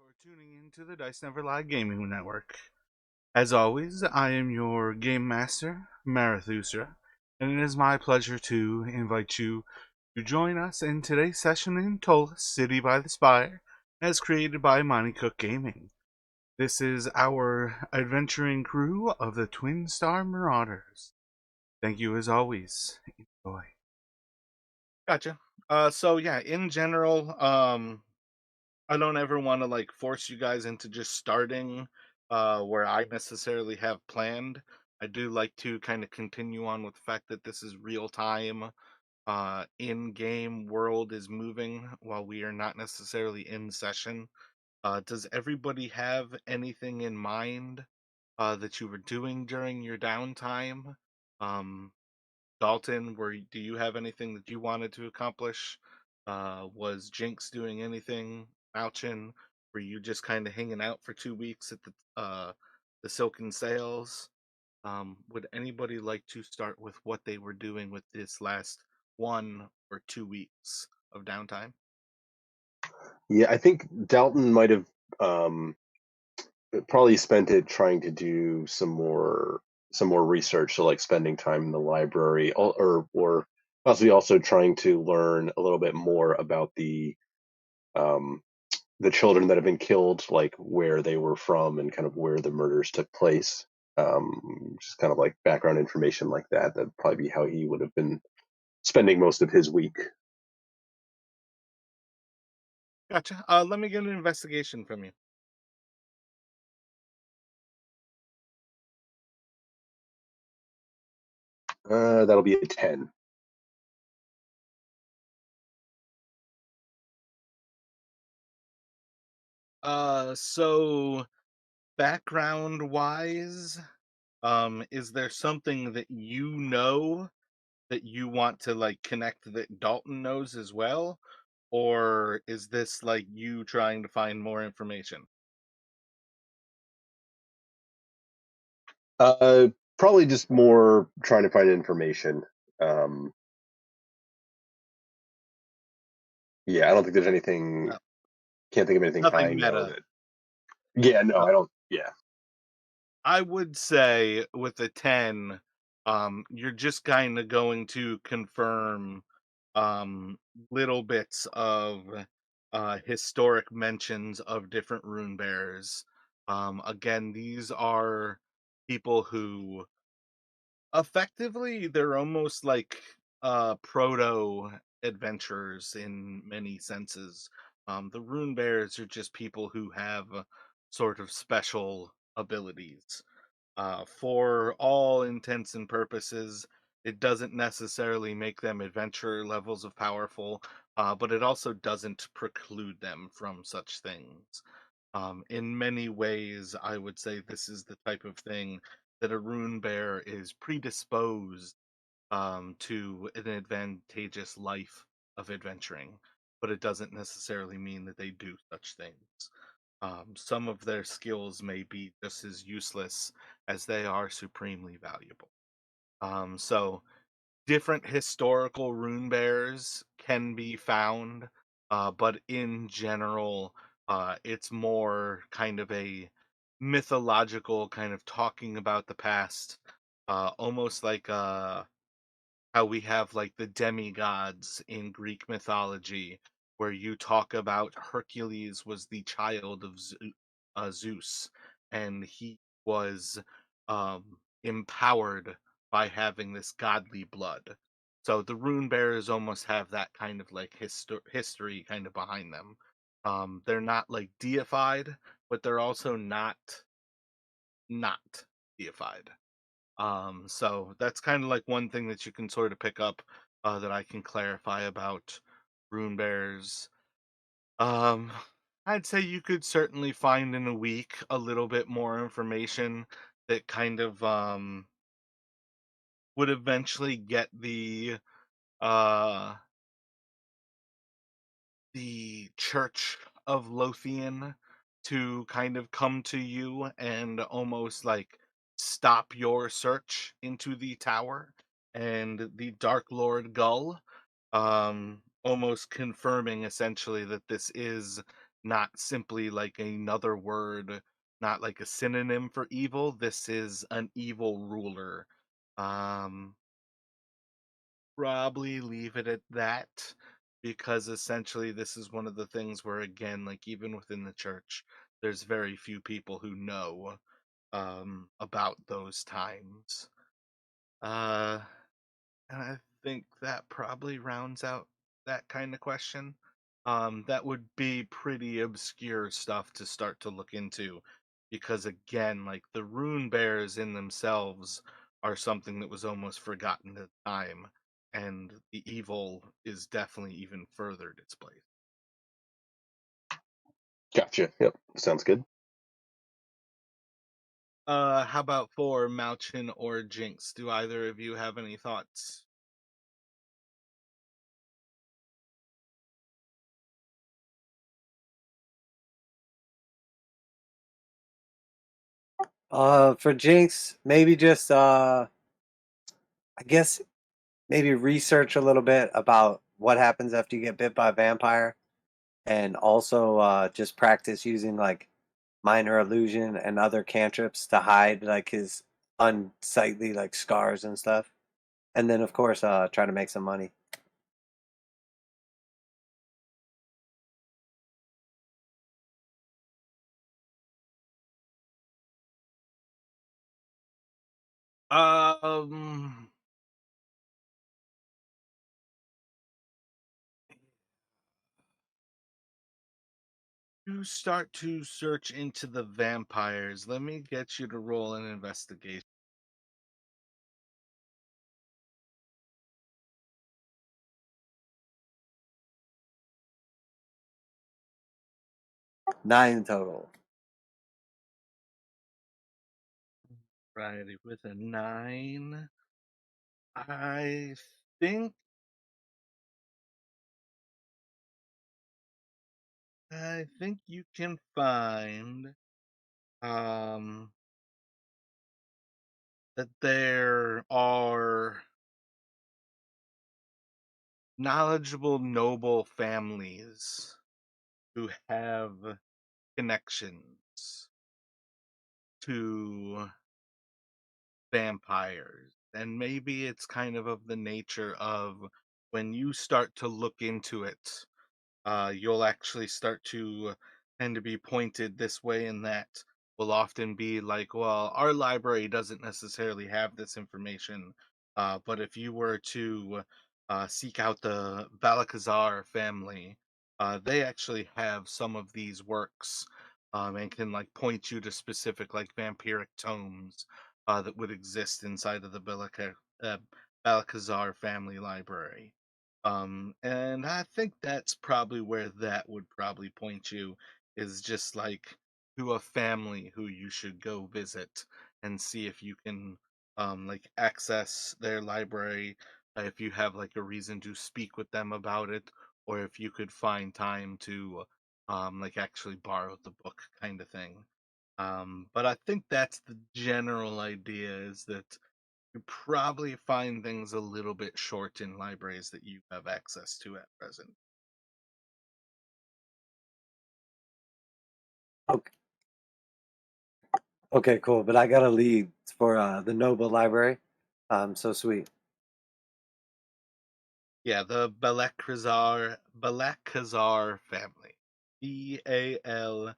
for tuning into the Dice Never Lie Gaming Network. As always, I am your game master, Marathusra, and it is my pleasure to invite you to join us in today's session in Tolus City by the Spire, as created by Monty Cook Gaming. This is our adventuring crew of the Twin Star Marauders. Thank you as always. Enjoy. Gotcha. So yeah, in general, I don't ever want to like force you guys into just starting where I necessarily have planned. I do like to kind of continue on with the fact that this is real time. In-game world is moving while we are not necessarily in session. Does everybody have anything in mind that you were doing during your downtime? Um, Dalton, do you have anything that you wanted to accomplish? Was Jinx doing anything? Malchin, were you just kind of hanging out for 2 weeks at the Silken Sails? Would anybody like to start with what they were doing with this last 1 or 2 weeks of downtime? Yeah, I think Dalton might have um, probably spent it trying to do some more research, so like spending time in the library, or possibly also trying to learn a little bit more about um, the children that have been killed, like where they were from and kind of where the murders took place. Just kind of like background information like that. That'd probably be how he would have been spending most of his week. Gotcha. Let me get an investigation from you. That'll be a 10. So background wise, is there something that you know that you want to like connect that Dalton knows as well? Or is this like you trying to find more information? Uh, Probably just more trying to find information. Um, yeah, I don't think there's anything. No, Can't think of anything I nothing know meta. that. Yeah, no, I Uh, don't. Yeah. I would say with a 10, you're just kind of going to confirm um, little bits of historic mentions of different rune bearers. Again, these are people who effectively, they're almost like proto adventurers in many senses. The rune bearers are just people who have sort of special abilities. For all intents and purposes, it doesn't necessarily make them adventurer levels of powerful, but it also doesn't preclude them from such things. In many ways, I would say this is the type of thing that a rune bear is predisposed to an advantageous life of adventuring, but it doesn't necessarily mean that they do such things. Some of their skills may be just as useless as they are supremely valuable. So different historical rune bears can be found, but in general, it's more kind of a mythological kind of talking about the past, almost like how we have like the demigods in Greek mythology, where you talk about Hercules was the child of Zeus, and he was empowered by having this godly blood. So the rune bearers almost have that kind of like history kind of behind them. They're not like deified, but they're also not deified. So that's kind of like one thing that you can sort of pick up that I can clarify about rune bears. Um, I'd say you could certainly find in a week a little bit more information that kind of would eventually get uh the Church of Lothian to kind of come to you and almost like stop your search into the tower, and the Dark Lord Gull almost confirming essentially that this is not simply like another word, not like a synonym for evil. This is an evil ruler. Um, Probably leave it at that because essentially this is one of the things where, again, like even within the church, there's very few people who know about those times. Uh, and I think that probably rounds out that kind of question. That would be pretty obscure stuff to start to look into because, again, like the rune bears in themselves are something that was almost forgotten at the time, and the evil is definitely even further displayed. Gotcha. Yep. Sounds good. How about for Malchin or Jinx? Do either of you have any thoughts? For Jinx, maybe just I guess maybe research a little bit about what happens after you get bit by a vampire, and also just practice using like minor illusion and other cantrips to hide like his unsightly like scars and stuff. And then of course try to make some money. Um, You start to search into the vampires. Let me get you to roll an investigation. 9 total. Righty, with a 9. I think I think you can find um that there are knowledgeable noble families who have connections to vampires. And maybe it's kind of the nature of when you start to look into it, you'll actually start to tend to be pointed this way and that will often be like, well, our library doesn't necessarily have this information, but if you were to seek out the Balakazar family, they actually have some of these works and can like point you to specific like vampiric tomes that would exist inside of the uh, Balakazar family library. And I think that's probably where that would probably point you is just like to a family who you should go visit and see if you can like access their library, if you have like a reason to speak with them about it, or if you could find time to like actually borrow the book kind of thing. But I think that's the general idea is that you probably find things a little bit short in libraries that you have access to at present. Okay, okay, cool. But I got a lead for the Noble Library. So sweet. Yeah, the Balakazar family. Balacazar.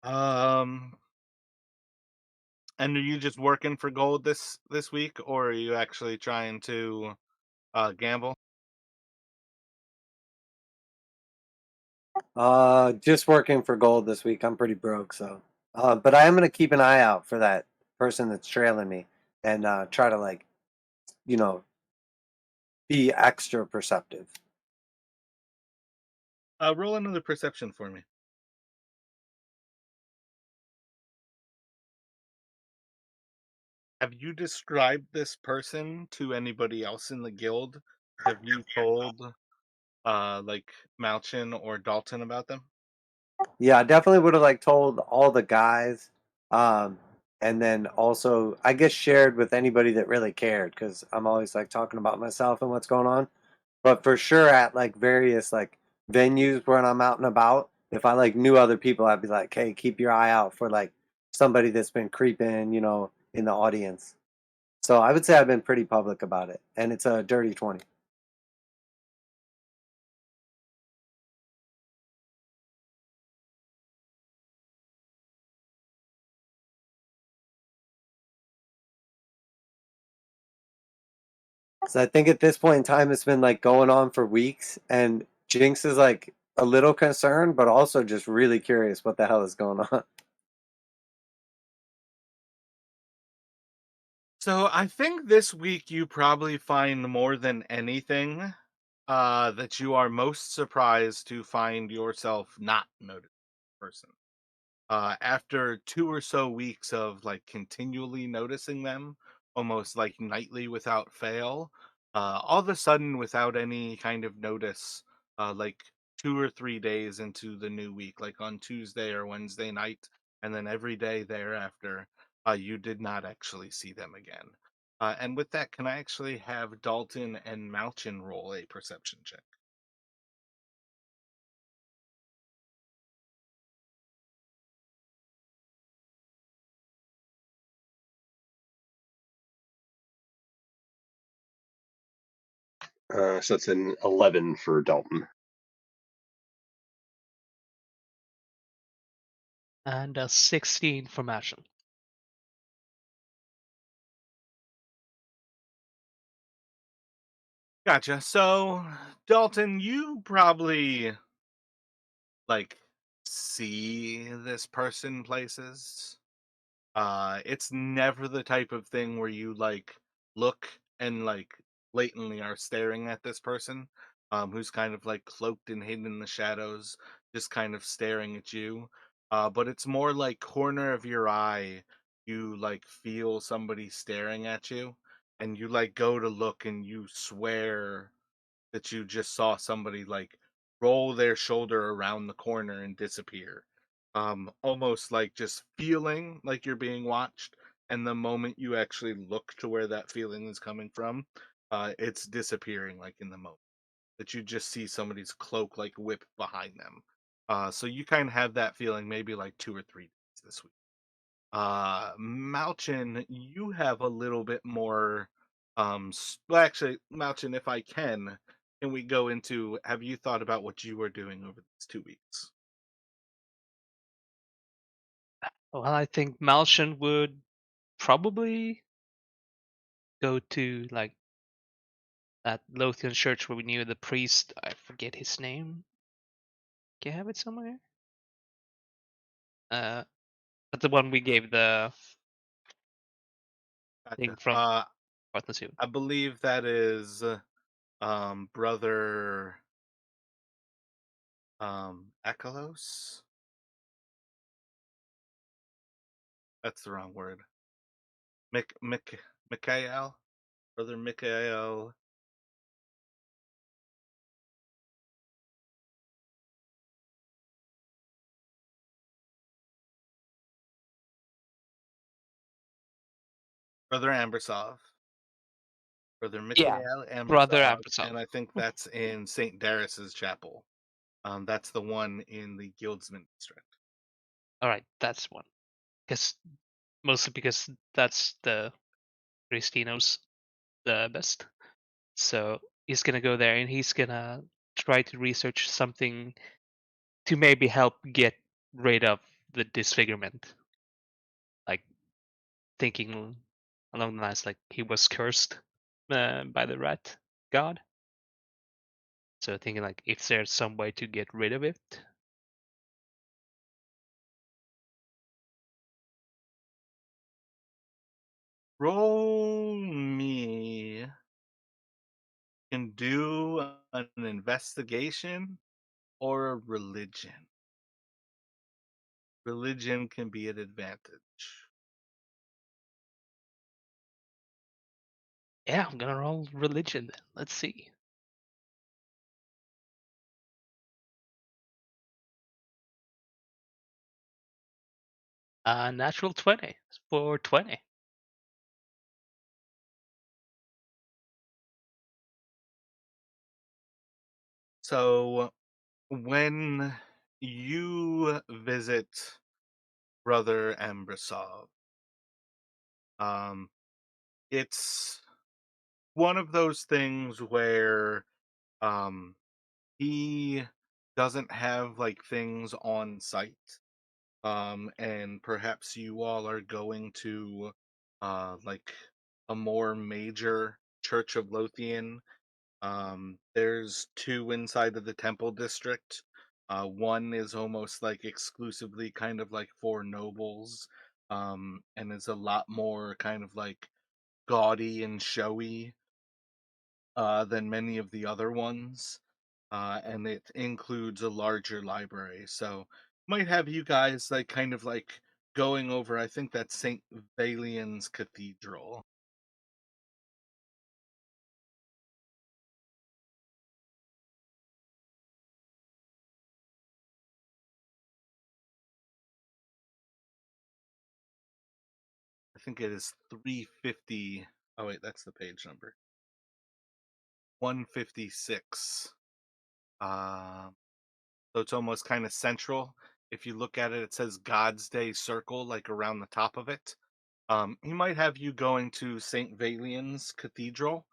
Um and are you just working for gold this week or are you actually trying to gamble? Just working for gold this week. I'm pretty broke, so. But I am gonna keep an eye out for that person that's trailing me and try to like, you know, be extra perceptive. Roll another perception for me. Have you described this person to anybody else in the guild? Have you told like Malchin or Dalton about them? Yeah, I definitely would have like told all the guys, um, and then also I guess shared with anybody that really cared because I'm always like talking about myself and what's going on. But for sure, at like various like venues when I'm out and about, if I like knew other people, I'd be like, "Hey, keep your eye out for like somebody that's been creeping, in the audience." So I would say I've been pretty public about it, and it's a dirty 20. So I think at this point in time, it's been like going on for weeks, and Jinx is like a little concerned, but also just really curious what the hell is going on. So I think this week you probably find more than anything that you are most surprised to find yourself not noticed person. After 2 or so weeks of like continually noticing them, almost like nightly without fail, all of a sudden, without any kind of notice, like 2 or 3 days into the new week, like on Tuesday or Wednesday night, and then every day thereafter, you did not actually see them again. And with that, can I actually have Dalton and Malchin roll a perception check? So it's an 11 for Dalton. And a 16 for Mashin. Gotcha. So, Dalton, you probably like see this person places. It's never the type of thing where you like look and like blatantly are staring at this person, who's kind of like cloaked and hidden in the shadows, just kind of staring at you. But it's more like corner of your eye, you like feel somebody staring at you, and you like go to look and you swear that you just saw somebody like roll their shoulder around the corner and disappear. Almost like just feeling like you're being watched. And the moment you actually look to where that feeling is coming from, it's disappearing like in the moment that you just see somebody's cloak like whip behind them. So you kind of have that feeling maybe like 2 or 3 days this week. Malchin, you have a little bit more. Well, actually, Malchin, if I can we go into? Have you thought about what you were doing over these 2 weeks? Well, I think Malshan would probably go to like that Lothian church where we knew the priest. I forget his name. Can I have it somewhere? Uh, but the one we gave the thing Gotcha. from Partnership. I believe that is brother Akalos. That's the wrong word. Mikhail, brother Mikhail, brother Ambersov. Brother Yeah, Mikhail Brother Ambersov, Ampersand. and I think that's in St. Darius's chapel. That's the one in the Guildsman district. All right, that's one. Because mostly because that's the Cristinos the best. So he's gonna go there and he's gonna try to research something to maybe help get rid of the disfigurement. Like thinking along the lines like he was cursed by the rat god. So thinking like if there's some way to get rid of it. Roll me can do an investigation or a religion. Religion can be an advantage. Yeah, I'm gonna roll religion. Let's see. Natural 20 for 20. So when you visit Brother Ambrosov, um, it's one of those things where um, he doesn't have like things on site, and perhaps you all are going to like a more major Church of Lothian. There's two inside of the Temple District. One is almost like exclusively kind of like for nobles, and is a lot more kind of like gaudy and showy than many of the other ones. And it includes a larger library. So might have you guys like kind of like going over, I think that's St. Valian's Cathedral. I think it is 350. Oh wait, that's the page number. 156. Um, so it's almost kind of central. If you look at it, it says God's Day Circle, like around the top of it. He might have you going to St. Valian's Cathedral,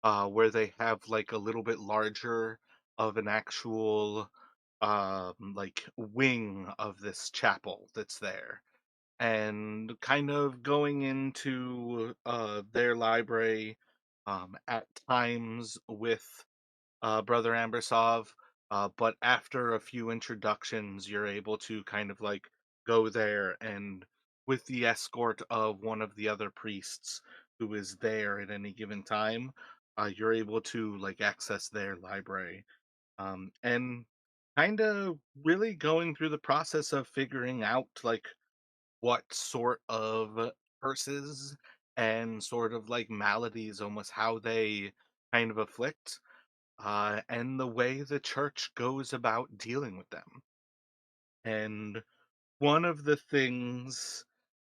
where they have like a little bit larger of an actual like wing of this chapel that's there, and kind of going into their library at times with Brother Ambersov. But after a few introductions, you're able to kind of like go there and with the escort of one of the other priests who is there at any given time, you're able to like access their library. And kind of really going through the process of figuring out like what sort of curses and sort of like maladies, almost how they kind of afflict, and the way the church goes about dealing with them. And one of the things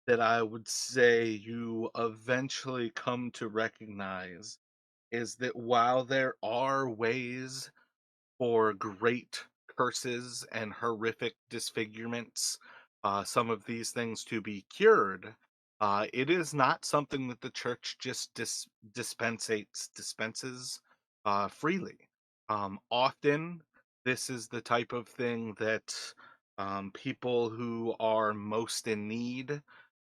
that I would say you eventually come to recognize is that while there are ways for great curses and horrific disfigurements, some of these things to be cured, it is not something that the church just dispenses freely. Often, this is the type of thing that people who are most in need,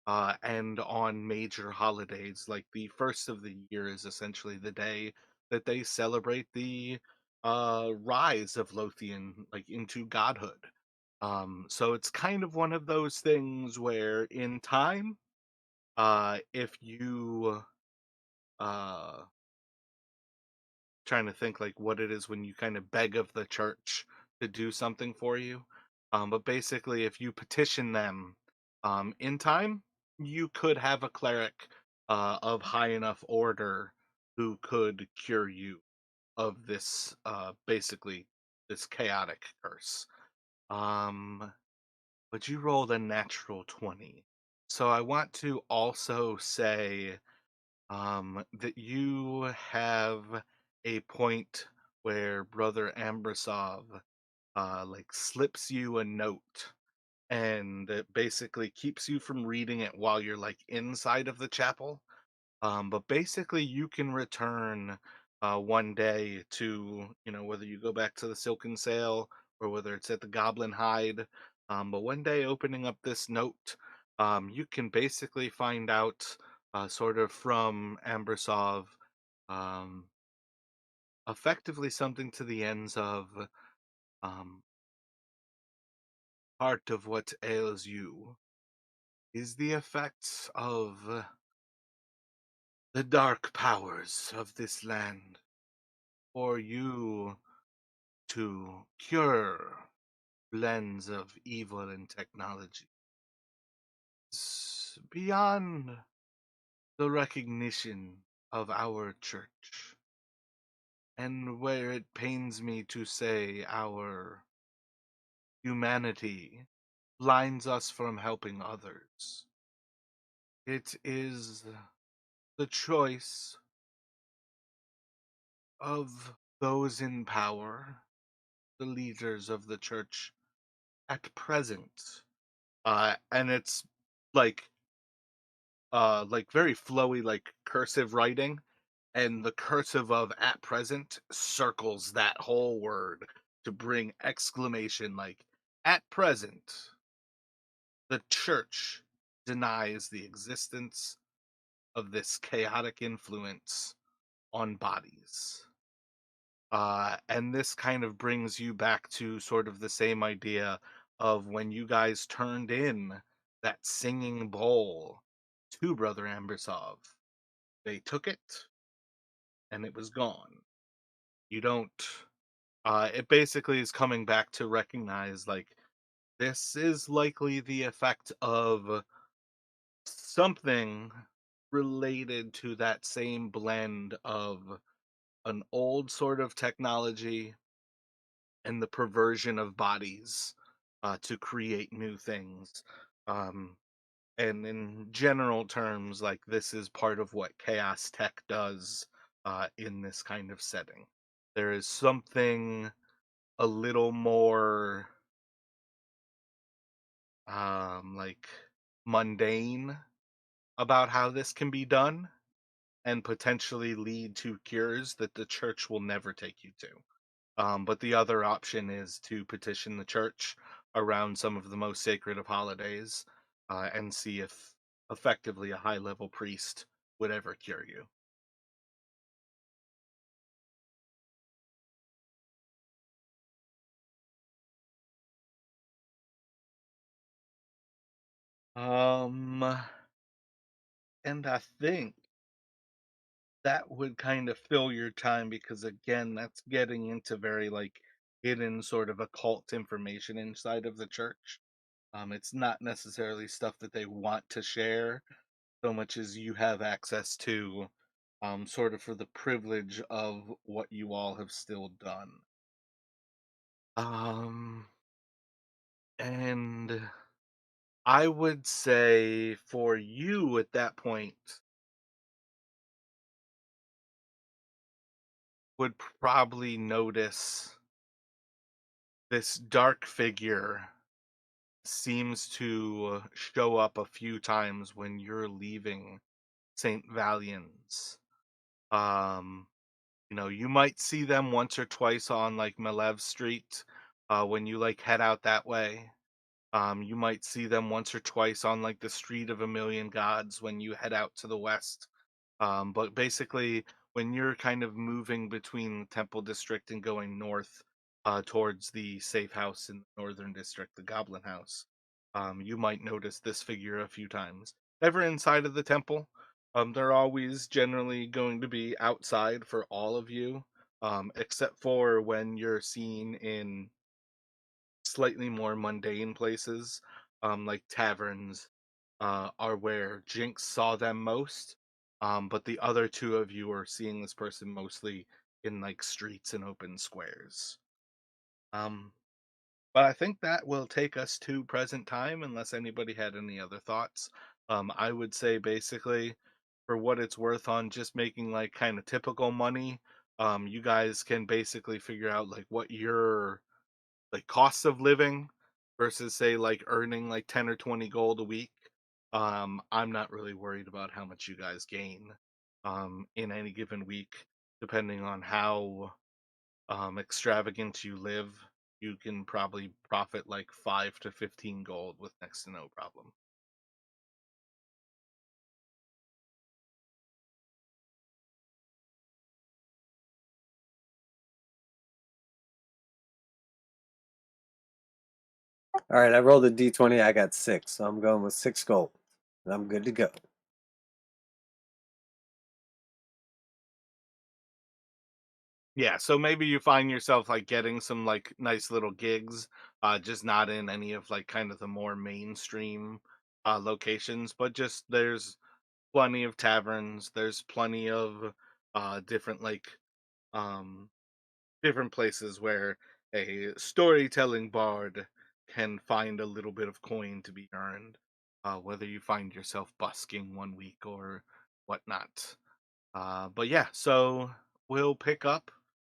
and on major holidays, like the first of the year is essentially the day that they celebrate the rise of Lothian like into godhood. So it's kind of one of those things where in time, if you uh trying to think like what it is when you kind of beg of the church to do something for you. But basically, if you petition them in time, you could have a cleric of high enough order who could cure you of this basically this chaotic curse. Um, but you rolled a natural 20. So I want to also say that you have a point where Brother Ambrosov like slips you a note and it basically keeps you from reading it while you're like inside of the chapel. But basically, you can return one day to, you know, whether you go back to the Silken Sail or whether it's at the Goblin Hide. But one day, opening up this note, you can basically find out, sort of from Ambersov, um, effectively something to the ends of um, part of what ails you is the effects of the dark powers of this land. For you to cure blends of evil and technology. It's beyond the recognition of our church, and where it pains me to say our humanity blinds us from helping others. It is the choice of those in power, the leaders of the church at present. And it's like like very flowy, like cursive writing, and the cursive of at present circles that whole word to bring exclamation like at present the church denies the existence of this chaotic influence on bodies. And this kind of brings you back to sort of the same idea of when you guys turned in that singing bowl to Brother Ambersov. They took it and it was gone. You don't, it basically is coming back to recognize like this is likely the effect of something related to that same blend of an old sort of technology and the perversion of bodies to create new things. Um, and in general terms, like this is part of what chaos tech does in this kind of setting. There is something a little more like mundane about how this can be done and potentially lead to cures that the church will never take you to. But the other option is to petition the church around some of the most sacred of holidays and see if effectively a high level priest would ever cure you. Um, and I think that would kind of fill your time because again, that's getting into very like hidden sort of occult information inside of the church. It's not necessarily stuff that they want to share so much as you have access to, sort of for the privilege of what you all have still done. Um, and I would say for you at that point would probably notice this dark figure seems to show up a few times when you're leaving St. Valian's. Um, You know, you might see them once or twice on like Malev Street when you like head out that way. You might see them once or twice on like the Street of a Million Gods when you head out to the west. But basically, when you're kind of moving between the Temple District and going north towards the safe house in the Northern District, the Goblin House, you might notice this figure a few times. Never inside of the temple. They're always generally going to be outside for all of you, except for when you're seen in slightly more mundane places, like taverns, are where Jinx saw them most. But the other two of you are seeing this person mostly in like streets and open squares. Um, but I think that will take us to present time, unless anybody had any other thoughts. I would say basically, for what it's worth, on just making like kind of typical money, you guys can basically figure out like what your like costs of living versus say like earning like 10 or 20 gold a week. I'm not really worried about how much you guys gain in any given week, depending on how extravagant you live. You can probably profit like 5 to 15 gold with next to no problem. All right, I rolled a d20. I got 6, so I'm going with 6 gold, and I'm good to go. Yeah, so maybe you find yourself like getting some like nice little gigs, just not in any of like kind of the more mainstream locations, but just there's plenty of taverns, there's plenty of different like um different places where a storytelling bard can find a little bit of coin to be earned, whether you find yourself busking one week or whatnot. But yeah, so we'll pick up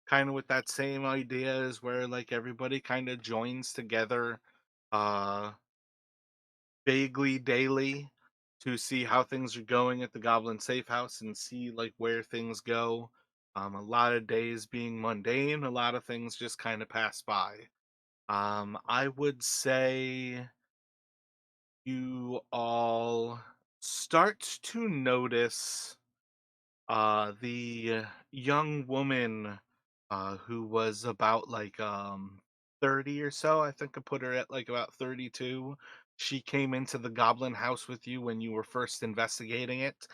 kind of with that same idea as where like everybody kind of joins together uh vaguely daily to see how things are going at the Goblin Safe House and see like where things go. A lot of days being mundane, a lot of things just kind of pass by. I would say you all start to notice the young woman who was about like 30 or so. I think I put her at like about 32. She came into the goblin house with you when you were first investigating it.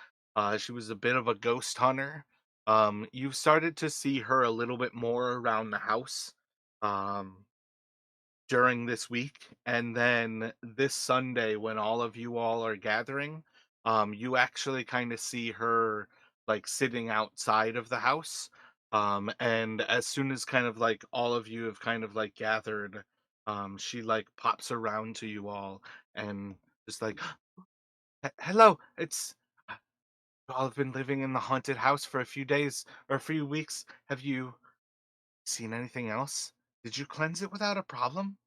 She was a bit of a ghost hunter. You've started to see her a little bit more around the house. Um, during this week, and then this Sunday when all of you all are gathering, you actually kind of see her like sitting outside of the house. And as soon as kind of like all of you have kind of like gathered, she like pops around to you all and just like, Hello, it's you all have been living in the haunted house for a few days or a few weeks. Have you seen anything else? Did you cleanse it without a problem?"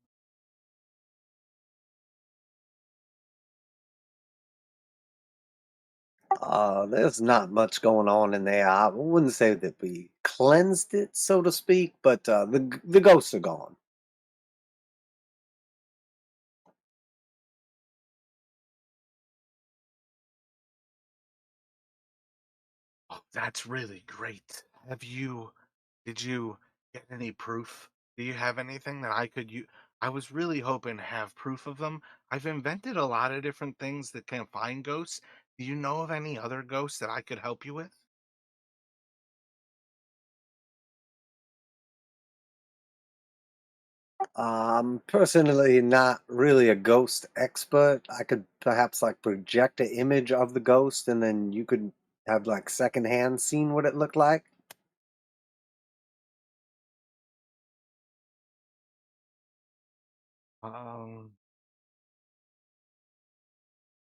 There's not much going on in there. I wouldn't say that we cleansed it, so to speak, but the ghosts are gone. Oh, that's really great. Did you get any proof? Do you have anything that I could use? I was really hoping to have proof of them. I've invented a lot of different things that can find ghosts. Do you know of any other ghosts that I could help you with? I'm personally not really a ghost expert. I could perhaps like project an image of the ghost, and then you could have like secondhand seen what it looked like. Um,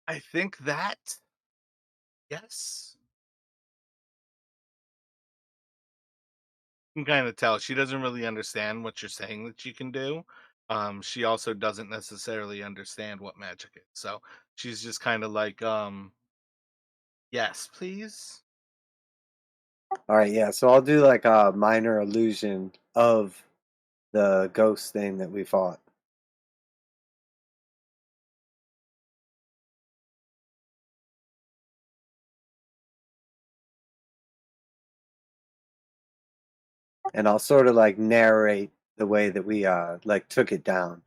I think that, yes. You can kind of tell she doesn't really understand what you're saying that you can do. She also doesn't necessarily understand what magic is. So she's just kind of like, yes, please. All right, yeah. So I'll do like a minor illusion of the ghost thing that we fought. And I'll sort of like narrate the way that we like took it down.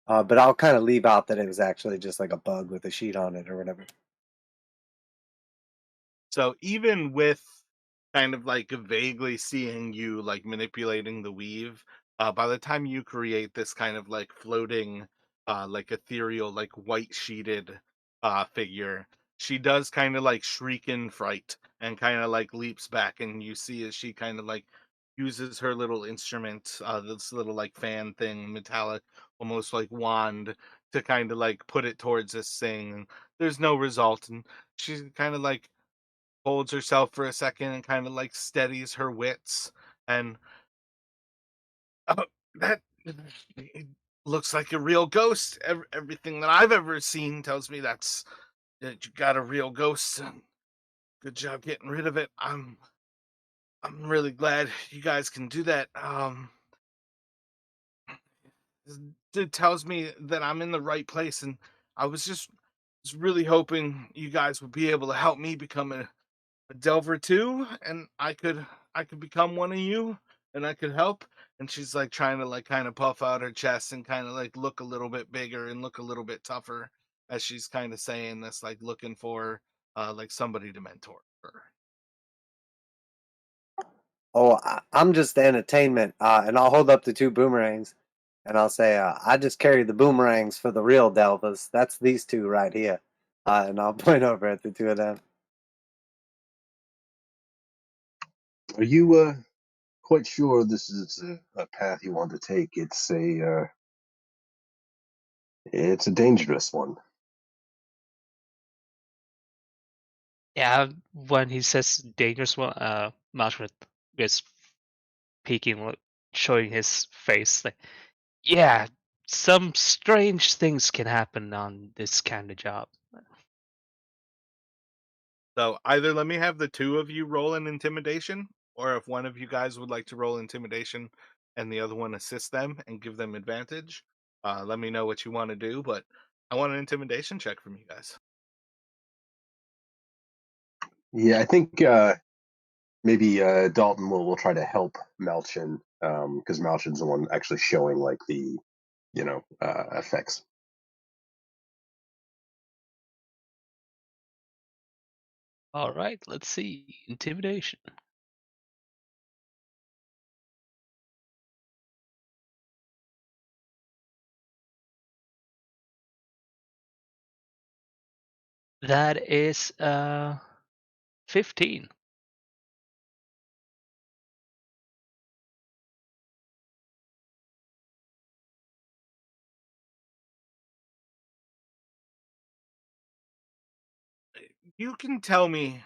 But I'll kind of leave out that it was actually just like a bug with a sheet on it or whatever. So even with kind of like vaguely seeing you like manipulating the weave, by the time you create this kind of like floating, like ethereal, like white sheeted figure, she does kind of like shriek in fright and kind of like leaps back, and you see as she kind of like uses her little instrument, this little like fan thing, metallic, almost like wand, to kind of like put it towards this thing. And there's no result, and she's kind of like holds herself for a second and kind of like steadies her wits and oh, that it looks like a real ghost. Everything that I've ever seen tells me that you got a real ghost. And good job getting rid of it. I'm really glad you guys can do that. It tells me that I'm in the right place, and I was really hoping you guys would be able to help me become a Delver too, and I could become one of you, and I could help. And she's like trying to like kind of puff out her chest and kind of like look a little bit bigger and look a little bit tougher as she's kind of saying this, like looking for like somebody to mentor her. Oh, I'm just the entertainment, and I'll hold up the two boomerangs, and I'll say, I just carry the boomerangs for the real Delvas. That's these two right here, and I'll point over at the two of them. Are you quite sure this is a path you want to take? It's a It's a dangerous one. Yeah, when he says dangerous one, Marshall is peeking, showing his face. Like, yeah, some strange things can happen on this kind of job. So either let me have the two of you roll an intimidation, or if one of you guys would like to roll intimidation and the other one assist them and give them advantage, let me know what you want to do. But I want an intimidation check from you guys. Yeah, I think maybe Dalton will try to help Malchin because Malchin's the one actually showing like the effects. All right, let's see. Intimidation. That is 15. You can tell me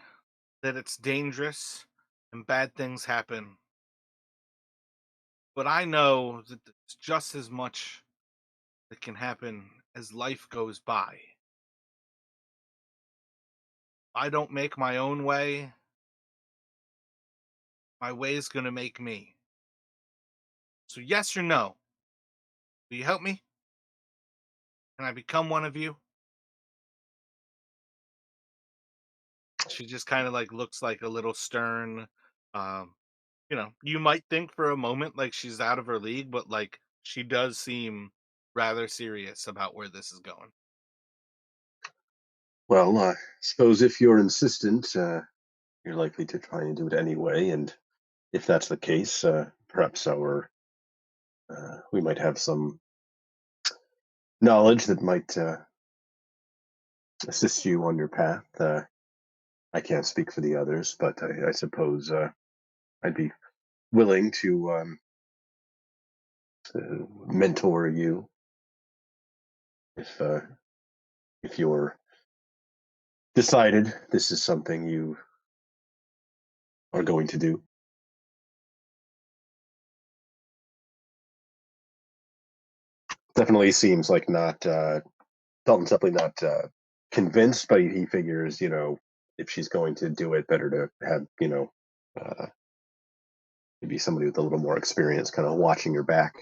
that it's dangerous and bad things happen, but I know that it's just as much that can happen as life goes by. I don't make my own way. My way is going to make me. So, yes or no? Will you help me? Can I become one of you? She just kind of like looks like a little stern. Um, you might think for a moment like she's out of her league, but like she does seem rather serious about where this is going. Well, I suppose if you're insistent, you're likely to try and do it anyway. And if that's the case, perhaps we might have some knowledge that might assist you on your path. I can't speak for the others, but I suppose I'd be willing to mentor you if you're decided this is something you are going to do. Definitely seems like not Dalton's definitely not convinced, but he figures, if she's going to do it, better to have, uh, maybe somebody with a little more experience kind of watching your back.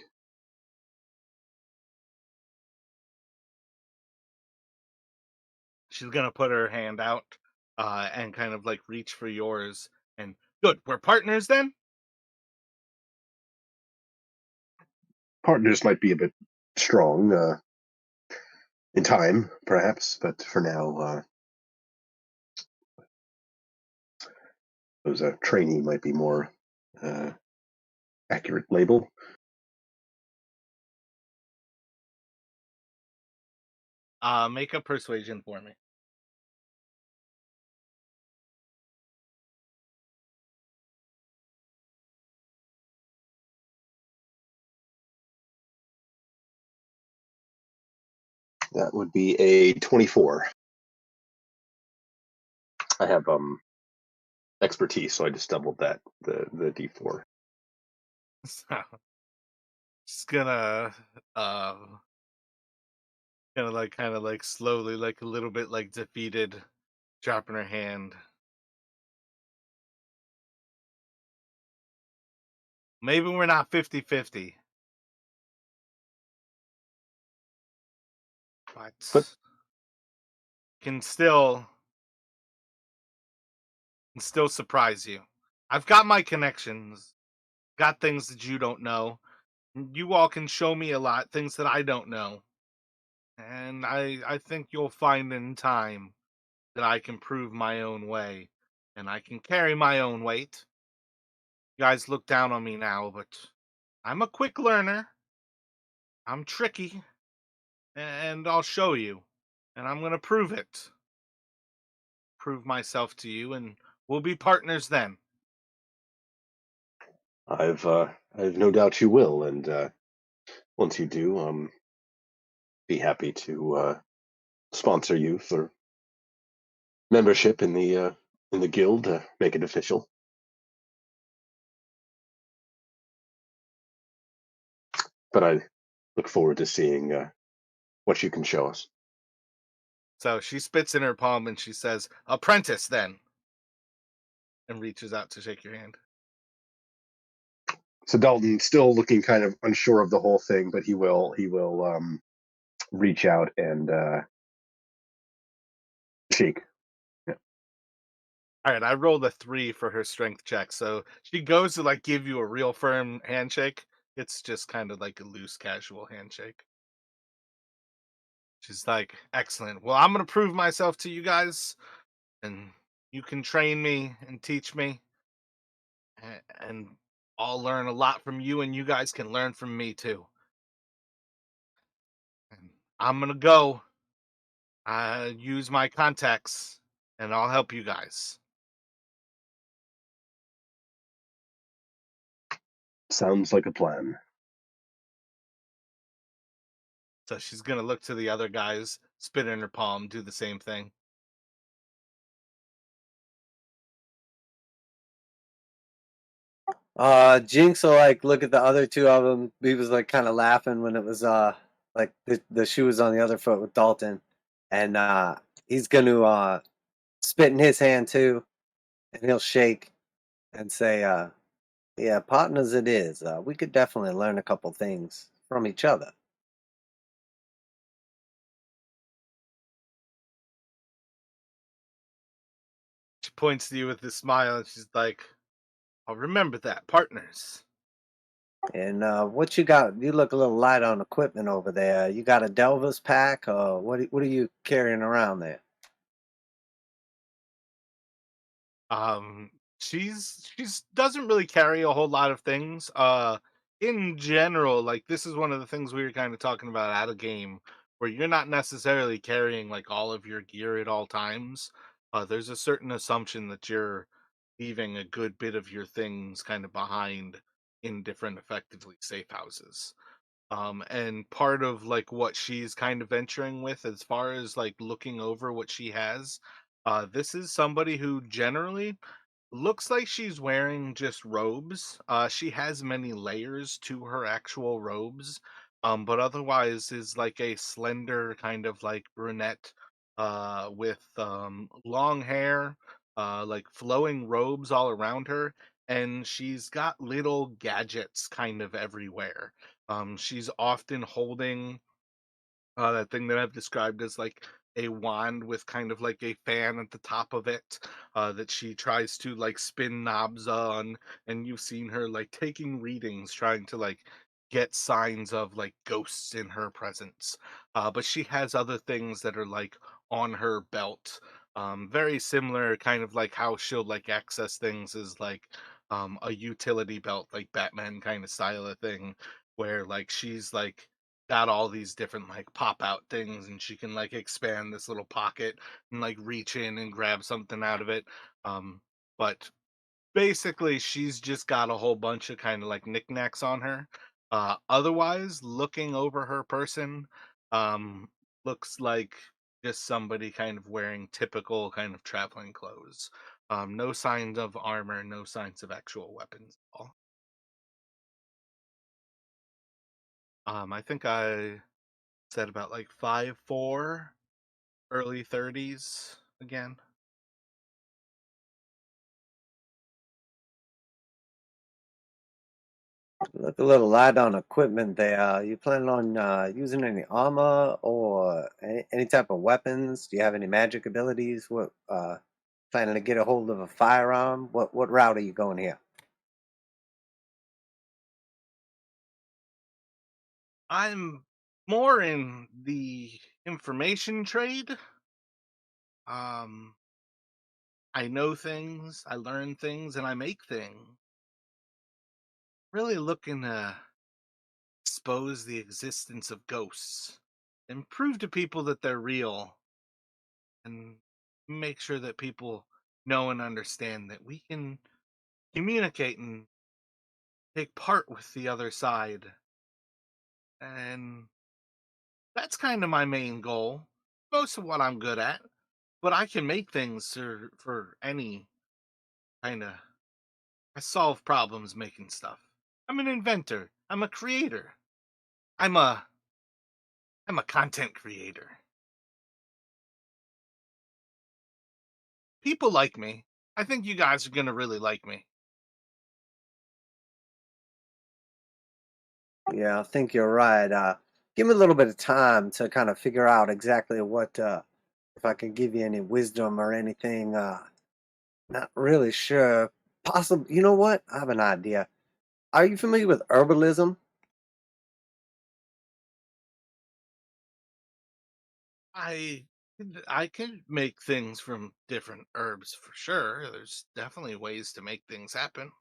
She's gonna put her hand out and kind of like reach for yours. And good, we're partners then. Partners might be a bit strong in time, perhaps, but for now, those trainee might be more uh, accurate label. Make a persuasion for me. That would be a 24. I have expertise, so I just doubled that the D4. So she's uh kind of like slowly, like a little bit like defeated, dropping her hand. Maybe we're not 50-50, But but can still can still surprise you. I've got my connections, got things that you don't know. You all can show me a lot, things that I don't know. And I think you'll find in time that I can prove my own way and I can carry my own weight. You guys look down on me now, but I'm a quick learner. I'm tricky, and I'll show you. And I'm going to prove it. Prove myself to you, and we'll be partners then. I've no doubt you will, and once you do, be happy to sponsor you for membership in the guild, make it official. But I look forward to seeing what you can show us. So she spits in her palm and she says, "Apprentice, then," and reaches out to shake your hand. So Dalton, still looking kind of unsure of the whole thing, but he will reach out and shake. Yeah. All right, I rolled a 3 for her strength check, so she goes to like give you a real firm handshake. It's just kind of like a loose, casual handshake. She's like, "Excellent. Well, I'm gonna prove myself to you guys, and you can train me and teach me, and I'll learn a lot from you, and you guys can learn from me too. And I'm gonna go. Use my contacts, and I'll help you guys." Sounds like a plan. So she's gonna look to the other guys, spit in her palm, do the same thing. Jinx will like look at the other two of them. He was like kind of laughing when it was like the shoe was on the other foot with Dalton, and he's gonna spit in his hand too, and he'll shake and say, "Yeah, partners it is. We could definitely learn a couple things from each other." She points to you with a smile, and she's like, "I'll remember that, partners." And what you got? You look a little light on equipment over there. You got a Delva's pack, or what are you carrying around there? Um, she's doesn't really carry a whole lot of things. In general, like this is one of the things we were kind of talking about at a game where you're not necessarily carrying like all of your gear at all times. There's a certain assumption that you're leaving a good bit of your things kind of behind in different effectively safe houses. And part of like what she's kind of venturing with as far as like looking over what she has, this is somebody who generally looks like she's wearing just robes. She has many layers to her actual robes, but otherwise is like a slender kind of like brunette with long hair, like flowing robes all around her, and she's got little gadgets kind of everywhere. She's often holding that thing that I've described as like a wand with kind of like a fan at the top of it that she tries to like spin knobs on, and you've seen her like taking readings, trying to like get signs of like ghosts in her presence. But she has other things that are like on her belt. Very similar, kind of like how she'll like access things is like a utility belt, like Batman kind of style of thing, where like she's like got all these different like pop out things and she can like expand this little pocket and like reach in and grab something out of it. But basically she's just got a whole bunch of kind of like knickknacks on her. Otherwise, looking over her person, um looks like just somebody kind of wearing typical kind of traveling clothes. No signs of armor, no signs of actual weapons at all. I think I said about like 5'4", early 30s again. Look a little light on equipment there. You planning on using any armor or any type of weapons? Do you have any magic abilities? What planning to get a hold of a firearm? What route are you going here? I'm more in the information trade. Um, I know things, I learn things, and I make things. Really looking to expose the existence of ghosts and prove to people that they're real, and make sure that people know and understand that we can communicate and take part with the other side and That's kind of my main goal. Most of what I'm good at, but I can make things for any kind of. I solve problems making stuff. I'm an inventor. I'm a creator. I'm a I'm a content creator. People like me. I think you guys are gonna really like me. Yeah, I think you're right. Give me a little bit of time to kind of figure out exactly what, if I can give you any wisdom or anything. Not really sure. Possible. You know what? I have an idea. Are you familiar with herbalism? I I can make things from different herbs for sure. There's definitely ways to make things happen.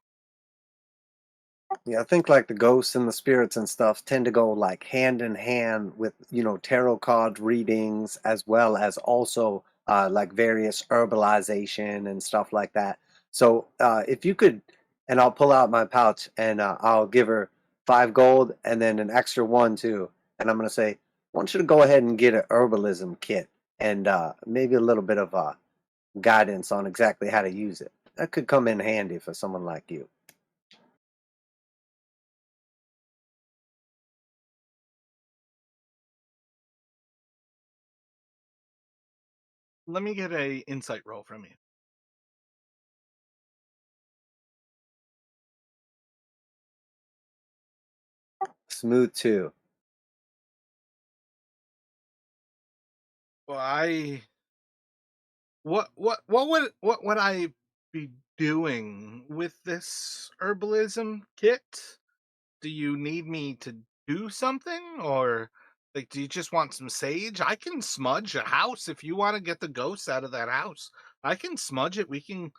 Yeah, I think like the ghosts and the spirits and stuff tend to go like hand in hand with, tarot card readings as well as also like various herbalization and stuff like that. So if you could, and I'll pull out my pouch and I'll give her 5 gold and then an extra one too. And I'm going to say, I want you to go ahead and get an herbalism kit and maybe a little bit of guidance on exactly how to use it. That could come in handy for someone like you. Let me get a insight roll from you. Smooth too. Well, I what would I be doing with this herbalism kit? Do you need me to do something, or like do you just want some sage? I can smudge a house if you want to get the ghosts out of that house. I can smudge it. We can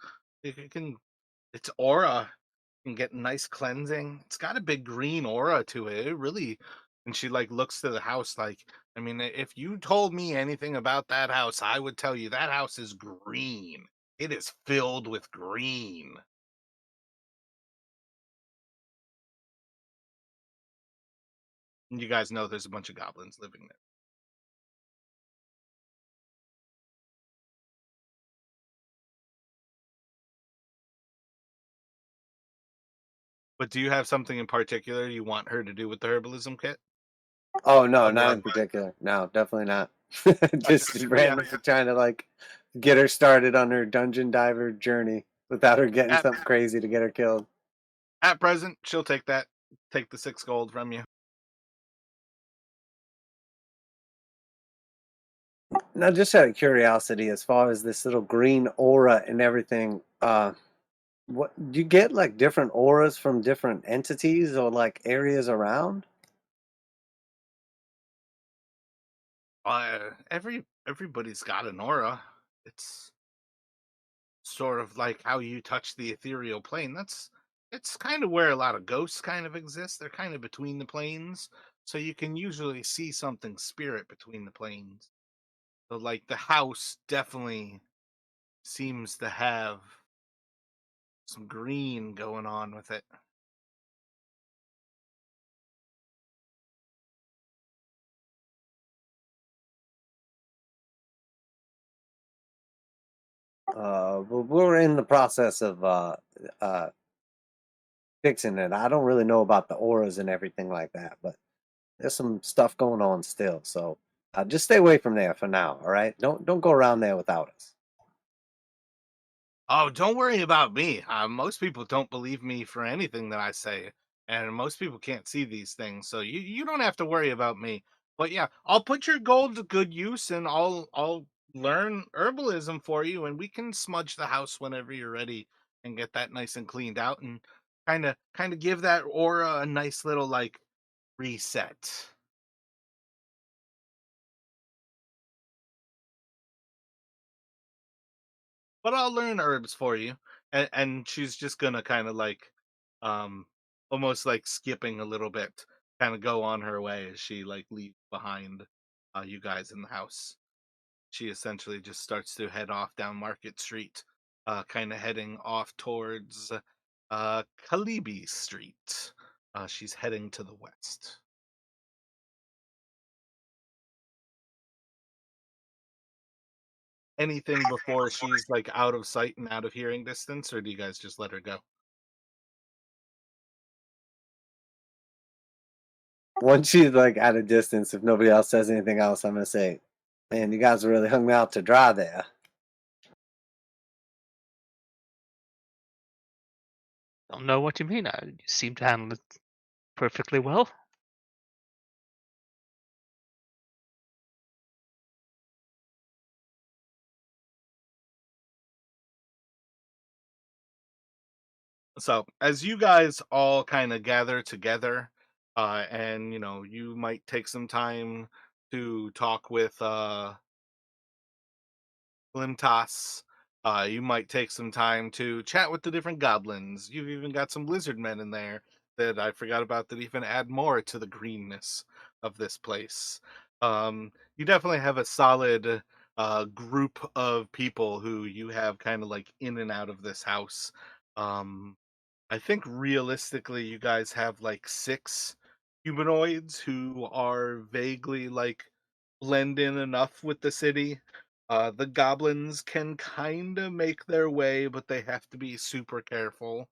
it can its aura can get nice cleansing. It's got a big green aura to it. It really, and she like looks to the house like, I mean, if you told me anything about that house, I would tell you that house is green. It is filled with green. And you guys know there's a bunch of goblins living there. But do you have something in particular you want her to do with the herbalism kit? Oh no, I'll be not on in the particular. No, definitely not. Just But yeah, randomly trying to like get her started on her dungeon diver journey without her getting at something crazy to get her killed. at present, she'll take that, take the 6 gold from you. Now, just out of curiosity, as far as this little green aura and everything, what do you get like different auras from different entities or like areas around? Everybody's got an aura. It's sort of like how you touch the ethereal plane. That's it's kind of where a lot of ghosts kind of exist. They're kind of between the planes, so you can usually see something spirit between the planes. So like the house definitely seems to have some green going on with it. But we're in the process of uh, fixing it. I don't really know about the auras and everything like that, but there's some stuff going on still. So just stay away from there for now. All right. Don't go around there without us. Oh, don't worry about me. Most people don't believe me for anything that I say, and most people can't see these things, so you don't have to worry about me. But yeah, I'll put your gold to good use, and I'll learn herbalism for you, and we can smudge the house whenever you're ready and get that nice and cleaned out, and kind of give that aura a nice little like reset. But I'll learn herbs for you. And she's just gonna kind of like, um, almost like skipping a little bit, kind of go on her way as she like leaves behind you guys in the house. She essentially just starts to head off down Market Street, kind of heading off towards Kalibi Street. She's heading to the west. anything before she's like out of sight and out of hearing distance, or do you guys just let her go? Once she's like at a distance, if nobody else says anything else, I'm gonna say, "Man, you guys really hung me out to dry there." Don't know what you mean. You seem to handle it perfectly well. So as you guys all kind of gather together, and you might take some time to talk with Glimtas. You might take some time to chat with the different goblins. You've even got some lizard men in there that I forgot about that even add more to the greenness of this place. You definitely have a solid group of people who you have kind of like in and out of this house. Um, I think realistically, you guys have like six humanoids who are vaguely like blend in enough with the city. The goblins can kind of make their way, but they have to be super careful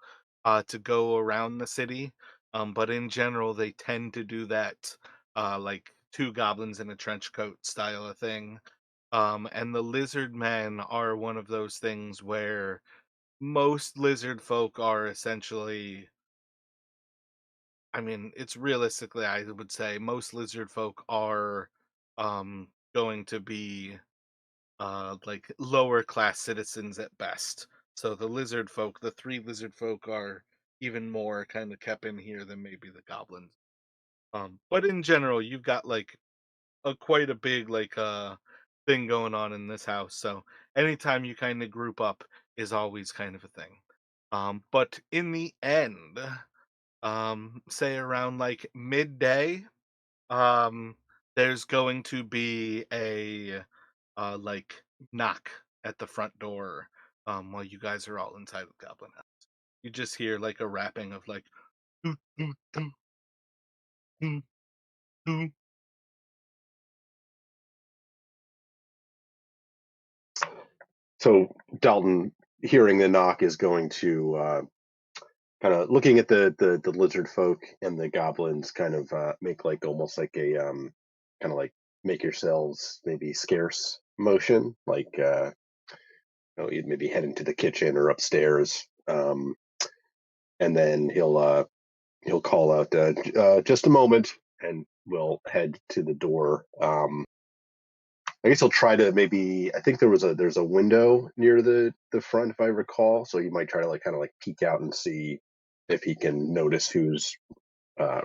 to go around the city. But in general, they tend to do that like two goblins in a trench coat style of thing. And the lizard men are one of those things where most lizard folk are essentially, I mean, it's realistically, I would say most lizard folk are going to be like lower class citizens at best. So the lizard folk, the three lizard folk are even more kind of kept in here than maybe the goblins. But in general, you've got like a quite a big like thing going on in this house. So anytime you kind of group up is always kind of a thing. But in the end, say around like midday, um, there's going to be a like knock at the front door while you guys are all inside of Goblin House. You just hear like a rapping of like "Doo, doo, doo, doo, doo." So Dalton, hearing the knock, is going to kind of looking at the lizard folk and the goblins, kind of make like almost like a kind of like make yourselves maybe scarce motion, like you'd maybe head into the kitchen or upstairs, and then he'll call out just a moment, and we'll head to the door. I guess he'll try to maybe. I think there's a window near the front, if I recall. So he might try to like kind of like peek out and see if he can notice who's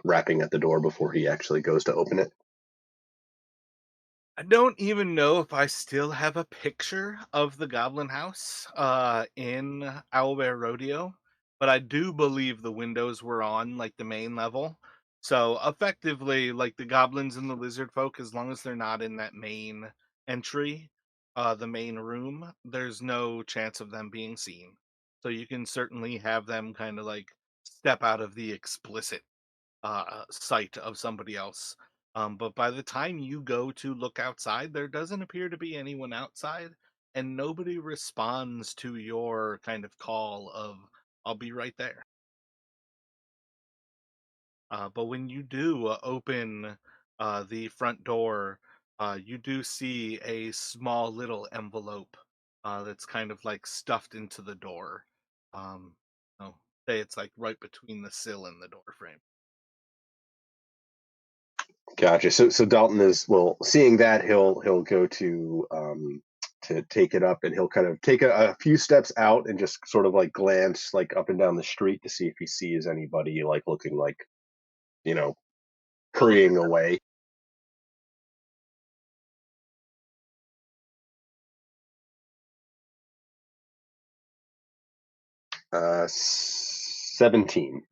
rapping at the door before he actually goes to open it. I don't even know if I still have a picture of the Goblin House in Owlbear Rodeo, but I do believe the windows were on like the main level. So effectively, like the goblins and the lizard folk, as long as they're not in that main entry, the main room, there's no chance of them being seen. So you can certainly have them kind of like step out of the explicit sight of somebody else. But by the time you go to look outside, there doesn't appear to be anyone outside, and nobody responds to your kind of call of, I'll be right there. But when you do open the front door, you do see a small little envelope that's kind of like stuffed into the door. Um, oh, say it's like right between the sill and the door frame. Gotcha. So Dalton is, well, seeing that, he'll go to take it up, and he'll kind of take a few steps out and just sort of like glance like up and down the street to see if he sees anybody like looking like, you know, hurrying away. 17.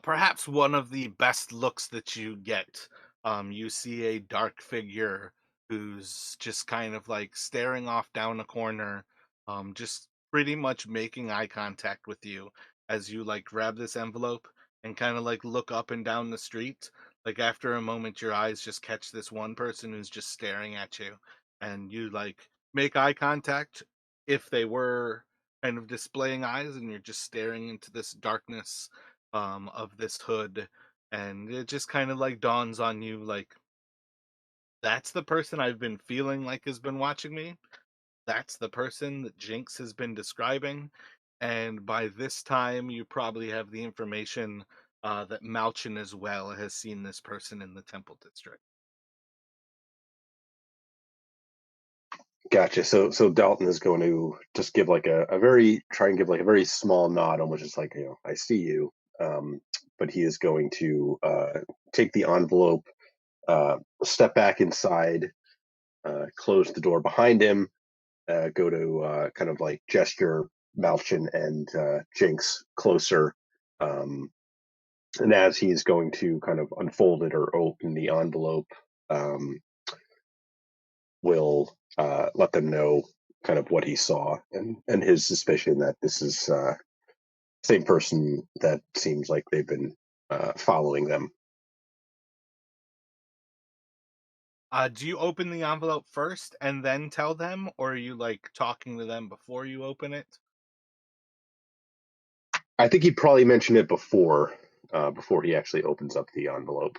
Perhaps one of the best looks that you get. You see a dark figure who's just kind of like staring off down a corner, just pretty much making eye contact with you as you like grab this envelope and kind of like look up and down the street. Like after a moment, your eyes just catch this one person who's just staring at you, and you like make eye contact if they were kind of displaying eyes and you're just staring into this darkness of this hood, and it just kind of like dawns on you like that's the person I've been feeling like has been watching me. That's the person that Jinx has been describing. And by this time, you probably have the information that Malchin as well has seen this person in the Temple District. Gotcha. So Dalton is going to just give like a very try and give like a very small nod, almost just like, I see you. But he is going to take the envelope, step back inside, close the door behind him, go to kind of like gesture Malchin and Jinx closer. Um, and as he's going to kind of unfold it or open the envelope, um, will let them know kind of what he saw and his suspicion that this is same person that seems like they've been following them. Do you open the envelope first and then tell them, or are you like talking to them before you open it? I think he probably mentioned it before he actually opens up the envelope.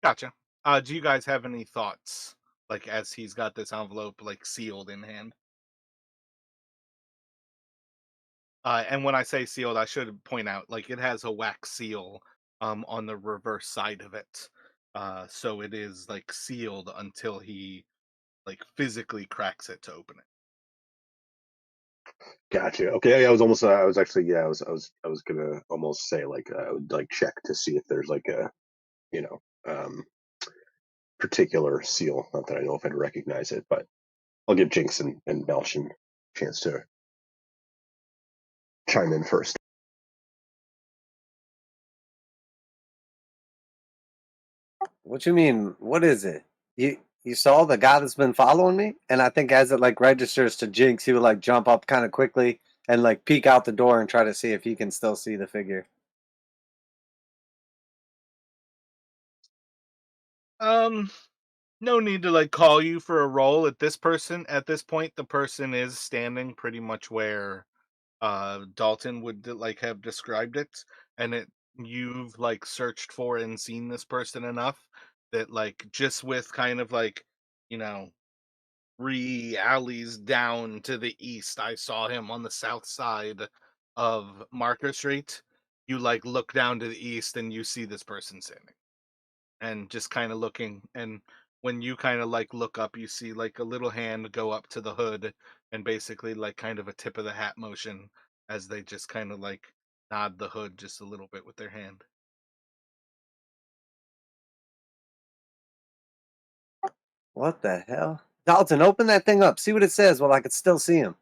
Gotcha. Do you guys have any thoughts, like as he's got this envelope like sealed in hand? And when I say sealed, I should point out like it has a wax seal on the reverse side of it. So it is like sealed until he like physically cracks it to open it. Gotcha. Okay, I was almost. I was actually. Yeah, I was gonna almost say like I would like check to see if there's like a you know um, particular seal. Not that I know if I'd recognize it, but I'll give Jinx and Belchin a chance to chime in first. What you mean? What is it? You saw the guy that's been following me, and I think as it like registers to Jinx, he would like jump up kind of quickly and like peek out the door and try to see if he can still see the figure. Um, no need to like call you for a roll at this point. The person is standing pretty much where Dalton would like have described it, and it you've like searched for and seen this person enough that like just with kind of like you know 3 alleys down to the east, I saw him on the south side of Marker Street. You like look down to the east and you see this person standing and just kind of looking. And when you kind of like look up, you see like a little hand go up to the hood and basically like kind of a tip of the hat motion as they just kind of like nod the hood just a little bit with their hand. What the hell? Dalton, open that thing up. See what it says while I could still see him.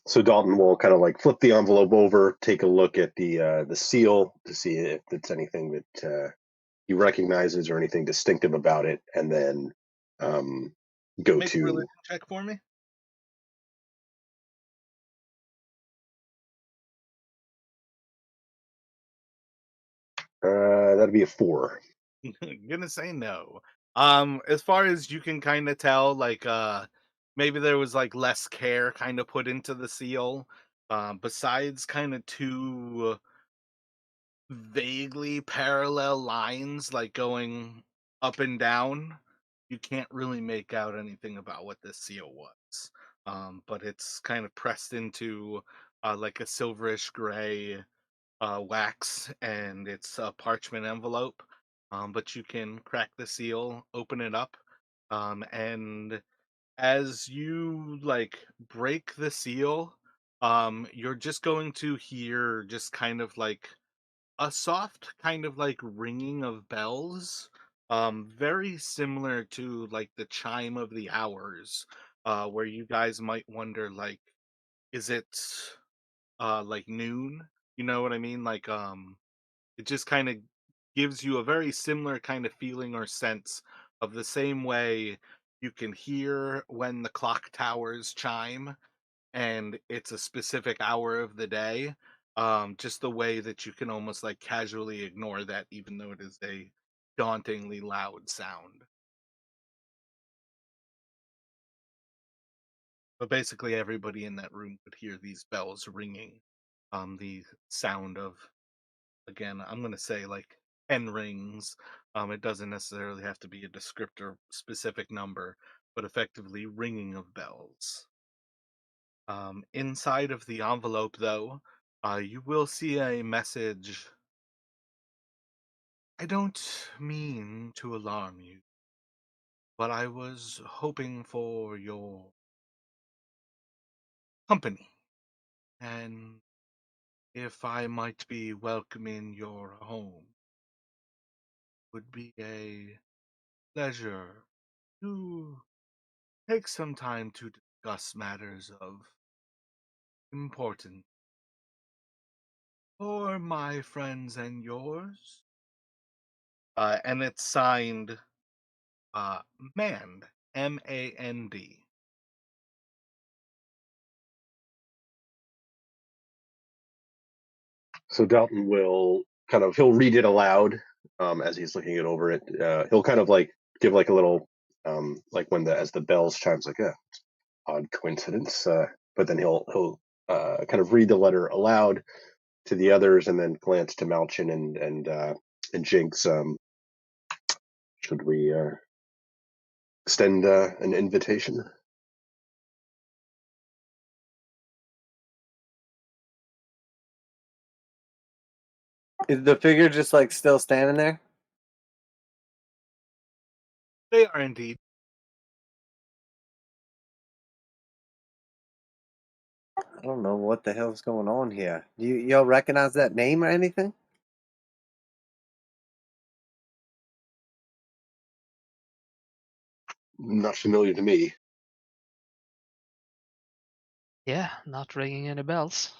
So Dalton will kind of like flip the envelope over, take a look at the seal to see if it's anything that he recognizes or anything distinctive about it, and then um, go Make a to religion check for me. that'd be a 4. Gonna say no. As far as you can kind of tell, like maybe there was like less care kind of put into the seal. Besides kind of two vaguely parallel lines like going up and down, you can't really make out anything about what this seal was. But it's kind of pressed into like a silverish gray wax, and it's a parchment envelope. But you can crack the seal, open it up, and as you like break the seal, you're just going to hear just kind of like a soft kind of like ringing of bells, very similar to like the chime of the hours, where you guys might wonder like, is it like noon? You know what I mean? Like it just kind of gives you a very similar kind of feeling or sense of the same way you can hear when the clock towers chime and it's a specific hour of the day. Just the way that you can almost like casually ignore that, even though it is a dauntingly loud sound. but basically everybody in that room could hear these bells ringing. The sound of, again, I'm gonna say like 10 rings. It doesn't necessarily have to be a descriptor specific number, but effectively ringing of bells. Inside of the envelope, though, you will see a message. I don't mean to alarm you, but I was hoping for your company, and if I might be welcome in your home, would be a pleasure to take some time to discuss matters of importance for my friends and yours. And it's signed uh, Mand, Mand. So Dalton will he'll read it aloud as he's looking it over it. He'll kind of like give like a little like when the as the bells chimes, like, yeah, odd coincidence. But then he'll kind of read the letter aloud to the others, and then glance to Malchin and Jinx. Should we extend an invitation? Is the figure just like still standing there? They are indeed. I don't know what the hell's going on here. Y'all recognize that name or anything? Not familiar to me. Yeah, not ringing any bells.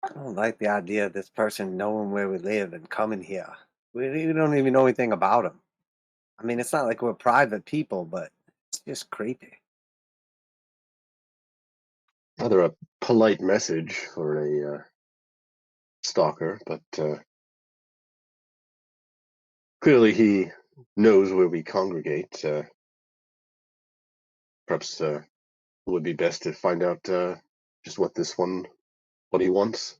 I don't like the idea of this person knowing where we live and coming here. We don't even know anything about him. I mean, it's not like we're private people, but it's just creepy. Rather a polite message for a stalker, but clearly he knows where we congregate. Perhaps it would be best to find out just what he wants.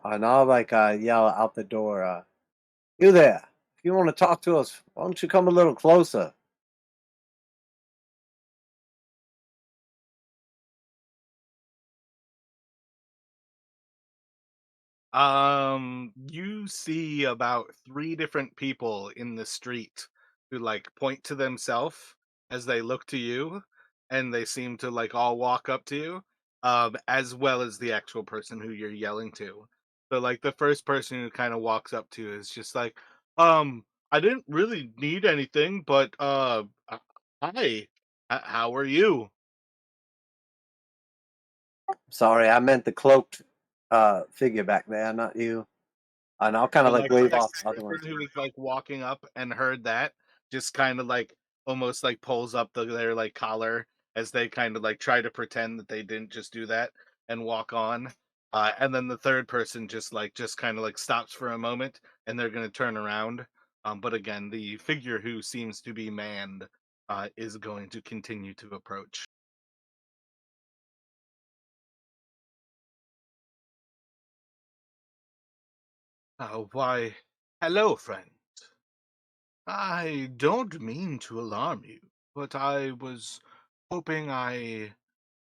And I'll like yell out the door, you there. If you want to talk to us, why don't you come a little closer? You see about three different people in the street who like point to themselves as they look to you, and they seem to like all walk up to you, as well as the actual person who you're yelling to. So like the first person who kind of walks up to you is just like, I didn't really need anything, but hi, how are you? Sorry, I meant the cloaked figure back there, not you. And I'll kind of And like like the wave next off the other ones. person who was like walking up and heard that just kind of like almost like pulls up their like collar as they kind of like try to pretend that they didn't just do that and walk on. And then the third person just kind of like stops for a moment and they're going to turn around. But again, the figure who seems to be manned is going to continue to approach. Why, hello, friend. I don't mean to alarm you, but I was hoping I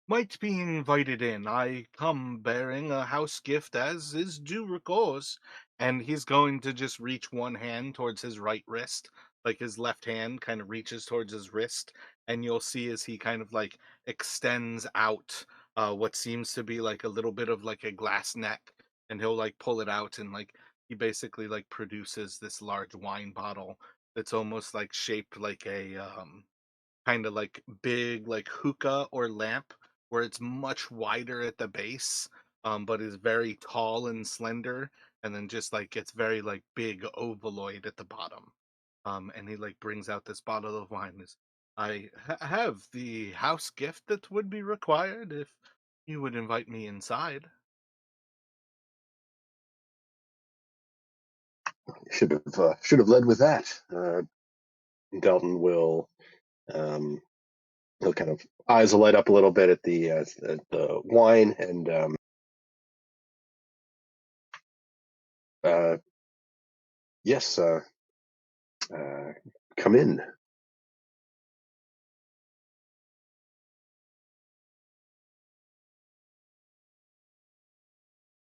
might be invited in. I come bearing a house gift as is due course. And he's going to just reach one hand towards his right wrist, like his left hand kind of reaches towards his wrist, and you'll see as he kind of like extends out what seems to be like a little bit of like a glass neck, and he'll like pull it out and like he basically like produces this large wine bottle that's almost like shaped like a kind of like big like hookah or lamp where it's much wider at the base, but is very tall and slender, and then just like it's very like big ovaloid at the bottom. And he like brings out this bottle of wine. Have the house gift that would be required if you would invite me inside. Should have led with that. Dalton will he'll kind of eyes will light up a little bit at the wine, and yes, come in.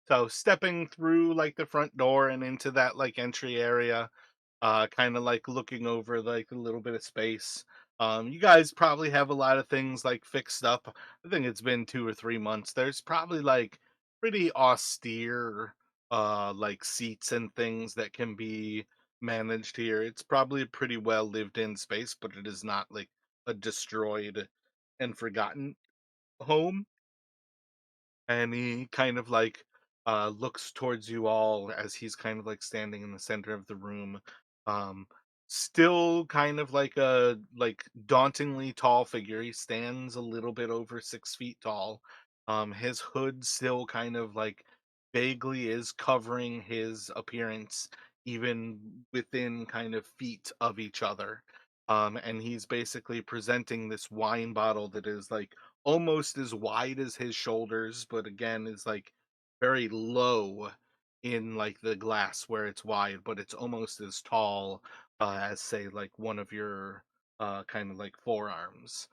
So stepping through like the front door and into that like entry area, kind of like looking over like a little bit of space. You guys probably have a lot of things like fixed up. I think it's been 2 or 3 months. There's probably like pretty austere like seats and things that can be managed here. It's probably a pretty well lived in space, but it is not like a destroyed and forgotten home. And he kind of like looks towards you all as he's kind of like standing in the center of the room, um still kind of like a like dauntingly tall figure. He stands a little bit over 6 feet tall. His hood still kind of like vaguely is covering his appearance, even within kind of feet of each other. And he's basically presenting this wine bottle that is like almost as wide as his shoulders, but again is like very low in like the glass where it's wide, but it's almost as tall as say like one of your kind of like forearms.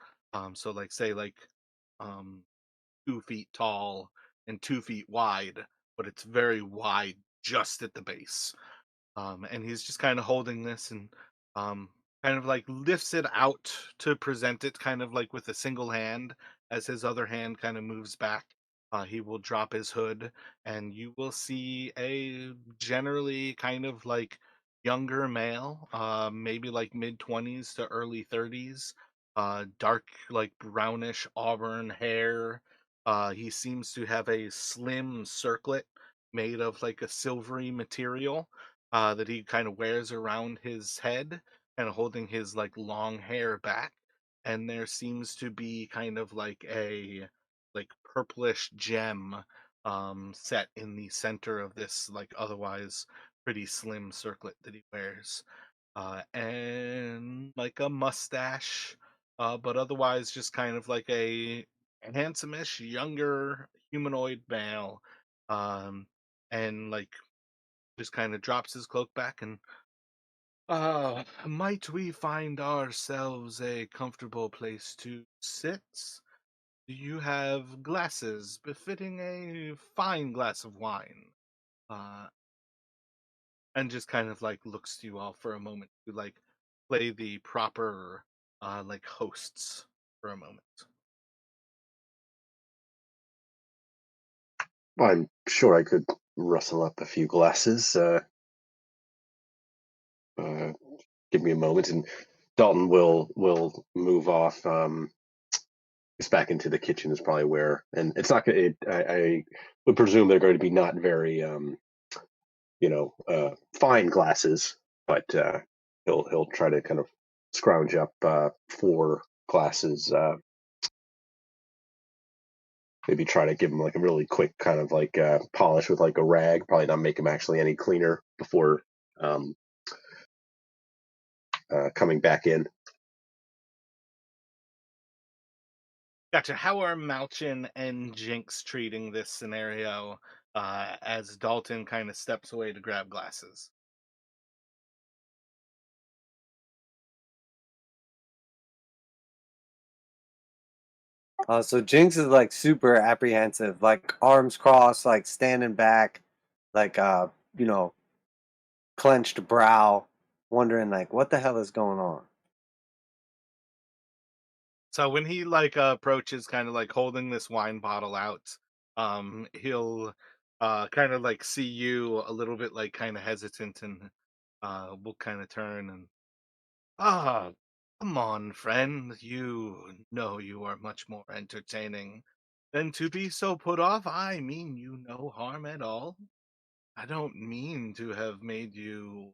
So like say like um 2 feet tall and 2 feet wide, but it's very wide just at the base. And he's just kind of holding this and um, kind of like lifts it out to present it kind of like with a single hand. As his other hand kind of moves back, he will drop his hood, and you will see a generally kind of like younger male, maybe like mid 20s to early 30s, dark like brownish auburn hair. He seems to have a slim circlet made of like a silvery material that he kind of wears around his head, kind of holding his like long hair back. And there seems to be kind of like a like purplish gem set in the center of this like otherwise pretty slim circlet that he wears, and like a mustache, but otherwise just kind of like a handsome-ish younger humanoid male, um, and like just kind of drops his cloak back and might we find ourselves a comfortable place to sit? Do you have glasses befitting a fine glass of wine? Uh, and just kind of like looks to you all for a moment to like play the proper like hosts for a moment. I'm sure I could rustle up a few glasses. Uh, give me a moment, and Dalton will move off. Just back into the kitchen is probably where, and it's not. I would presume they're going to be not very, fine glasses, but he'll try to kind of scrounge up 4 glasses. Maybe try to give him like a really quick kind of like polish with like a rag. Probably not make him actually any cleaner before um, coming back in. Gotcha. How are Malchin and Jinx treating this scenario as Dalton kind of steps away to grab glasses? So Jinx is like super apprehensive, like arms crossed, like standing back, like you know, clenched brow, wondering like what the hell is going on. So when he like approaches kind of like holding this wine bottle out, he'll kind of like see you a little bit like kind of hesitant, and will kind of turn and ah, come on, friend. You know you are much more entertaining than to be so put off. I mean you no harm at all. I don't mean to have made you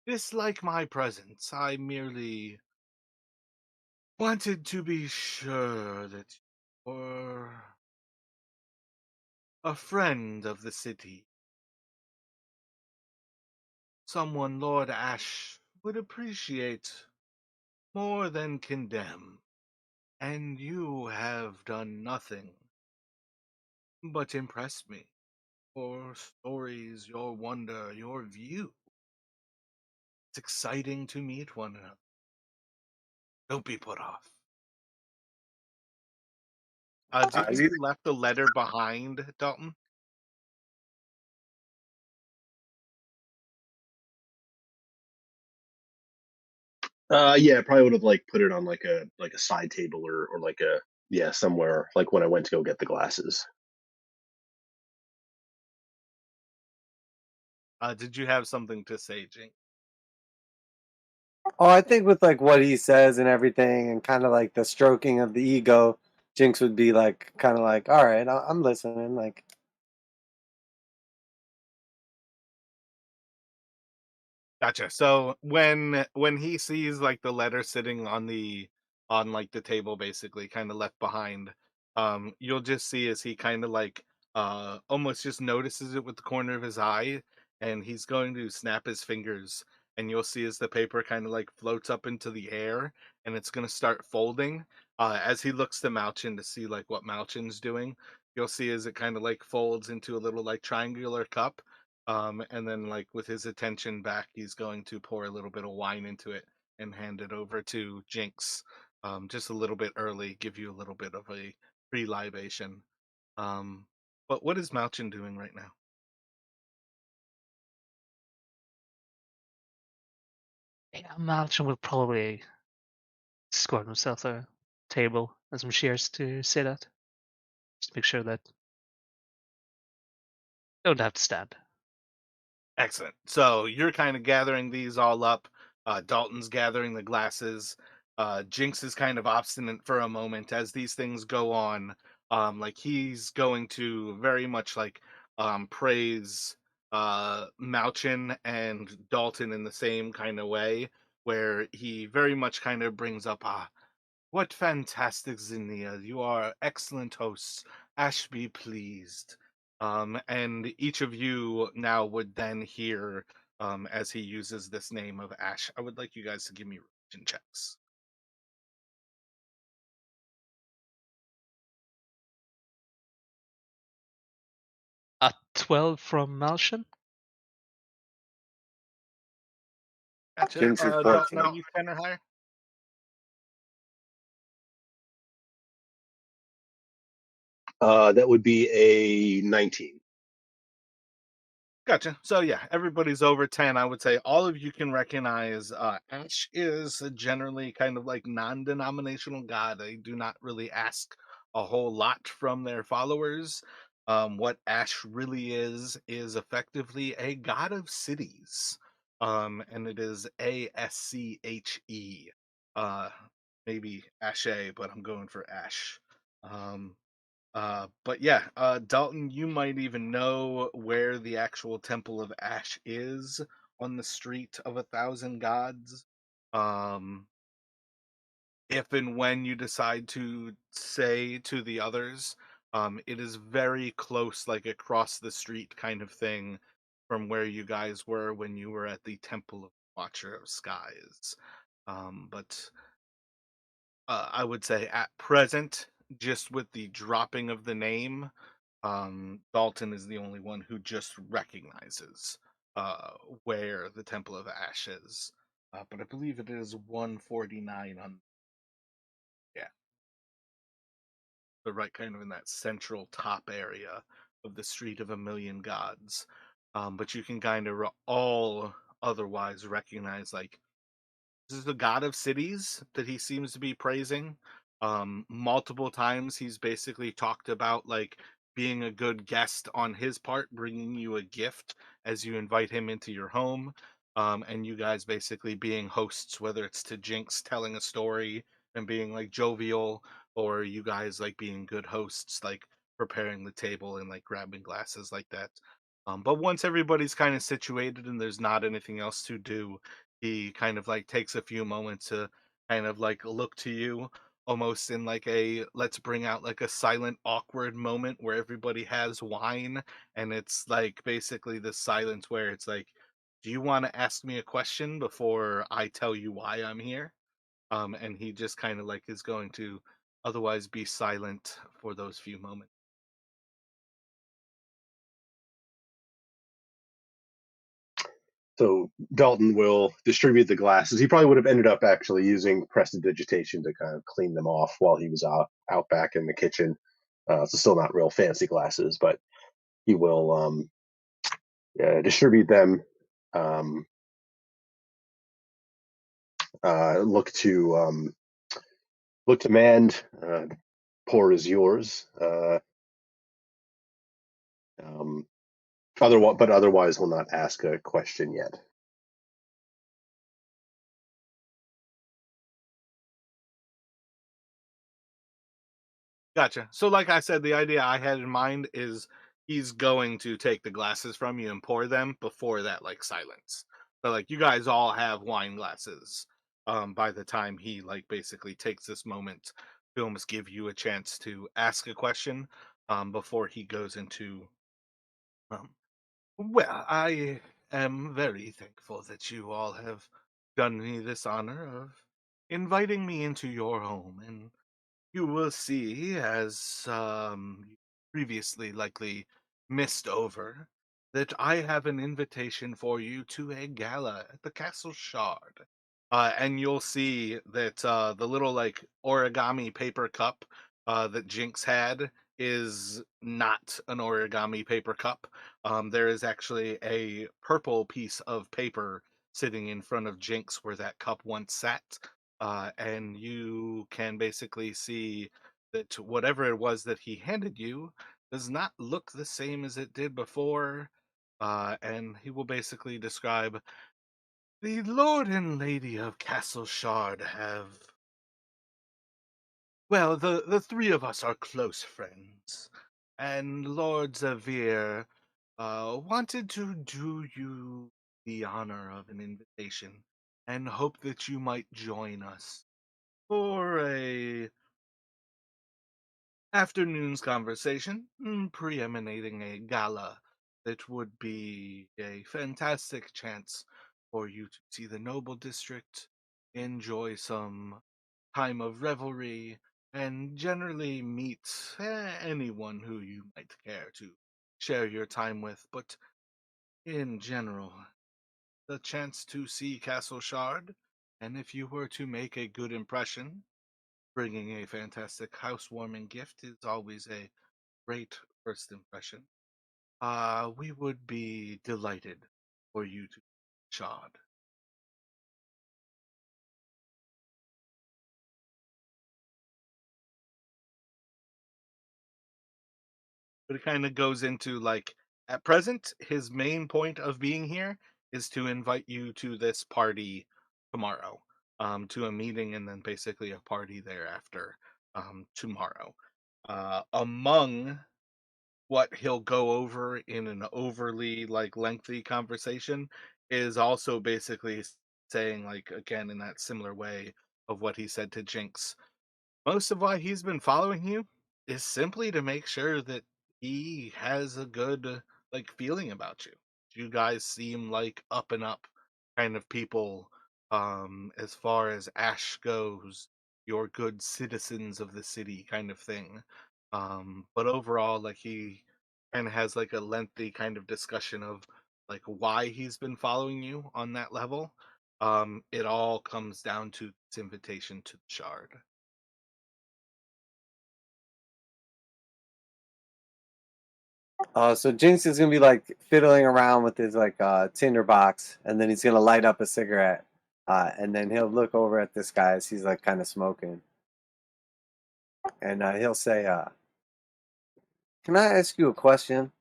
dislike my presence. I merely wanted to be sure that you were a friend of the city. Someone Lord Ash would appreciate more than condemn, and you have done nothing but impress me. Your stories, your wonder, your view. It's exciting to meet one another. Don't be put off. Do you I think view. you left a letter behind, Dalton? Yeah, I probably would have like put it on like a side table or like a yeah somewhere like when I went to go get the glasses. Did you have something to say, Jing? Oh, I think with like what he says and everything, and kind of like the stroking of the ego, Jinx would be like, kind of like, all right, I'm listening. Like, Gotcha. So when he sees like the letter sitting on like the table basically kind of left behind, you'll just see as he kind of like almost just notices it with the corner of his eye, and he's going to snap his fingers, and you'll see as the paper kind of like floats up into the air, and it's going to start folding. As he looks to Malchin to see like what Malchin's doing, you'll see as it kind of like folds into a little like triangular cup, and then like with his attention back, he's going to pour a little bit of wine into it and hand it over to Jinx, just a little bit early, give you a little bit of a pre-libation. But what is Malchin doing right now? Yeah, Malcolm will probably score himself a table and some chairs to sit at. Just make sure that don't have to stand. Excellent. So you're kind of gathering these all up. Dalton's gathering the glasses. Jinx is kind of obstinate for a moment as these things go on. Like he's going to very much like praise Malchin and Dalton in the same kind of way, where he very much kind of brings up what fantastic zinnia. You are excellent hosts. Ash be pleased. And each of you now would then hear as he uses this name of Ash. I would like you guys to give me religion checks. 12 from Malshan. Gotcha. Jinx is Dalton, are 14. you 10 or higher? That would be a 19. Gotcha. So yeah, everybody's over 10. I would say all of you can recognize Ash is generally kind of like non-denominational god. They do not really ask a whole lot from their followers. What Ash really is effectively a god of cities. And it is Asche. Uh maybe Ashe, but I'm going for Ash. Um but yeah, Dalton, you might even know where the actual Temple of Ash is on the Street of a Thousand Gods. Um, if and when you decide to say to the others, it is very close, like across the street kind of thing from where you guys were when you were at the Temple of Watcher of Skies. But I would say at present, just with the dropping of the name, Dalton is the only one who just recognizes uh, where the Temple of Ash is. But I believe it is 149 on, yeah, the right kind of in that central top area of the Street of a Million Gods. But you can kind of all otherwise recognize like this is the god of cities that he seems to be praising. Multiple times he's basically talked about like being a good guest on his part, bringing you a gift as you invite him into your home. And you guys basically being hosts, whether it's to Jinx telling a story and being like jovial, or you guys like being good hosts, like preparing the table and like grabbing glasses like that. But once everybody's kind of situated and there's not anything else to do, he kind of like takes a few moments to kind of like look to you almost in like a let's bring out like a silent awkward moment where everybody has wine, and it's like basically the silence where it's like, do you want to ask me a question before I tell you why I'm here? and he just kind of like is going to otherwise be silent for those few moments. So Dalton will distribute the glasses. He probably would have ended up actually using prestidigitation to kind of clean them off while he was out back in the kitchen. So still not real fancy glasses, but he will distribute them. Um, look to Mand. Pour is yours. Um, otherwise will not ask a question yet. Gotcha. So, like I said, the idea I had in mind is he's going to take the glasses from you and pour them before that, like, silence. So, like, you guys all have wine glasses. By the time he like basically takes this moment to almost give you a chance to ask a question, before he goes into, um, well, I am very thankful that you all have done me this honor of inviting me into your home, and you will see, as you previously likely missed over, that I have an invitation for you to a gala at the Castle Shard. And you'll see that the little like origami paper cup that Jinx had is not an origami paper cup. There is actually a purple piece of paper sitting in front of Jinx where that cup once sat, and you can basically see that whatever it was that he handed you does not look the same as it did before. And he will basically describe the Lord and Lady of Castle Shard have. Well, the three of us are close friends, and Lord Zavir wanted to do you the honor of an invitation and hope that you might join us for a afternoon's conversation, preemanating a gala that would be a fantastic chance for you to see the noble district, enjoy some time of revelry, and generally meet anyone who you might care to share your time with. But in general, the chance to see Castle Shard, and if you were to make a good impression, bringing a fantastic housewarming gift is always a great first impression. We would be delighted for you to Shard. But it kind of goes into like at present, his main point of being here is to invite you to this party tomorrow, to a meeting and then basically a party thereafter, tomorrow. Among what he'll go over in an overly like lengthy conversation is also basically saying like again in that similar way of what he said to Jinx, most of why he's been following you is simply to make sure that he has a good like feeling about you. You guys seem like up and up kind of people, as far as Ash goes. You're good citizens of the city kind of thing. But overall like he kind of has like a lengthy kind of discussion of like why he's been following you on that level. It all comes down to this invitation to the shard. So Jinx is gonna be like fiddling around with his like tinder box, and then he's gonna light up a cigarette, and then he'll look over at this guy as he's like kind of smoking, and he'll say, "Can I ask you a question?"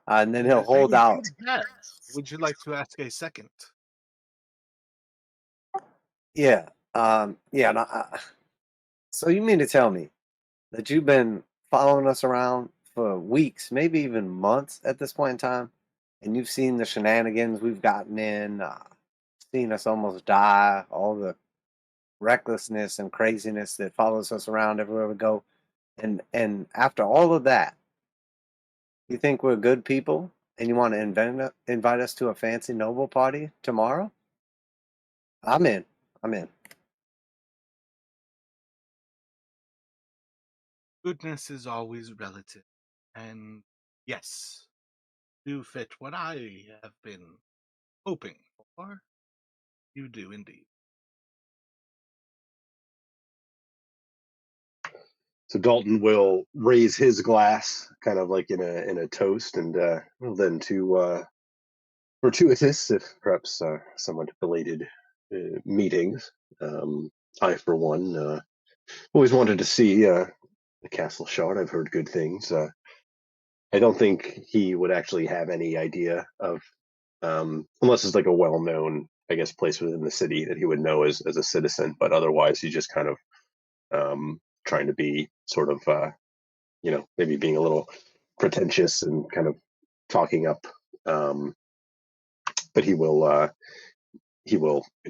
And then he'll I hold would out. say yes. Would you like to ask a second? Yeah, yeah. No, so you mean to tell me that you've been following us around for weeks, maybe even months at this point in time, and you've seen the shenanigans we've gotten in, seen us almost die, all the recklessness and craziness that follows us around everywhere we go. And after all of that, you think we're good people and you want to invite us to a fancy noble party tomorrow? I'm in. I'm in. Goodness is always relative, and yes, do fit what I have been hoping for. You do indeed. So Dalton will raise his glass, kind of like in a toast, and then to fortuitous, if perhaps somewhat belated meetings. I, for one, always wanted to see the Castle Shard. I've heard good things. I don't think he would actually have any idea of, unless it's like a well-known, I guess, place within the city that he would know as a citizen. But otherwise, he's just kind of trying to be sort of, maybe being a little pretentious and kind of talking up. Um, but he will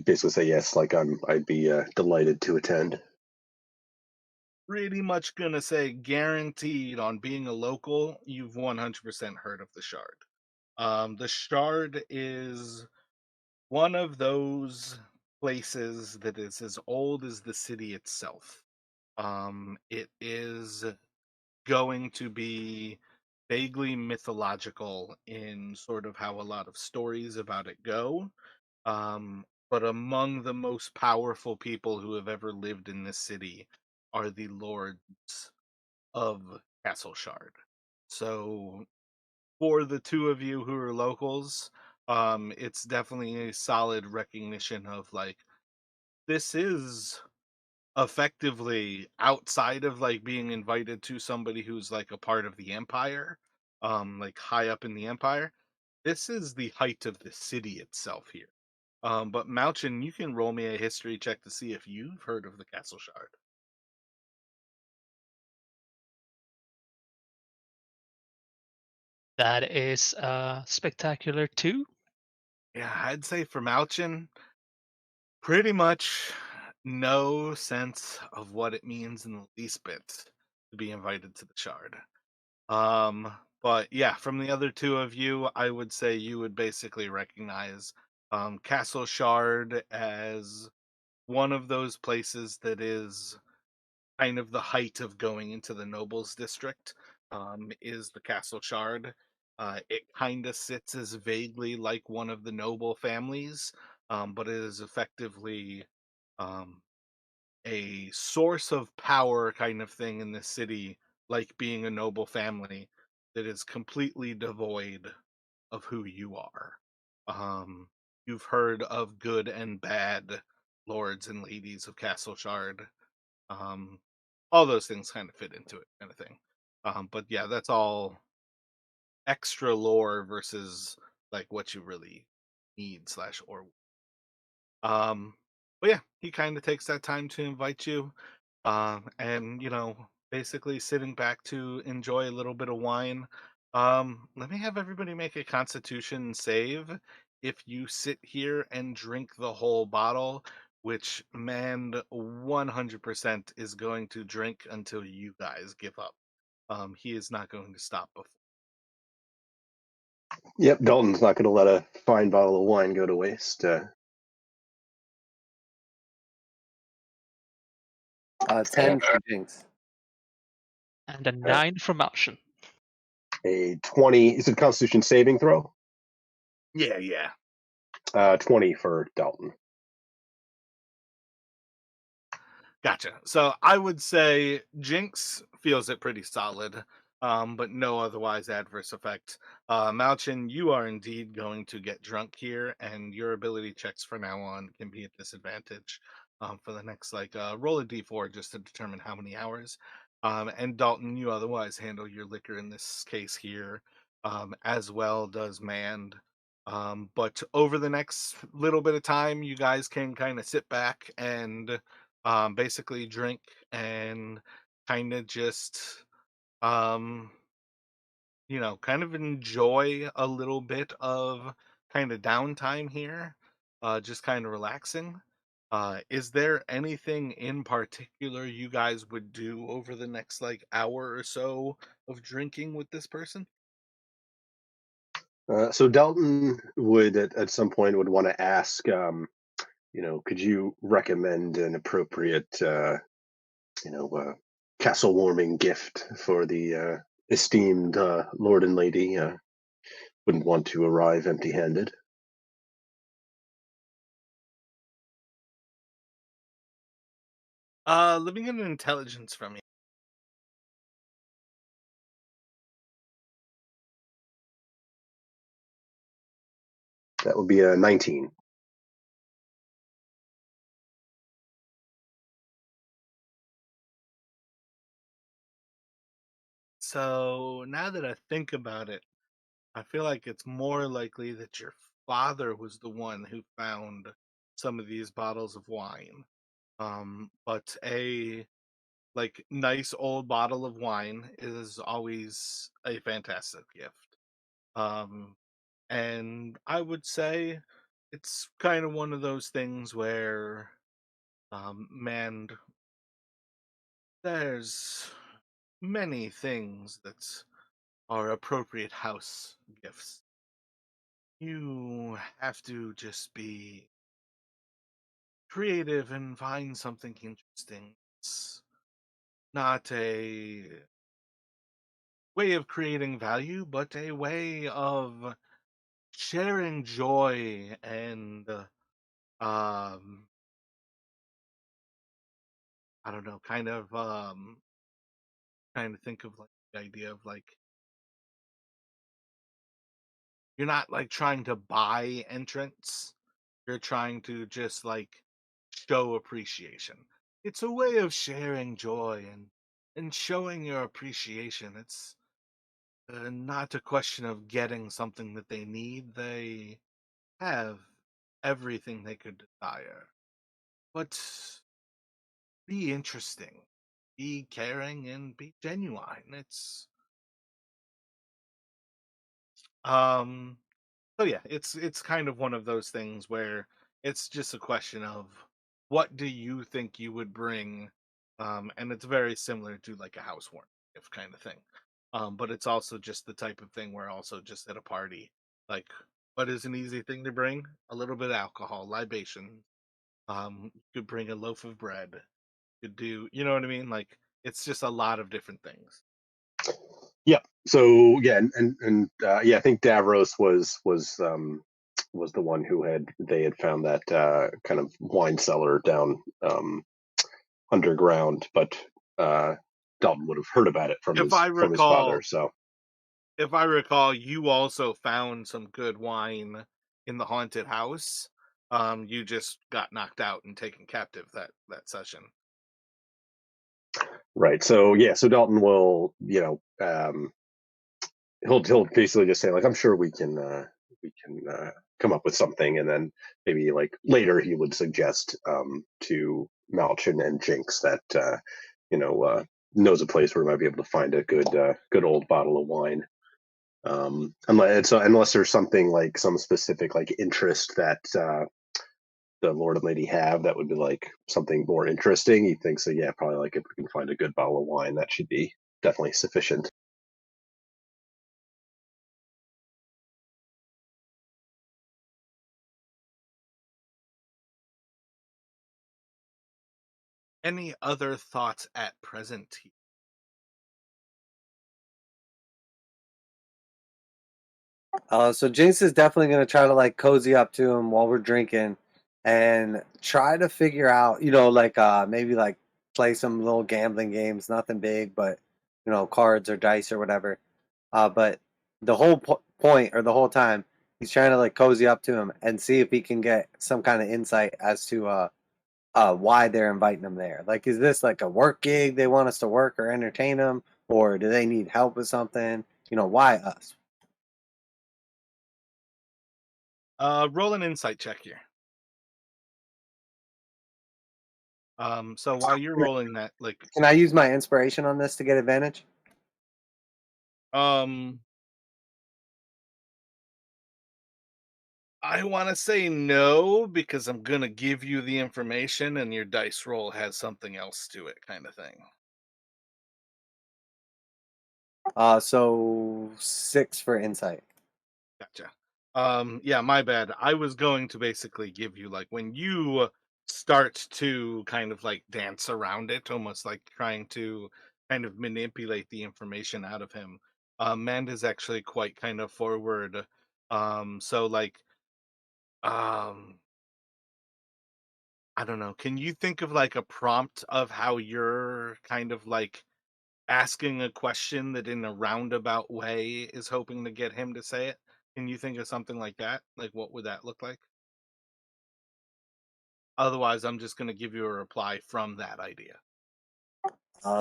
basically say yes, like I'd be delighted to attend. Pretty much gonna say guaranteed on being a local, you've 100% heard of the Shard. The Shard is one of those places that is as old as the city itself. It is going to be vaguely mythological in sort of how a lot of stories about it go. But among the most powerful people who have ever lived in this city are the lords of Castle Shard. So for the two of you who are locals, it's definitely a solid recognition of like this is effectively outside of like being invited to somebody who's like a part of the empire, like high up in the empire. This is the height of the city itself here. But Malchin, you can roll me a history check to see if you've heard of the Castle Shard. That is spectacular too. Yeah, I'd say for Malchin, pretty much no sense of what it means in the least bit to be invited to the Shard. Um, but yeah, from the other two of you, I would say you would basically recognize Castle Shard as one of those places that is kind of the height of going into the nobles district. Is the Castle Shard. It kind of sits as vaguely like one of the noble families, but it is effectively um, a source of power kind of thing in the city, like being a noble family that is completely devoid of who you are. Um, you've heard of good and bad lords and ladies of Castle Shard. Um, all those things kind of fit into it, kind of thing. But yeah, that's all extra lore versus like what you really need slash or um but yeah, he kind of takes that time to invite you, and basically sitting back to enjoy a little bit of wine. Let me have everybody make a constitution save if you sit here and drink the whole bottle, which man 100% is going to drink until you guys give up. He is not going to stop before. Yep, Dalton's not going to let a fine bottle of wine go to waste. 10 for Jinx. And a 9 from Malshin. A 20. Is it Constitution saving throw? Yeah. 20 for Dalton. Gotcha. So I would say Jinx feels it pretty solid, but no otherwise adverse effect. Malchin, you are indeed going to get drunk here, and your ability checks for now on can be at disadvantage for the next roll a d4 just to determine how many hours. And Dalton, you otherwise handle your liquor in this case here, as well does Mand. But over the next little bit of time, you guys can kind of sit back and basically drink and kind of just um kind of enjoy a little bit of kind of downtime here, just kind of relaxing. Is there anything in particular you guys would do over the next hour or so of drinking with this person? So Dalton would at some point would want to ask could you recommend an appropriate, castle warming gift for the esteemed lord and lady? Wouldn't want to arrive empty-handed. Let me get an intelligence from you. That would be a 19. So now that I think about it, I feel like it's more likely that your father was the one who found some of these bottles of wine. But a like nice old bottle of wine is always a fantastic gift. Um, and I would say it's kind of one of those things where, man, there's many things that are appropriate house gifts. You have to just be creative and find something interesting. It's not a way of creating value, but a way of sharing joy and um I don't know, kind of trying to think of like the idea of like you're not like trying to buy entrance. You're trying to just like show appreciation. It's a way of sharing joy and showing your appreciation. It's not a question of getting something that they need. They have everything they could desire. But be interesting, be caring, and be genuine. Um so yeah, it's kind of one of those things where it's just a question of what do you think you would bring, and it's very similar to like a housewarming gift kind of thing. But it's also just the type of thing where also just at a party, like what is an easy thing to bring? A little bit of alcohol, libation. You could bring a loaf of bread. Could do, you know what I mean? Like it's just a lot of different things. Yep. So yeah, and yeah, I think Davros was the one who they had found that kind of wine cellar down underground, but uh, Dalton would have heard about it from If his I from his father. recall, So if I recall, you also found some good wine in the haunted house. You just got knocked out and taken captive that session. right. So yeah. So Dalton will he'll basically just say like I'm sure we can come up with something, and then maybe like later he would suggest to Malchin and Jinx that you know uh, knows a place where we might be able to find a good old bottle of wine. Unless there's something like some specific like interest that the Lord and Lady have that would be like something more interesting, he thinks that yeah, probably like if we can find a good bottle of wine, that should be definitely sufficient. Any other thoughts at present? So Jinx is definitely gonna try to like cozy up to him while we're drinking, and try to figure out, like maybe like play some little gambling games, nothing big, but cards or dice or whatever. But the whole point or the whole time, he's trying to like cozy up to him and see if he can get some kind of insight as to why they're inviting him there. Like, is this like a work gig they want us to work or entertain them, or do they need help with something? Why us? Roll an insight check here. So while you're Can rolling that, like, can I use my inspiration on this to get advantage? um, I want to say no because I'm gonna give you the information, and your dice roll has something else to it, kind of thing. So 6 for insight. Gotcha. Yeah, my bad. I was going to basically give you like when you start to kind of like dance around it, almost like trying to kind of manipulate the information out of him. Manda's actually quite kind of forward. So like, um, I don't know. Can you think of like a prompt of how you're kind of like asking a question that in a roundabout way is hoping to get him to say it? Can you think of something like that? Like, what would that look like? Otherwise, I'm just gonna give you a reply from that idea.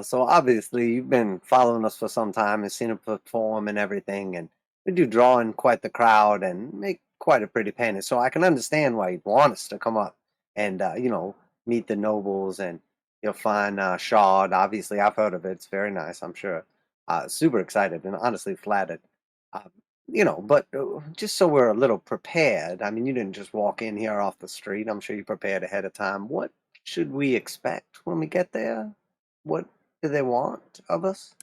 So obviously you've been following us for some time and seen us perform and everything, and we do draw in quite the crowd and make quite a pretty painting. So I can understand why you'd want us to come up and meet the nobles, and you'll find Shard. Obviously, I've heard of it. It's very nice, I'm sure. Super excited and honestly flattered. Uh, but just so we're a little prepared. I mean, you didn't just walk in here off the street. I'm sure you prepared ahead of time. What should we expect when we get there? What do they want of us?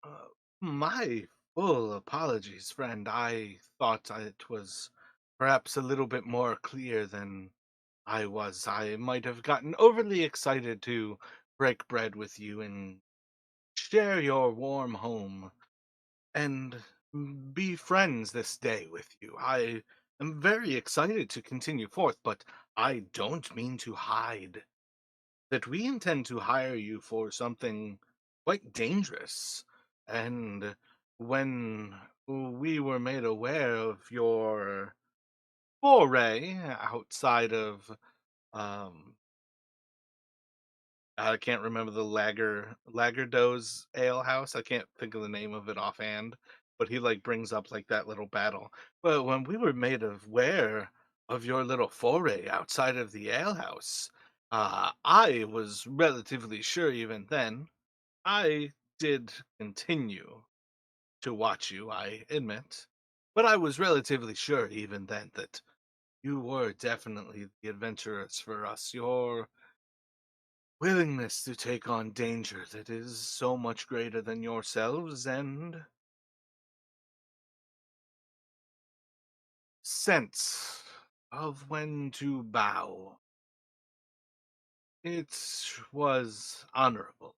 Uh, my full apologies, friend. I thought it was perhaps a little bit more clear than I was. I might have gotten overly excited to break bread with you and share your warm home and be friends this day with you. I am very excited to continue forth, but I don't mean to hide that we intend to hire you for something quite dangerous. And when we were made aware of your foray outside of, um, I can't remember the Lagerdo's Ale House. I can't think of the name of it offhand, but he like brings up like that little battle. Well, when we were made aware of your little foray outside of the ale house, I was relatively sure even then. I did continue to watch you, I admit, but I was relatively sure even then that you were definitely the adventurers for us. Your willingness to take on danger that is so much greater than yourselves, and sense of when to bow. It was honorable,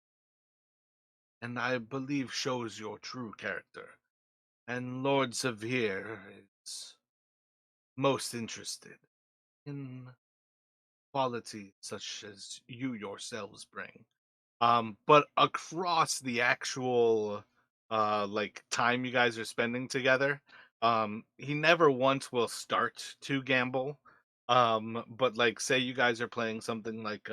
and I believe shows your true character. And Lord Severe is most interested in qualities such as you yourselves bring. But across the actual like time you guys are spending together, he never once will start to gamble. But like say you guys are playing something like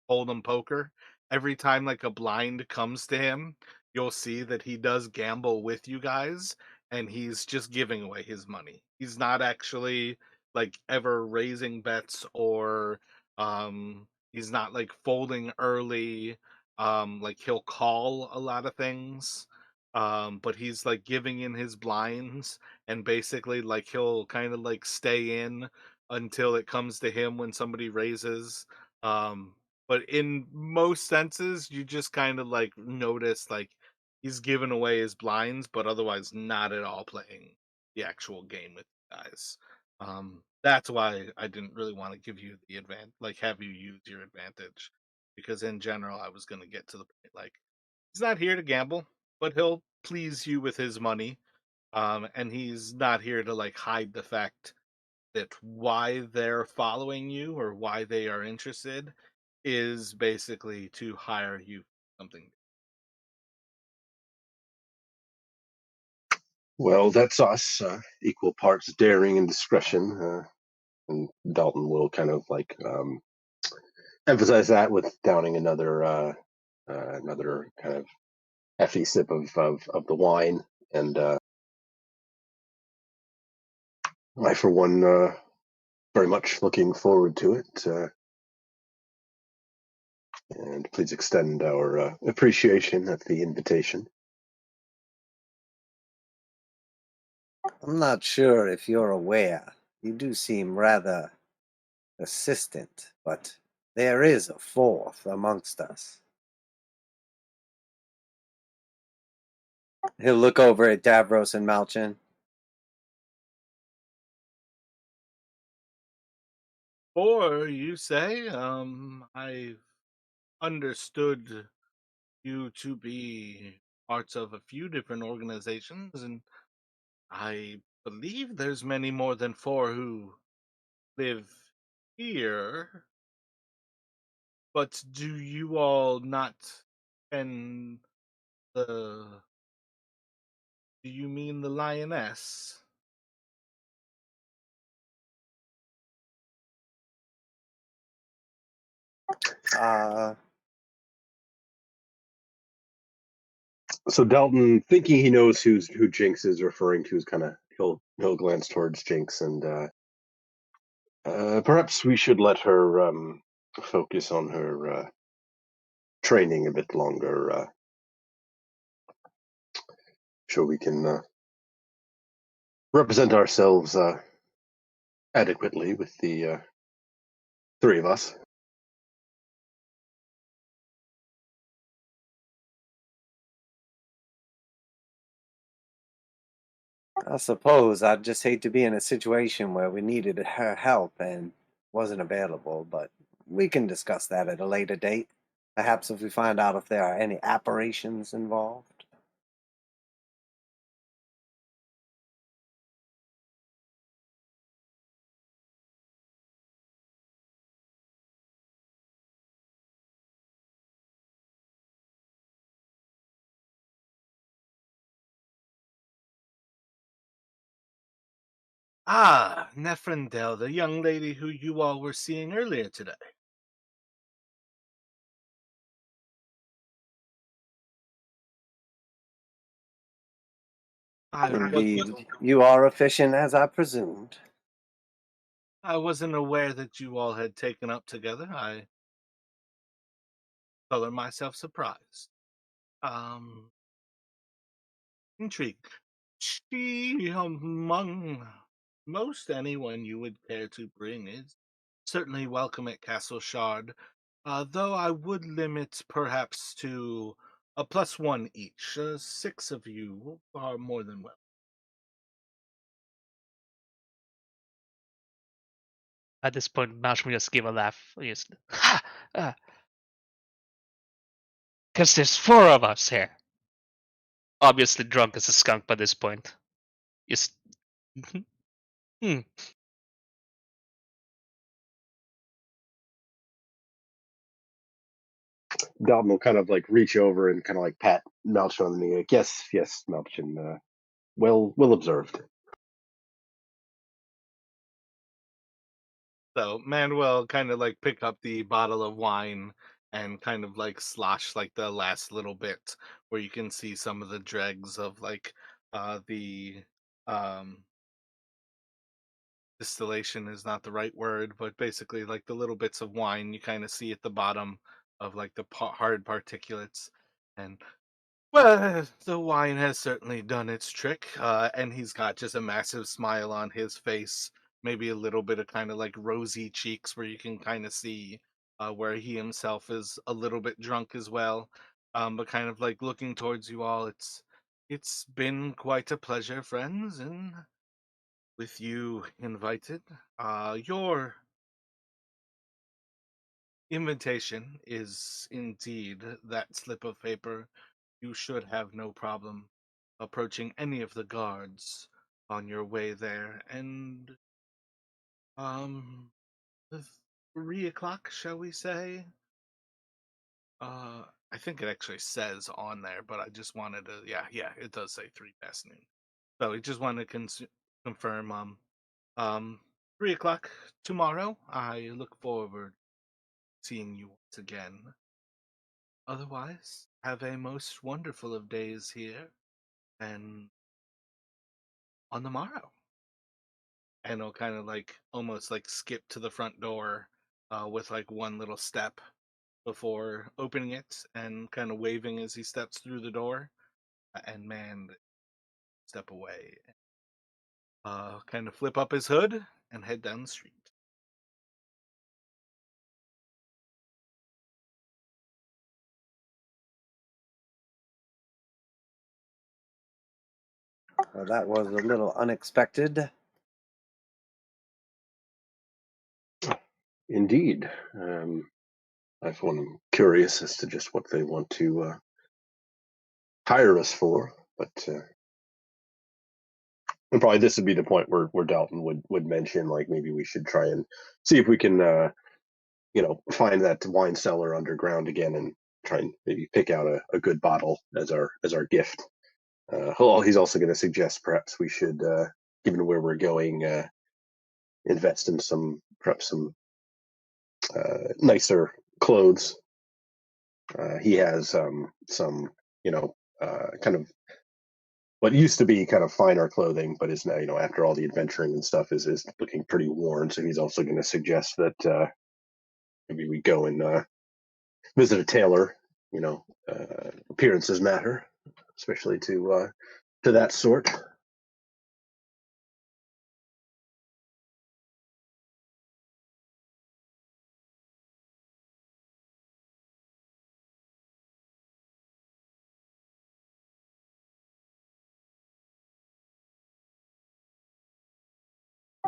Hold'em poker, every time like a blind comes to him, you'll see that he does gamble with you guys and he's just giving away his money. He's not actually like ever raising bets or he's not like folding early. Like he'll call a lot of things. But he's like giving in his blinds and basically like he'll kind of like stay in until it comes to him when somebody raises. Um, but in most senses, you just kind of like notice like he's giving away his blinds, but otherwise not at all playing the actual game with you guys. That's why I didn't really want to give you the like have you use your advantage, because in general, I was going to get to the point like he's not here to gamble, but he'll please you with his money. And he's not here to like hide the fact that why they're following you or why they are interested is basically to hire you for something. Well, that's us. Equal parts daring and discretion. And Dalton will kind of like emphasize that with downing another kind of hefty sip of the wine. And I, for one, very much looking forward to it. And please extend our appreciation of the invitation. I'm not sure if you're aware. You do seem rather persistent, but there is a fourth amongst us. He'll look over at Davros and Malchin. Or you say, I've understood you to be parts of a few different organizations, and I believe there's many more than four who live here. But do you all not and the do you mean the lioness? Uh, So Dalton, thinking he knows who Jinx is referring to, is kind of he'll glance towards Jinx and perhaps we should let her focus on her training a bit longer, so we can represent ourselves adequately with the three of us. I suppose I'd just hate to be in a situation where we needed her help and wasn't available, but we can discuss that at a later date. Perhaps if we find out if there are any apparitions involved. Ah, Neferndel, the young lady who you all were seeing earlier today. Indeed, you are efficient as I presumed. I wasn't aware that you all had taken up together. I color myself surprised. Um, Intrigued. She, among most anyone you would care to bring, is certainly welcome at Castle Shard, though I would limit perhaps to a +1 each. 6 of you are more than welcome. At this point, Malcolm just give a laugh. Just, ha! Because there's four of us here. Obviously drunk as a skunk by this point. Just, hmm. Dalton will kind of like reach over and kind of like pat Malchin on the knee. Like, yes, Malchin. Well observed. So Manuel kind of like pick up the bottle of wine and kind of like slosh like the last little bit where you can see some of the dregs of like the um distillation is not the right word, but basically like the little bits of wine you kind of see at the bottom of like the hard particulates. And well, the wine has certainly done its trick, and he's got just a massive smile on his face, maybe a little bit of kind of like rosy cheeks where you can kind of see where he himself is a little bit drunk as well. But kind of like looking towards you all, it's been quite a pleasure, friends, and with you invited. Your invitation is indeed that slip of paper. You should have no problem approaching any of the guards on your way there. And, um, the 3 o'clock, shall we say? I think it actually says on there, but I just wanted to, yeah, it does say 3 past noon. So I just wanted to confirm, 3 o'clock tomorrow. I look forward to seeing you once again. Otherwise, have a most wonderful of days here, and on the morrow. And he'll kind of like almost like skip to the front door with like one little step before opening it and kind of waving as he steps through the door. And man, step away, kind of flip up his hood and head down the street. Well, that was a little unexpected. Indeed. I for one am curious as to just what they want to hire us for, but and probably this would be the point where Dalton would mention like maybe we should try and see if we can find that wine cellar underground again and try and maybe pick out a good bottle as our gift. He's also going to suggest perhaps we should, given where we're going, invest in perhaps some nicer clothes. He has some, kind of what used to be kind of finer clothing, but is now, after all the adventuring and stuff, is looking pretty worn. So he's also going to suggest that maybe we go and visit a tailor. Appearances matter, especially to that sort.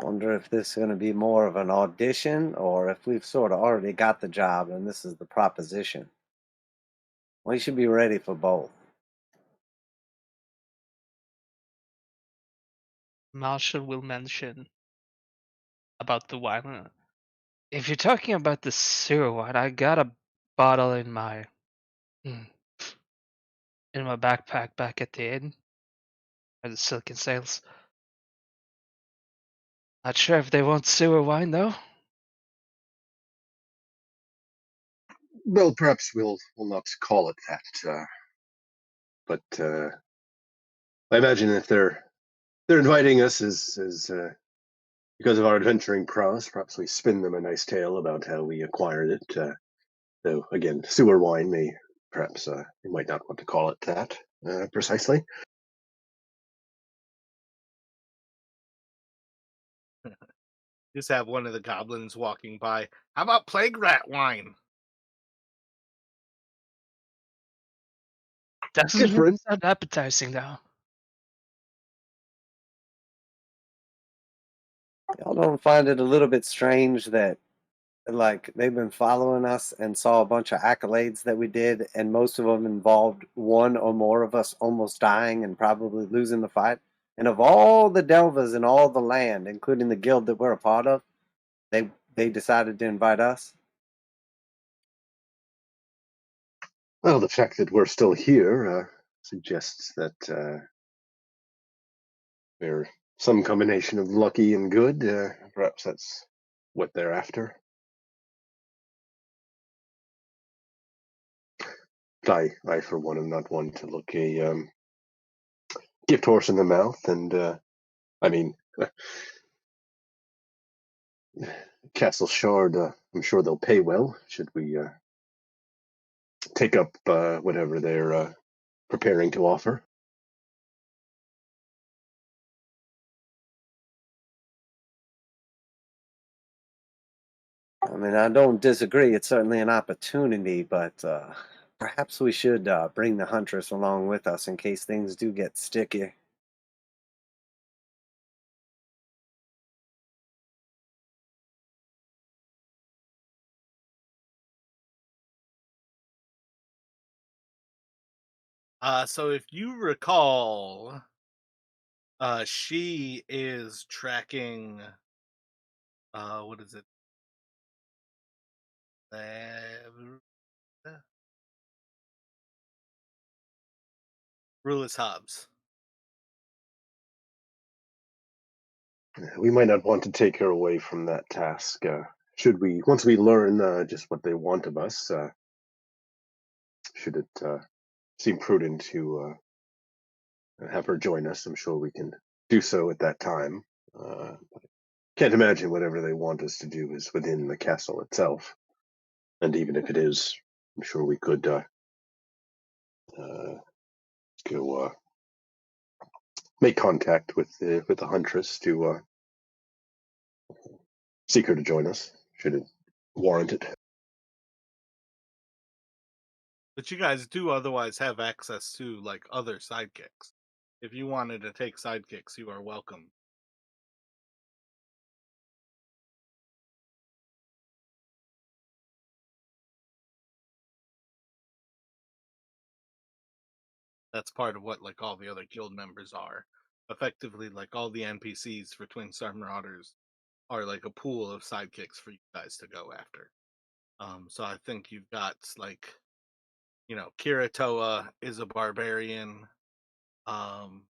Wonder if this is going to be more of an audition or if we've sort of already got the job and this is the proposition. We should be ready for both. Marshall will mention about the wine. If you're talking about the sewer wine, I got a bottle mm, in my backpack back at the inn or the Silken Sails. Not sure if they want sewer wine though. Well, perhaps we'll not call it that, but I imagine if they're inviting us as because of our adventuring prowess, perhaps we spin them a nice tale about how we acquired it. Though again, sewer wine may perhaps you might not want to call it that precisely. Just have one of the goblins walking by. How about plague rat wine? Doesn't really Different. sound appetizing though. Y'all don't find it a little bit strange that like they've been following us and saw a bunch of accolades that we did, and most of them involved one or more of us almost dying and probably losing the fight. And of all the Delvas in all the land, including the guild that we're a part of, they decided to invite us. Well, the fact that we're still here suggests that we're some combination of lucky and good. Perhaps that's what they're after. I for one, am not one to look a gift horse in the mouth, and I mean, Castle Shard. I'm sure they'll pay well. Should we take up whatever they're preparing to offer? I mean, I don't disagree. It's certainly an opportunity, but perhaps we should bring the Huntress along with us in case things do get sticky. So if you recall, she is tracking. What is it? Uh, Rulis Hobbs. We might not want to take her away from that task. Should we, once we learn just what they want of us, should it seem prudent to have her join us? I'm sure we can do so at that time. Can't imagine whatever they want us to do is within the castle itself. And even if it is, I'm sure we could go make contact with the Huntress to seek her to join us, should it warrant it. But you guys do otherwise have access to like other sidekicks. if you wanted to take sidekicks, you are welcome. That's part of what like all the other guild members are. Effectively, like all the NPCs for Twin Star Marauders are like a pool of sidekicks for you guys to go after. So I think you've got like, Kiritoa is a barbarian. Um,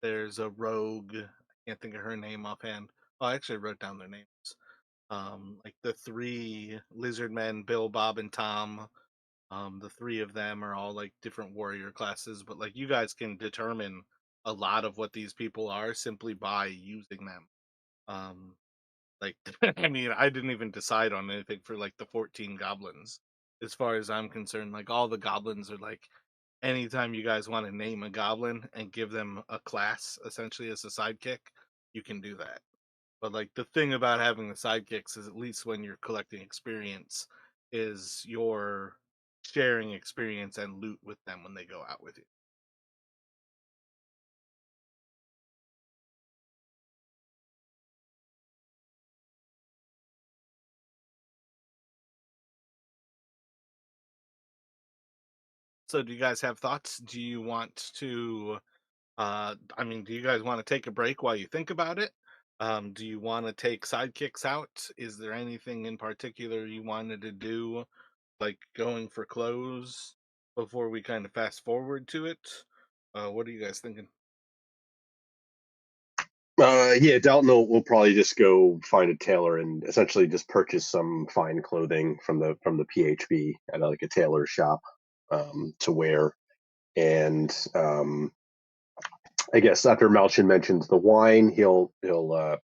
there's a rogue. I can't think of her name offhand. Oh, I actually wrote down their names. Like the three lizard men, Bill, Bob, and Tom. The three of them are all like different warrior classes, but like you guys can determine a lot of what these people are simply by using them. Um, like I mean, I didn't even decide on anything for like the 14 goblins. As far as I'm concerned, like all the goblins are like anytime you guys want to name a goblin and give them a class essentially as a sidekick, you can do that. But like the thing about having the sidekicks is at least when you're collecting experience, is you're sharing experience and loot with them when they go out with you. So do you guys have thoughts? Do you want to I mean, do you guys want to take a break while you think about it? Do you want to take sidekicks out? Is there anything in particular you wanted to do, like going for clothes before we kind of fast forward to it? What are you guys thinking? Yeah, Dalton will probably just go find a tailor and essentially just purchase some fine clothing from the PHB at like a tailor shop to wear. And I guess after Malchin mentions the wine, he'll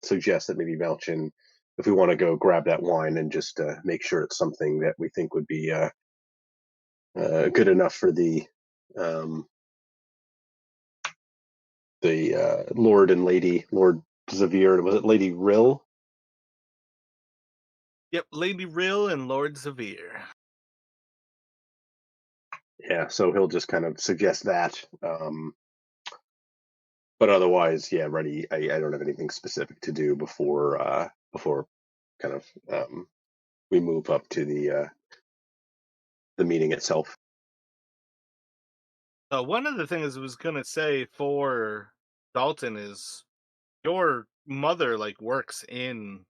suggest that maybe Malchin, if we want to go grab that wine and just make sure it's something that we think would be good enough for um, the Lord and Lady Lord Xavier. Was it Lady Rill? Yep, Lady Rill and Lord Zavir. Yeah, so he'll just kind of suggest that. But otherwise, yeah, ready. I don't have anything specific to do before kind of we move up to the meeting itself. One of the things I was gonna say for Dalton is your mother like works in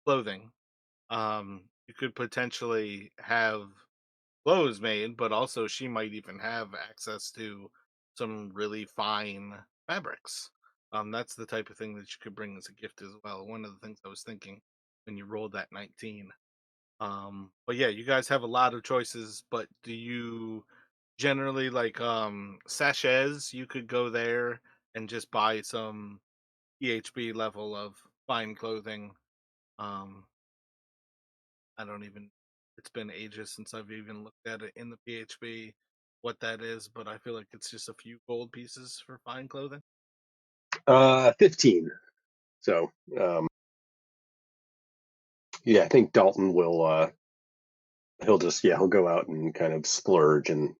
clothing. You could potentially have clothes made, but also she might even have access to some really fine fabrics. That's the type of thing that you could bring as a gift as well. One of the things I was thinking when you rolled that 19. But yeah, you guys have a lot of choices, but do you generally like sachets? You could go there and just buy some EHB level of fine clothing. Um, I don't even. It's been ages since I've even looked at it in the PHB what that is, but I feel like it's just a few gold pieces for fine clothing. 15. So yeah, I think Dalton will he'll go out and kind of splurge and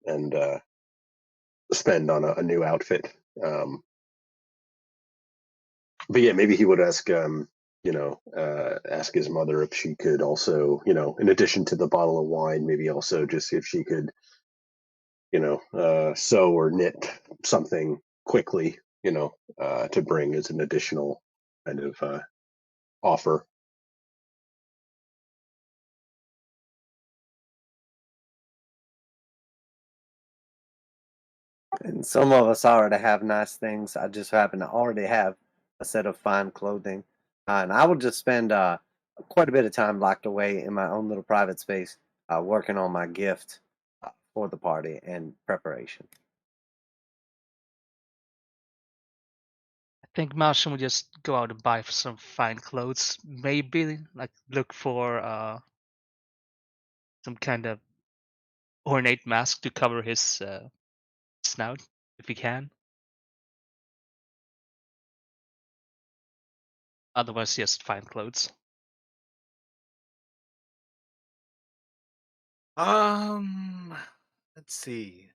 spend on a new outfit. But yeah, maybe he would ask ask his mother if she could also, in addition to the bottle of wine, maybe also just if she could, sew or knit something quickly, to bring as an additional kind of offer. And some of us already have nice things. I just happen to already have a set of fine clothing. And I will just spend quite a bit of time locked away in my own little private space working on my gift for the party and preparation. I think Martian would just go out and buy some fine clothes. Maybe like look for some kind of ornate mask to cover his snout if he can. Otherwise, just fine clothes. Um, let's see.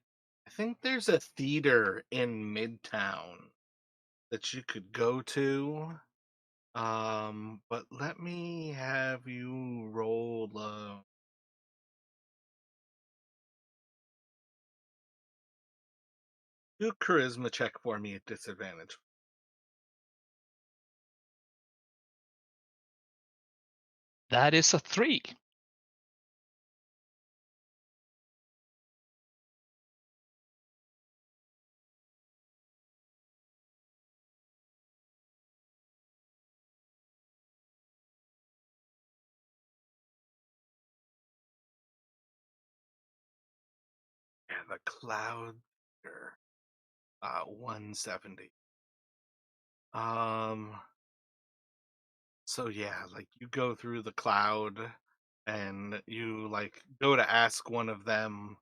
I think there's a theater in Midtown that you could go to. But let me have you roll do a charisma check for me at disadvantage. That is a 3. Yeah, the Cloud Theater, 170. Um, so yeah, like you go through the cloud and you like go to ask one of them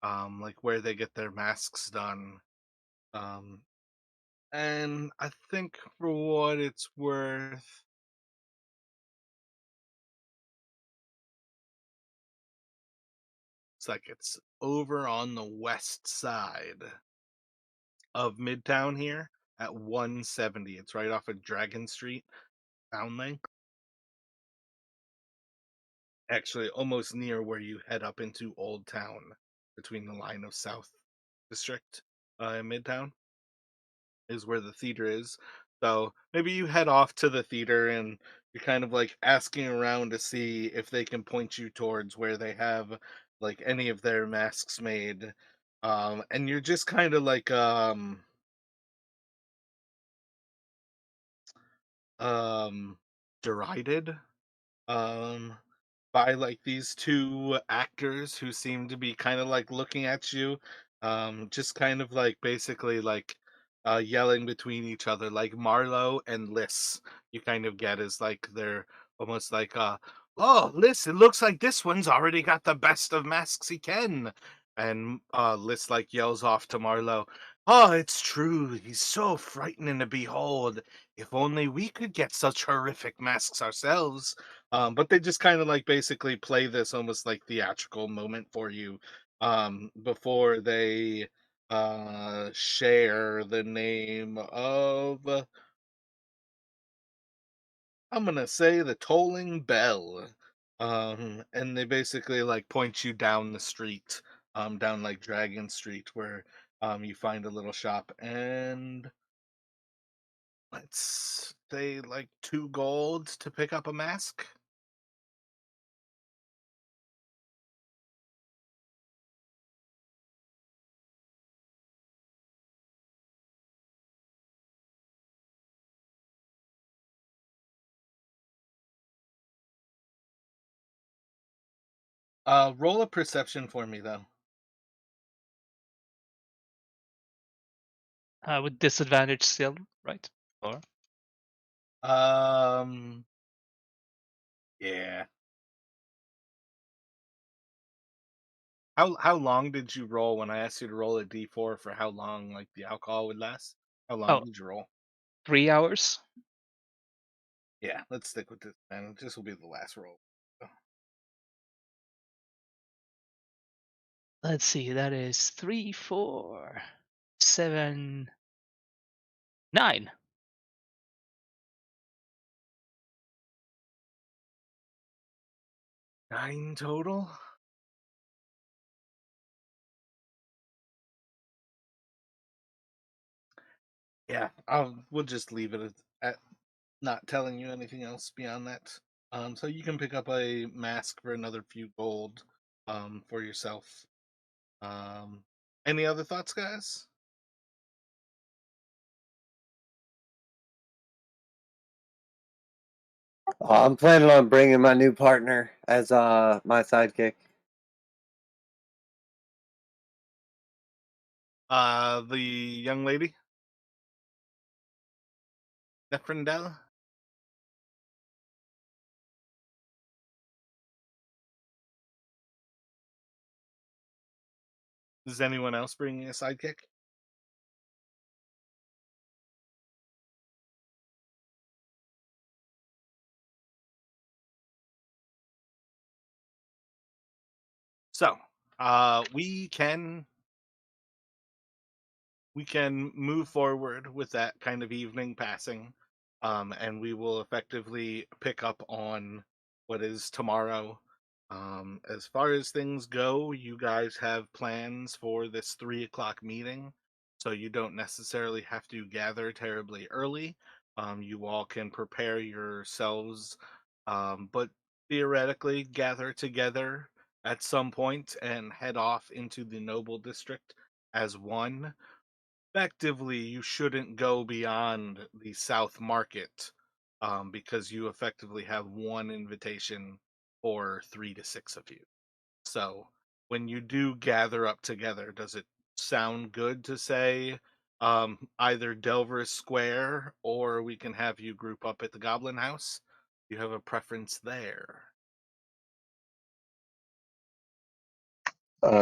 like where they get their masks done. Um and I think for what it's worth, it's like it's over on the west side of Midtown here at 170. It's right off of Dragon Street, Townley. Actually, almost near where you head up into Old Town between the line of South District and Midtown is where the theater is. So maybe you head off to the theater and you're kind of like asking around to see if they can point you towards where they have like any of their masks made. And you're just kind of like um derided um by like these two actors who seem to be kind of like looking at you, just kind of like basically like yelling between each other, like Marlowe and Liz. You kind of get is like they're almost like oh, Liz, it looks like this one's already got the best of masks he can. And Liz like yells off to Marlowe, oh, it's true, he's so frightening to behold. If only we could get such horrific masks ourselves. But they just kind of like basically play this almost like theatrical moment for you before they share the name of, I'm gonna say, the Tolling Bell. And they basically like point you down the street, down like Dragon Street, where you find a little shop, and let's say like 2 gold to pick up a mask. Roll a perception for me though. With disadvantage still, right? Or Um, yeah. How long did you roll when I asked you to roll a d4 for how long like the alcohol would last? How long oh, did you roll? 3 hours. Yeah, let's stick with this, man. This will be the last roll. Let's see. That is 3, 4, 7, 9. 9 total? Yeah, we'll just leave it at not telling you anything else beyond that. So you can pick up a mask for another few gold, for yourself. Um, any other thoughts, guys? I'm planning on bringing my new partner as my sidekick. The young lady, Neferndel. Is anyone else bringing a sidekick? So, we can we can move forward with that kind of evening passing, and we will effectively pick up on what is tomorrow. As far as things go, you guys have plans for this 3 o'clock meeting, so you don't necessarily have to gather terribly early. You all can prepare yourselves, but theoretically gather together at some point and head off into the Noble District as one. Effectively, you shouldn't go beyond the South Market, because you effectively have one invitation for 3 to 6 of you. So when you do gather up together, does it sound good to say either Delver Square, or we can have you group up at the Goblin House? You have a preference there?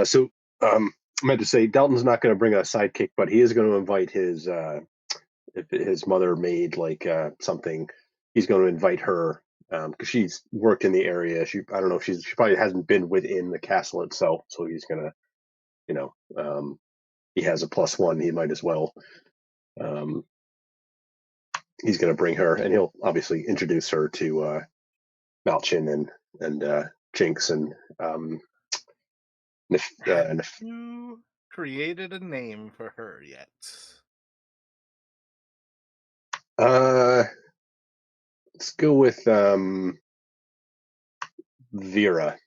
So I meant to say Dalton's not going to bring a sidekick, but he is going to invite his if his mother made like something, he's going to invite her because she's worked in the area. I don't know if she probably hasn't been within the castle itself, so he's gonna, you know, he has a +1. He might as well. Um, he's gonna bring her, and he'll obviously introduce her to Malchin and Jinx and Have Nif. you created a name for her yet? Uh, let's go with Vera.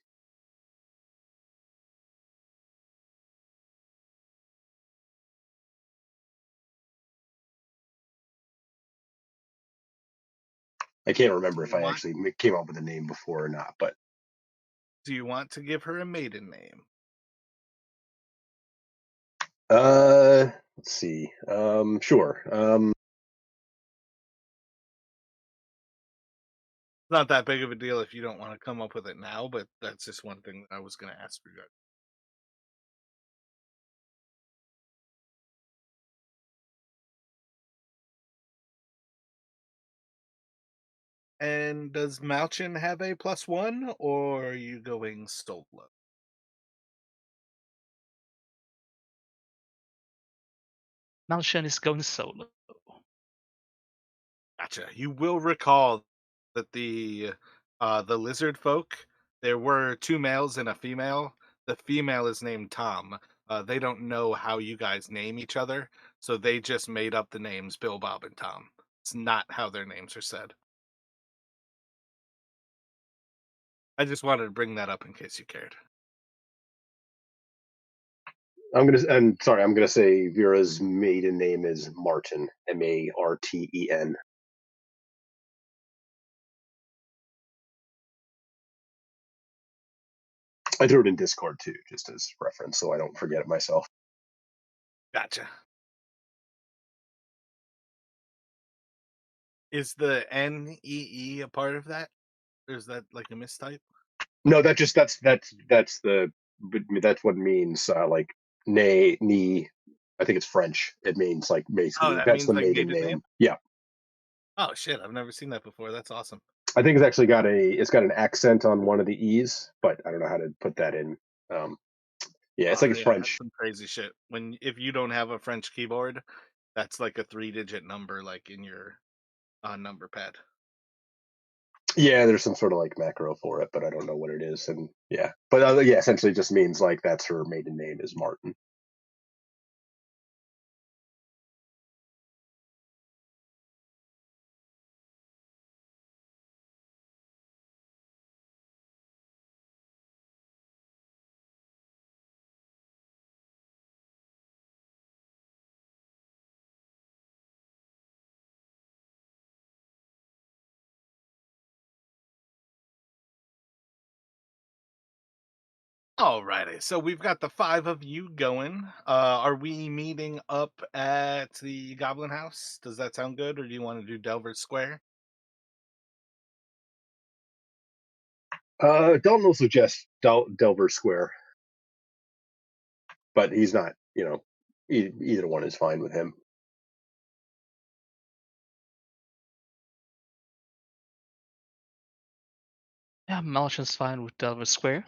I can't remember Do if you I want actually came up with a name before or not, but do you want to give her a maiden name? let's see. Sure. It's not that big of a deal if you don't want to come up with it now, but that's just one thing that I was going to ask for you guys. And does Malchin have a +1, or are you going solo? Malshan is going solo. Gotcha. You will recall that the lizard folk, there were 2 males and a female. The female is named Tom. They don't know how you guys name each other, so they just made up the names Bill, Bob, and Tom. It's not how their names are said. I just wanted to bring that up in case you cared. I'm gonna say Vera's maiden name is Martin, Marten. I threw it in Discord too, just as reference, so I don't forget it myself. Gotcha. Is the NEE a part of that? Or is that like a mistype? No, that's what it means. Like nay, knee. I think it's French. It means like Oh, basically that that's means the like maiden maiden name? name. Yeah, Oh shit, I've never seen that before. That's awesome. I think it's got an accent on one of the e's, but I don't know how to put that in. Um, yeah, it's Oh like it's yeah, that's French. some crazy shit. If you don't have a French keyboard, that's like a 3-digit number, like in your number pad. Yeah, there's some sort of like macro for it, but I don't know what it is. And yeah, but yeah, essentially just means like that's her maiden name is Martin. Alrighty, so we've got the 5 of you going. Are we meeting up at the Goblin House? Does that sound good, or do you want to do Delver Square? Dalton will suggest Delver Square, but he's not. Either one is fine with him. Yeah, Malshan's fine with Delver Square.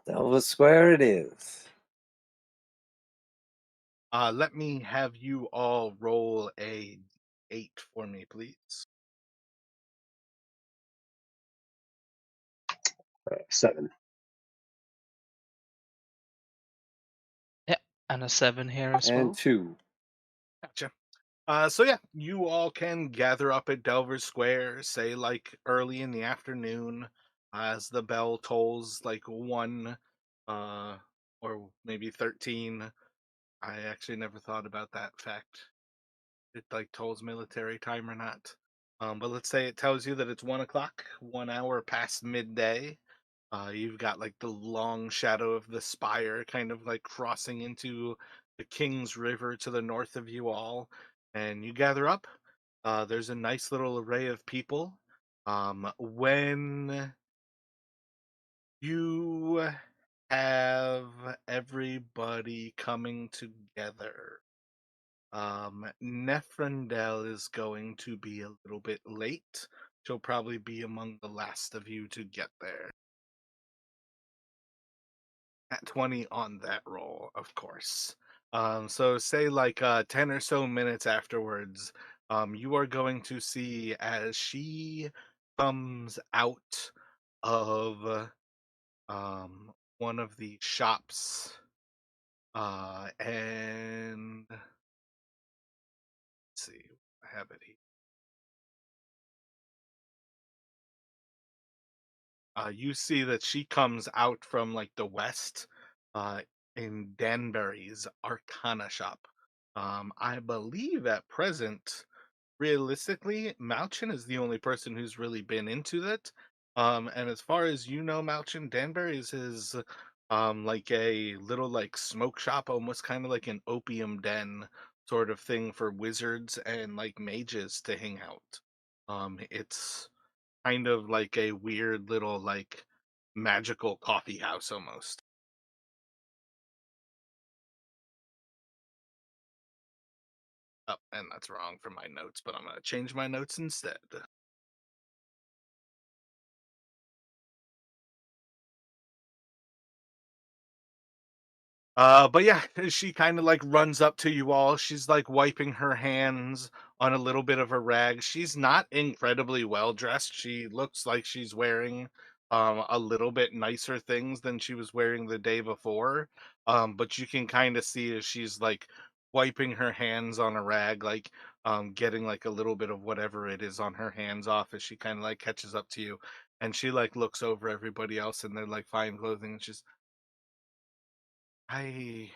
Delva Square it is. Let me have you all roll a 8 for me, please. 7. Yeah, and a 7 here as And well. 2. Gotcha. So yeah, you all can gather up at Delver Square, say like early in the afternoon, as the bell tolls like 1, uh, or maybe 13. I actually never thought about that fact. It like tolls military time or not. But let's say it tells you that it's 1 o'clock, 1 hour past midday. You've got like the long shadow of the spire kind of like crossing into the King's River to the north of you all, and you gather up. There's a nice little array of people. When you have everybody coming together, Nefrendel is going to be a little bit late. She'll probably be among the last of you to get there. At 20 on that roll, of course. So say like 10 or so minutes afterwards, you are going to see as she comes out of one of the shops, and let's see, I have it here. You see that she comes out from like the west, uh, in Danbury's Arcana shop. I believe at present, realistically, Malchin is the only person who's really been into that. And as far as you know, Malchin, Danbury's is like a little like smoke shop, almost kind of like an opium den sort of thing for wizards and like mages to hang out. It's kind of like a weird little like magical coffee house almost. Oh, and that's wrong for my notes, but I'm gonna change my notes instead. But yeah, she kind of like runs up to you all. She's like wiping her hands on a little bit of a rag. She's not incredibly well dressed. She looks like she's wearing a little bit nicer things than she was wearing the day before. But you can kind of see as she's like wiping her hands on a rag, like getting like a little bit of whatever it is on her hands off as she kind of like catches up to you. And she like looks over everybody else in their like fine clothing and she's, I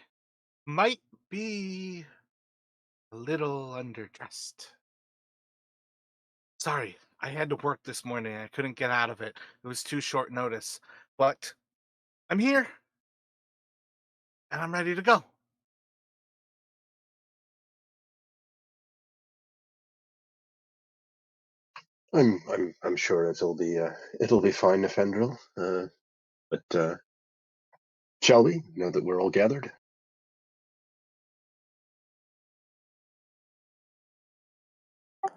might be a little underdressed. Sorry, I had to work this morning. I couldn't get out of it. It was too short notice. But I'm here and I'm ready to go. I'm sure it'll be fine, Nefendril. But shall we? Now that we're all gathered.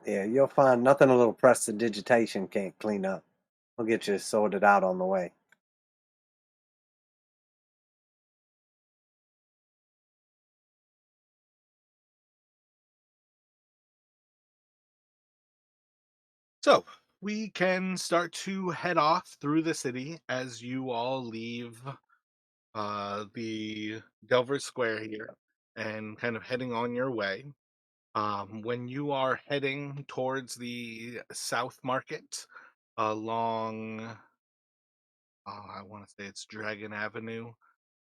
Yeah, you'll find nothing a little prestidigitation can't clean up. We'll get you sorted out on the way. So we can start to head off through the city as you all leave the Delver Square here and kind of heading on your way. When you are heading towards the South Market along, I want to say it's Dragon Avenue,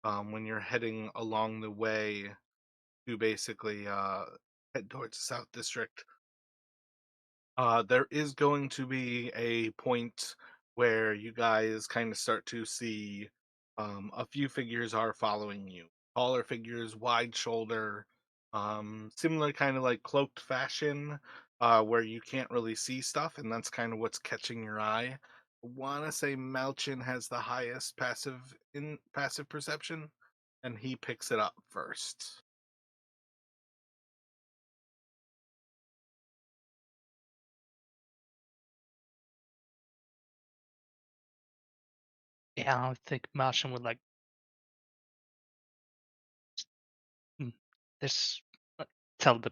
when you're heading along the way to basically head towards the South District, there is going to be a point where you guys kind of start to see a few figures are following you. Taller figures, wide shoulder, similar kind of like cloaked fashion, where you can't really see stuff, and that's kind of what's catching your eye. I want to say Malchin has the highest passive perception, and he picks it up first. Yeah, I don't think Martian would like. Hmm. There's tell the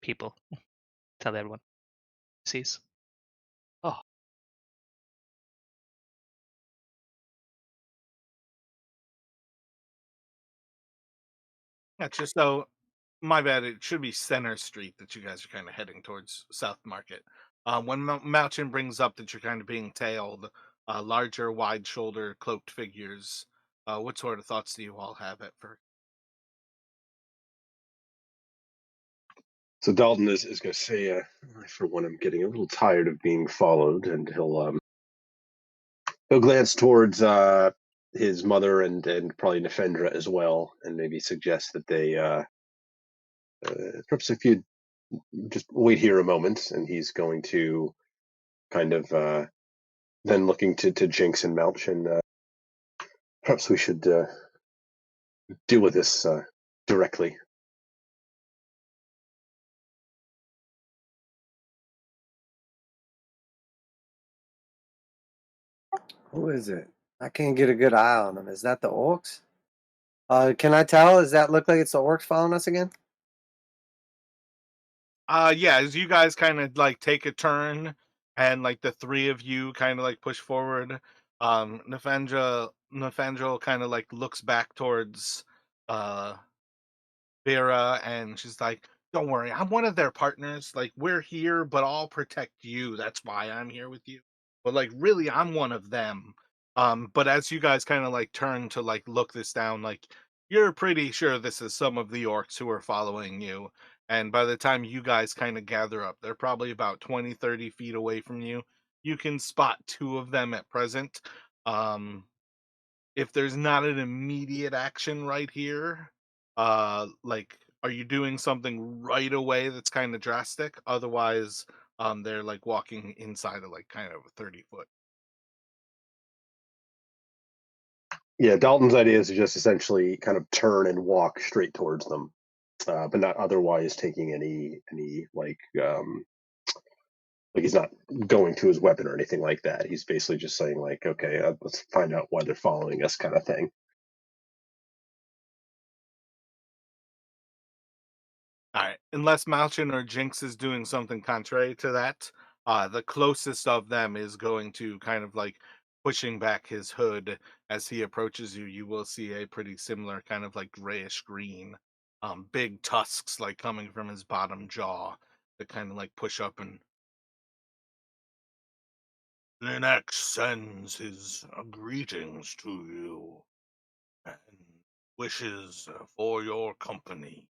people, tell everyone sees. Oh, Gotcha. So my bad. It should be Center Street that you guys are kind of heading towards South Market. When Malchin brings up that you're kind of being tailed, larger, wide shoulder, cloaked figures. What sort of thoughts do you all have at first? So Dalton is going to say, "I, for one, I'm getting a little tired of being followed," and he'll glance towards his mother and probably Nefendra as well, and maybe suggest that they perhaps if you just wait here a moment, and he's going to kind of then looking to Jinx and Melch, and perhaps we should deal with this directly. Who is it? I can't get a good eye on them. Is that the orcs? Can I tell? Does that look like it's the orcs following us again? Yeah, as you guys kind of like take a turn and like the three of you kind of like push forward, Nefandra kind of like looks back towards uh Vera, and she's like, "Don't worry, I'm one of their partners. Like, we're here, but I'll protect you. That's why I'm here with you. But like, really, I'm one of them." But as you guys kind of like turn to like look this down, like you're pretty sure this is some of the orcs who are following you. And by the time you guys kind of gather up, they're probably about 20, 30 feet away from you. You can spot two of them at present. Um, if there's not an immediate action right here, like are you doing something right away that's kind of drastic? Otherwise, they're like walking inside of like kind of a 30 foot. Yeah, Dalton's idea is to just essentially kind of turn and walk straight towards them, but not otherwise taking any like he's not going to his weapon or anything like that. He's basically just saying like, okay, let's find out why they're following us, kind of thing. All right, unless Malchin or Jinx is doing something contrary to that, the closest of them is going to kind of like pushing back his hood as he approaches you. You will see a pretty similar kind of like grayish green, big tusks like coming from his bottom jaw that kind of like push up and Linux sends his greetings to you and wishes for your company.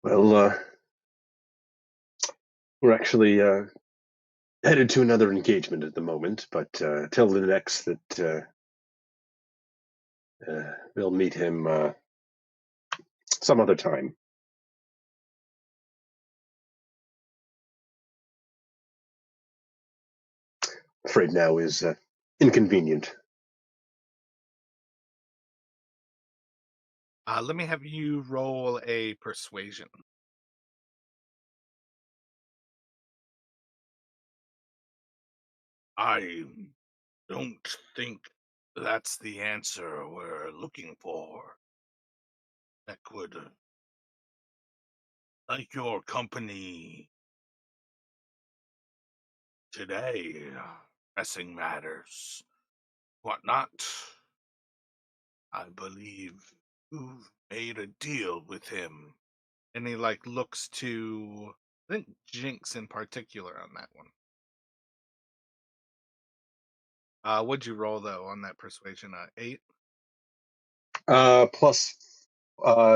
Well, we're actually headed to another engagement at the moment, but tell the next that we'll meet him some other time. Afraid now is inconvenient. Let me have you roll a persuasion. I don't think that's the answer we're looking for. That could, like your company today, pressing matters, whatnot. I believe you've made a deal with him. And he like looks to, I think Jinx in particular on that one. What'd you roll though on that persuasion? 8. Plus,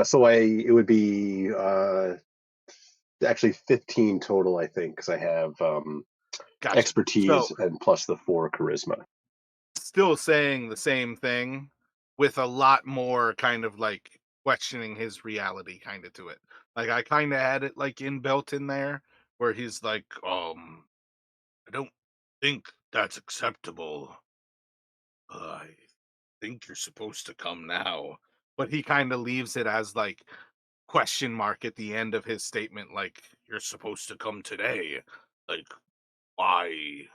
so it would be actually 15 total, I think, because I have Gotcha. So expertise and plus the 4 charisma. still saying the same thing with a lot more kind of like questioning his reality kind of to it. Like I kind of had it like inbuilt in there where he's like, I don't think that's acceptable. I think you're supposed to come now. But he kind of leaves it as like question mark at the end of his statement, like you're supposed to come today. Like why?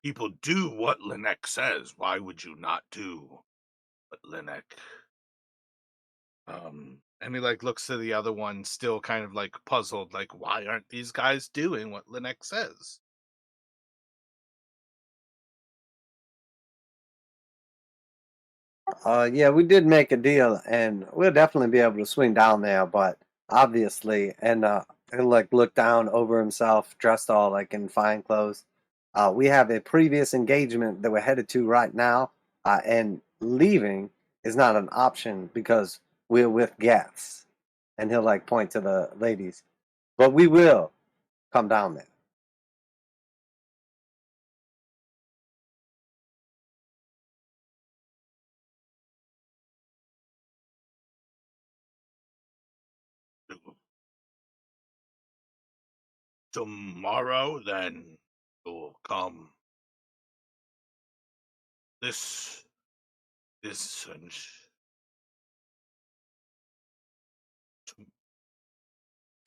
people do what Linek says. Why would you not do what Linek? And he like looks to the other one, still kind of like puzzled, like why aren't these guys doing what Linek says? Yeah, we did make a deal, and we'll definitely be able to swing down there. But obviously, and he'll like look down over himself, dressed all like in fine clothes. We have a previous engagement that we're headed to right now, and leaving is not an option because we're with guests. And he'll like point to the ladies, but we will come down there. Tomorrow, then you'll come. This, and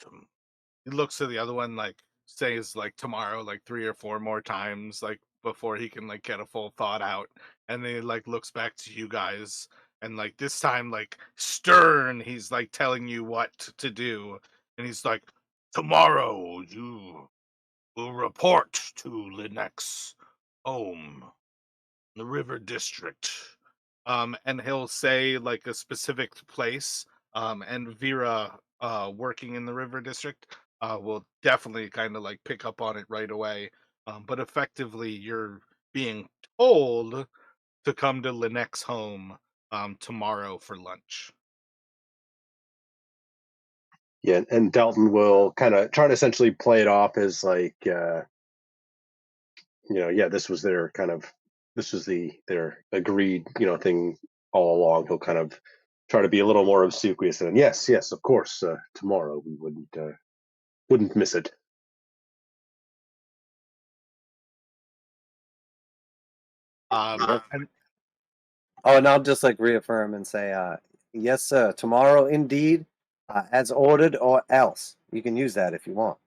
tom- he looks to the other one, like says like tomorrow, like 3 or 4 more times, like before he can like get a full thought out, and then he like looks back to you guys, and like this time, like stern, he's like telling you what to do, and he's like, tomorrow you will report to Linux home, the River District. And he'll say like a specific place. And Vera, working in the River District, will definitely kind of like pick up on it right away. But effectively, you're being told to come to Lynette's home tomorrow for lunch. Yeah, and Dalton will kind of try to essentially play it off as like, yeah, this was their agreed, thing all along. He'll kind of try to be a little more obsequious and yes, yes, of course, tomorrow we wouldn't miss it. And Oh, and I'll just like reaffirm and say, yes, sir. Tomorrow, indeed, as ordered, or else. You can use that if you want.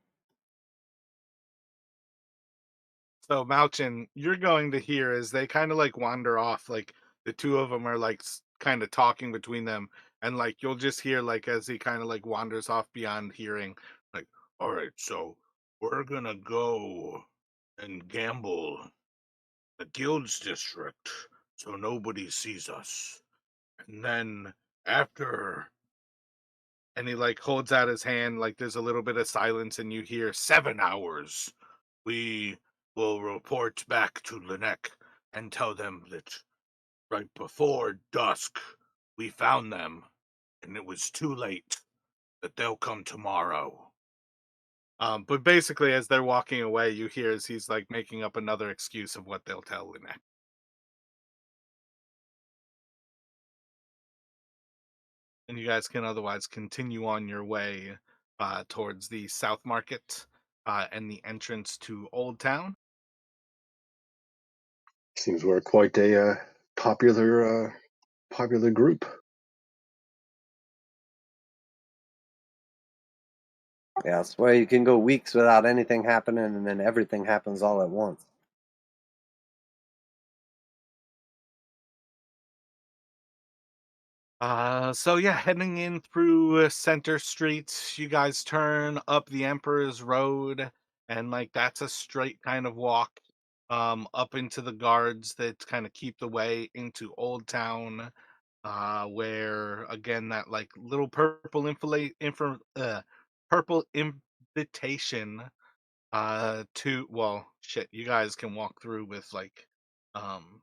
so Malchin, you're going to hear as they kind of like wander off, like the two of them are like kind of talking between them, and like you'll just hear like as he kind of like wanders off beyond hearing, like, all right, so we're gonna go and gamble the guilds district so nobody sees us, and then after, and he like holds out his hand, like there's a little bit of silence, and you hear 7 hours. We will report back to Linek and tell them that right before dusk we found them and it was too late, that they'll come tomorrow. But basically, as they're walking away, you hear as he's like making up another excuse of what they'll tell Linek. And you guys can otherwise continue on your way towards the South Market and the entrance to Old Town. Seems we're quite a popular group. Yeah, I swear you can go weeks without anything happening, and then everything happens all at once. So yeah, heading in through Center Street, you guys turn up the Emperor's Road, and like that's a straight kind of walk up into the guards that kind of keep the way into Old Town, where again that like little purple invitation to, well, shit, you guys can walk through with like um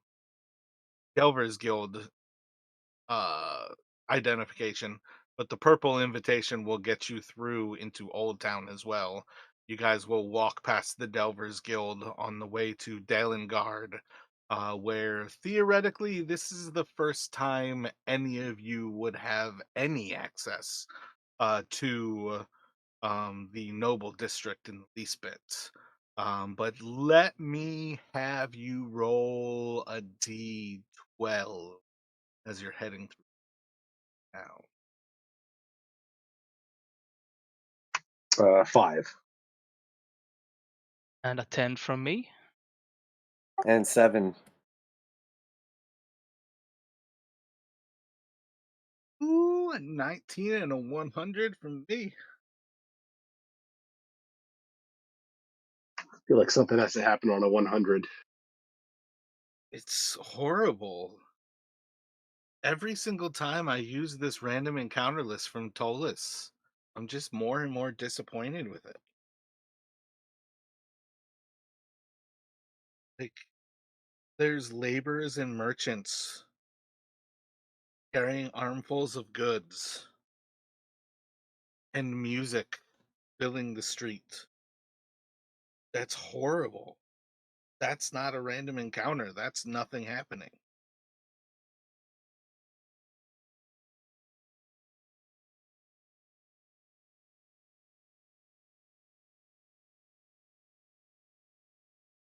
Delver's Guild uh identification, but the purple invitation will get you through into Old Town as well. You guys will walk past the Delvers Guild on the way to Dalengard, where theoretically this is the first time any of you would have any access to the noble district in the least bit. But let me have you roll a d12 as you're heading through now. 5. And a 10 from me. And 7. Ooh, a 19 and a 100 from me. I feel like something has to happen on a 100. It's horrible. Every single time I use this random encounter list from Tolis, I'm just more and more disappointed with it. Like, there's laborers and merchants carrying armfuls of goods and music filling the street. That's horrible. That's not a random encounter. That's nothing happening.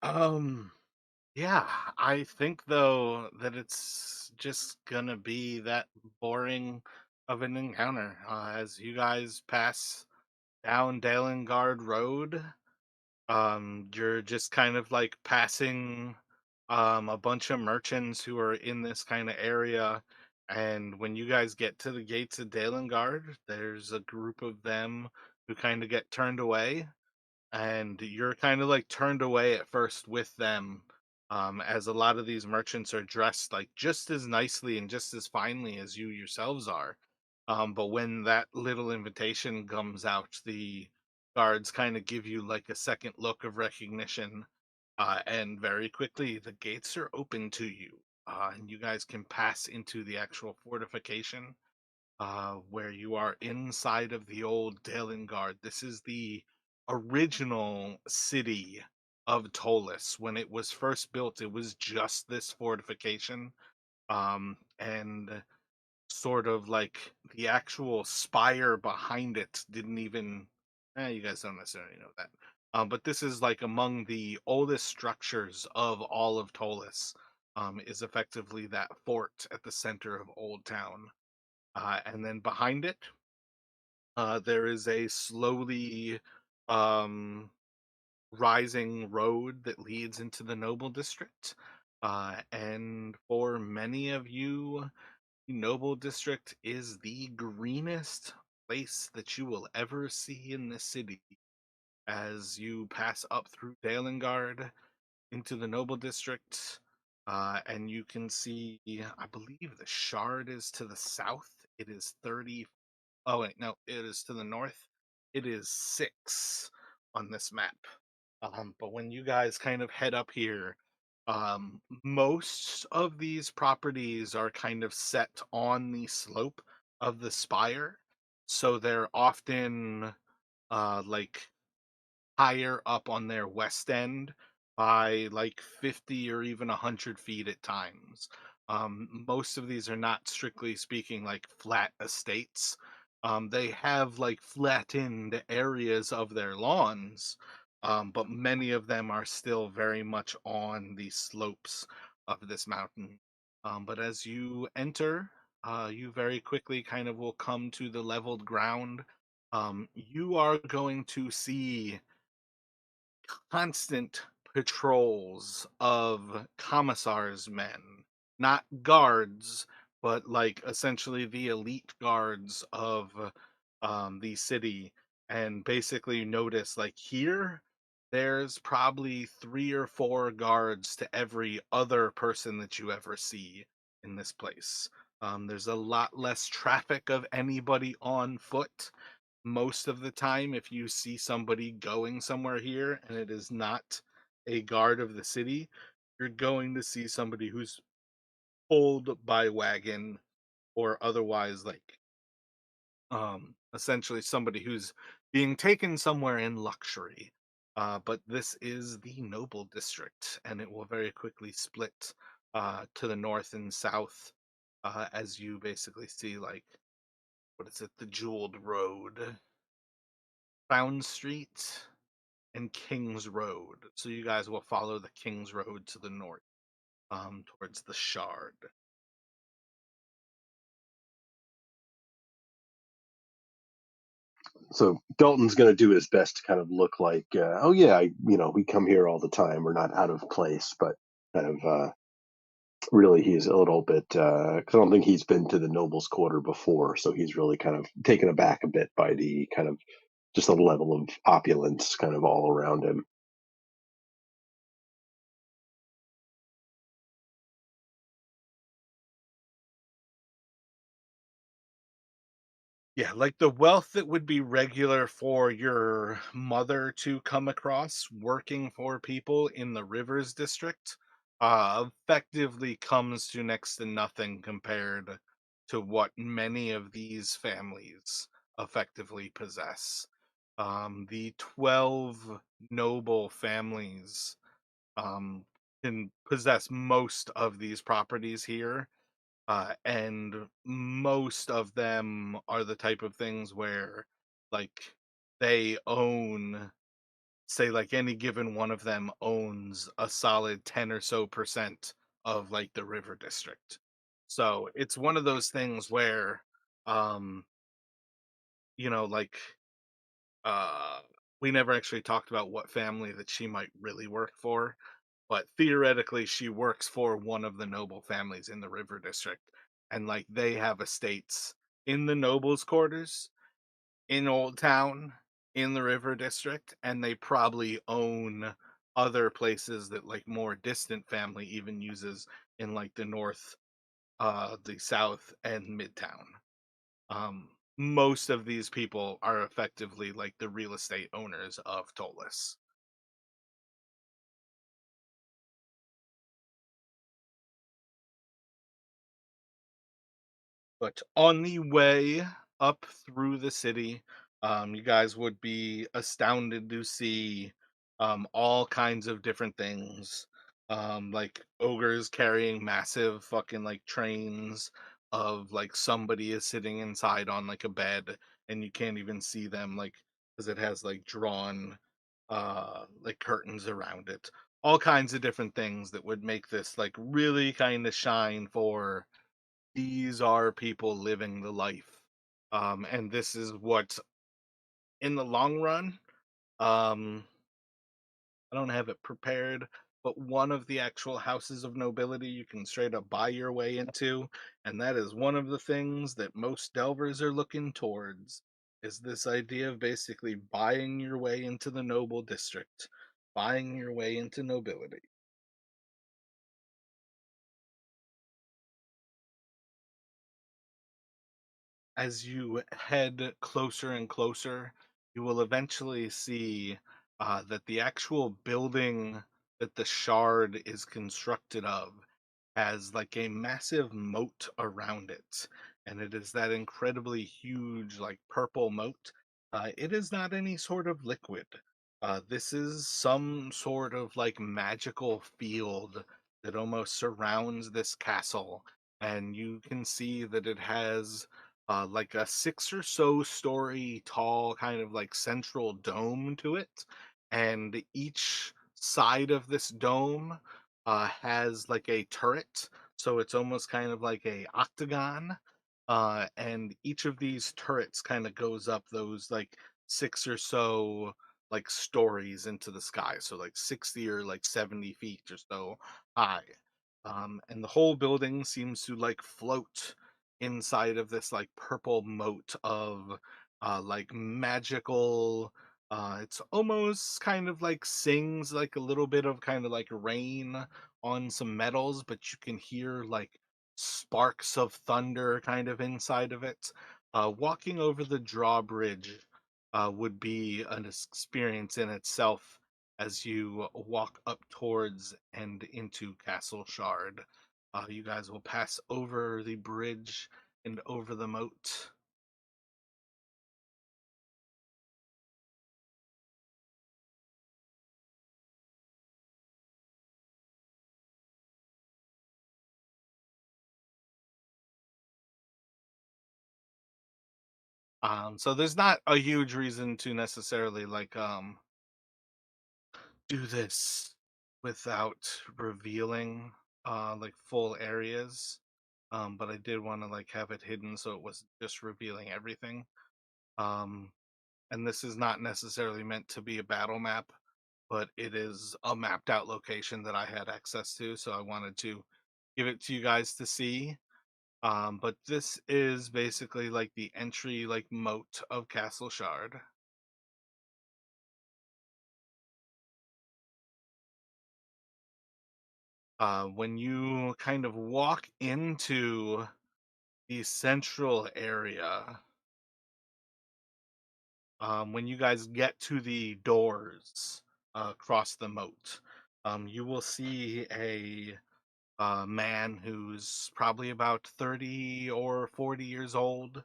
Um, yeah, I think though that it's just gonna be that boring of an encounter as you guys pass down Dalengard Road. You're just kind of like passing a bunch of merchants who are in this kind of area. And when you guys get to the gates of Dalengard, there's a group of them who kind of get turned away, and you're kind of like turned away at first with them, as a lot of these merchants are dressed like just as nicely and just as finely as you yourselves are. But when that little invitation comes out, the guards kind of give you like a second look of recognition, and very quickly the gates are open to you, and you guys can pass into the actual fortification, where you are inside of the old Dalengard. This is the original city of Tolis. When it was first built, it was just this fortification, and sort of like the actual spire behind it didn't even. You guys don't necessarily know that. But this is like among the oldest structures of all of Tolis. Is effectively that fort at the center of Old Town. And then behind it, there is a slowly um, rising road that leads into the Noble District. And for many of you, the Noble District is the greenest place that you will ever see in this city. As you pass up through Dalengard into the Noble District, and you can see, I believe the Shard is to the south. It is 30. Oh wait, no, it is to the north. It is 6 on this map. But when you guys kind of head up here, most of these properties are kind of set on the slope of the spire, so they're often like higher up on their west end by like 50 or even 100 feet at times. Most of these are not strictly speaking like flat estates. They have like flattened areas of their lawns, but many of them are still very much on the slopes of this mountain. But as you enter, you very quickly kind of will come to the leveled ground. You are going to see constant patrols of commissars' men, not guards, but like essentially the elite guards of the city. And basically, you notice like here, there's probably 3 or 4 guards to every other person that you ever see in this place. There's a lot less traffic of anybody on foot. Most of the time, if you see somebody going somewhere here and it is not a guard of the city, you're going to see somebody who's pulled by wagon, or otherwise like essentially somebody who's being taken somewhere in luxury. But this is the Noble District, and it will very quickly split to the north and south, as you basically see like, what is it, the Jeweled Road, Found Street, and King's Road. So you guys will follow the King's Road to the north, towards the Shard. So Dalton's going to do his best to kind of look like, oh yeah, we come here all the time. We're not out of place, but kind of really he's a little bit because I don't think he's been to the nobles quarter before, so he's really kind of taken aback a bit by the kind of just the level of opulence kind of all around him. Yeah, like the wealth that would be regular for your mother to come across working for people in the Rivers district effectively comes to next to nothing compared to what many of these families effectively possess. The 12 noble families um, can possess most of these properties here, and most of them are the type of things where like they own, say, like any given one of them owns a solid 10 or so percent of like the river district. So it's one of those things where um you know like uh we never actually talked about what family that she might really work for, but theoretically she works for one of the noble families in the river district, and like they have estates in the nobles quarters in old town in the river district, and they probably own other places that like more distant family even uses in like the north, the south and midtown. Most of these people are effectively like the real estate owners of Tolis. But on the way up through the city, you guys would be astounded to see all kinds of different things. Like ogres carrying massive fucking like trains of like somebody is sitting inside on like a bed, and you can't even see them, like because it has like drawn like curtains around it. All kinds of different things that would make this like really kind of shine for these are people living the life. And this is what, in the long run, um, I don't have it prepared, but one of the actual houses of nobility you can straight up buy your way into, and that is one of the things that most delvers are looking towards, is this idea of basically buying your way into the noble district, buying your way into nobility. As you head closer and closer, you will eventually see that the actual building that the shard is constructed of has like a massive moat around it. And it is that incredibly huge, like purple moat. It is not any sort of liquid. This is some sort of like magical field that almost surrounds this castle. And you can see that it has like a 6 or so story tall kind of like central dome to it, and each side of this dome has like a turret, so it's almost kind of like a octagon, and each of these turrets kind of goes up those like 6 or so like stories into the sky, so like 60 or like 70 feet or so high. And the whole building seems to like float inside of this like purple moat of like magical, it's almost kind of like sings like a little bit of kind of like rain on some metals, but you can hear like sparks of thunder kind of inside of it. Walking over the drawbridge would be an experience in itself as you walk up towards and into Castle Shard. You guys will pass over the bridge and over the moat. So there's not a huge reason to necessarily like do this without revealing like full areas. But I did want to like have it hidden so it wasn't just revealing everything. Um and this is not necessarily meant to be a battle map. but it is a mapped out location that I had access to, so I wanted to give it to you guys to see. But this is basically like the entry like moat of Castle Shard. When you kind of walk into the central area, when you guys get to the doors across the moat, you will see a man who's probably about 30 or 40 years old,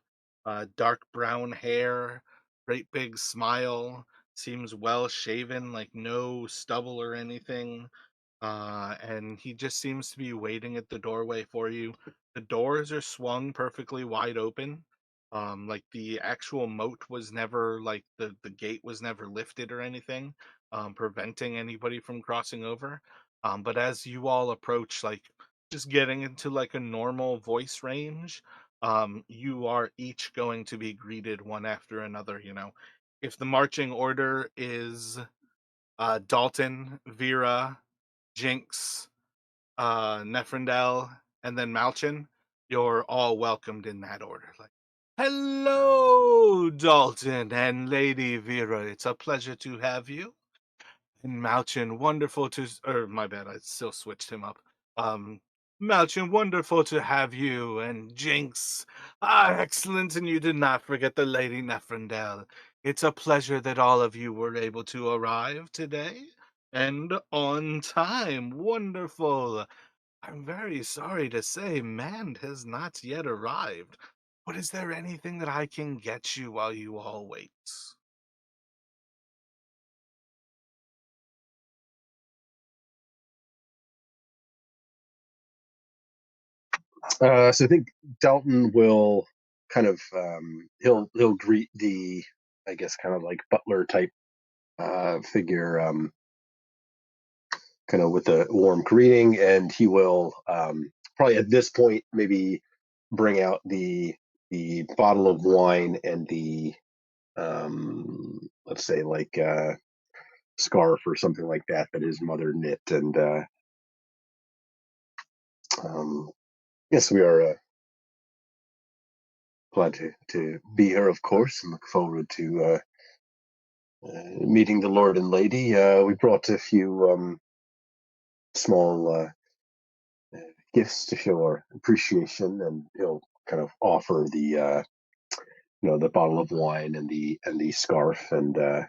dark brown hair, great big smile, seems well shaven, like no stubble or anything. And he just seems to be waiting at the doorway for you. The doors are swung perfectly wide open. Like the actual moat was never like the gate was never lifted or anything, preventing anybody from crossing over. But as you all approach, like just getting into like a normal voice range, you are each going to be greeted one after another. If the marching order is Dalton, Vera, Jinx, Neferndel, and then Malchin, you're all welcomed in that order. Like, hello, Dalton and Lady Vera. It's a pleasure to have you. And Malchin, wonderful to. Or my bad, I still switched him up. Um, Malchin, wonderful to have you. And Jinx, excellent. And you did not forget the Lady Neferndel. It's a pleasure that all of you were able to arrive today and on time. Wonderful. I'm very sorry to say Mand has not yet arrived. But is there anything that I can get you while you all wait? So I think Dalton will kind of he'll greet the, I guess, kind of like butler type figure, kind of with a warm greeting, and he will probably at this point maybe bring out the bottle of wine and the let's say like scarf or something like that his mother knit, and um, yes, we are glad to be here, of course, and look forward to meeting the Lord and Lady. We brought a few small gifts to show our appreciation, and he'll kind of offer the the bottle of wine and the scarf, and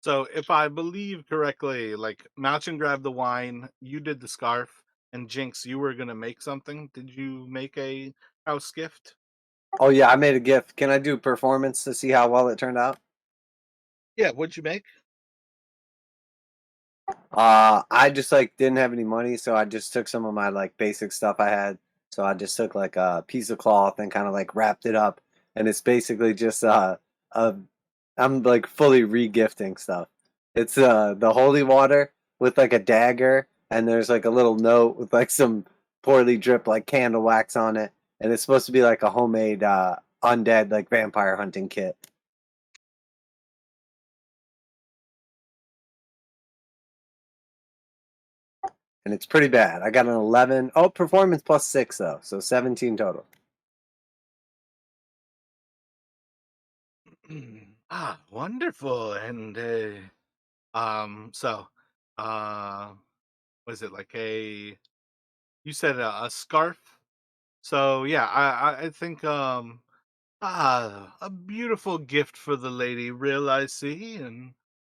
So if I believe correctly, like Malchin grabbed the wine, you did the scarf, and Jinx, you were gonna make something. Did you make a house gift? Oh yeah, I made a gift. Can I do performance to see how well it turned out? Yeah, what'd you make? I just like didn't have any money, so I just took some of my like basic stuff I had. So I just took like a piece of cloth and kind of like wrapped it up, and it's basically just a I'm like fully re-gifting stuff. It's the holy water with like a dagger, and there's like a little note with like some poorly dripped like candle wax on it, and it's supposed to be like a homemade undead like vampire hunting kit. And it's pretty bad. I got an 11. Oh, performance plus 6 though, so 17 total. Wonderful. And so, uh, was it like you said a scarf? So yeah, I think a beautiful gift for the lady, Real I see, and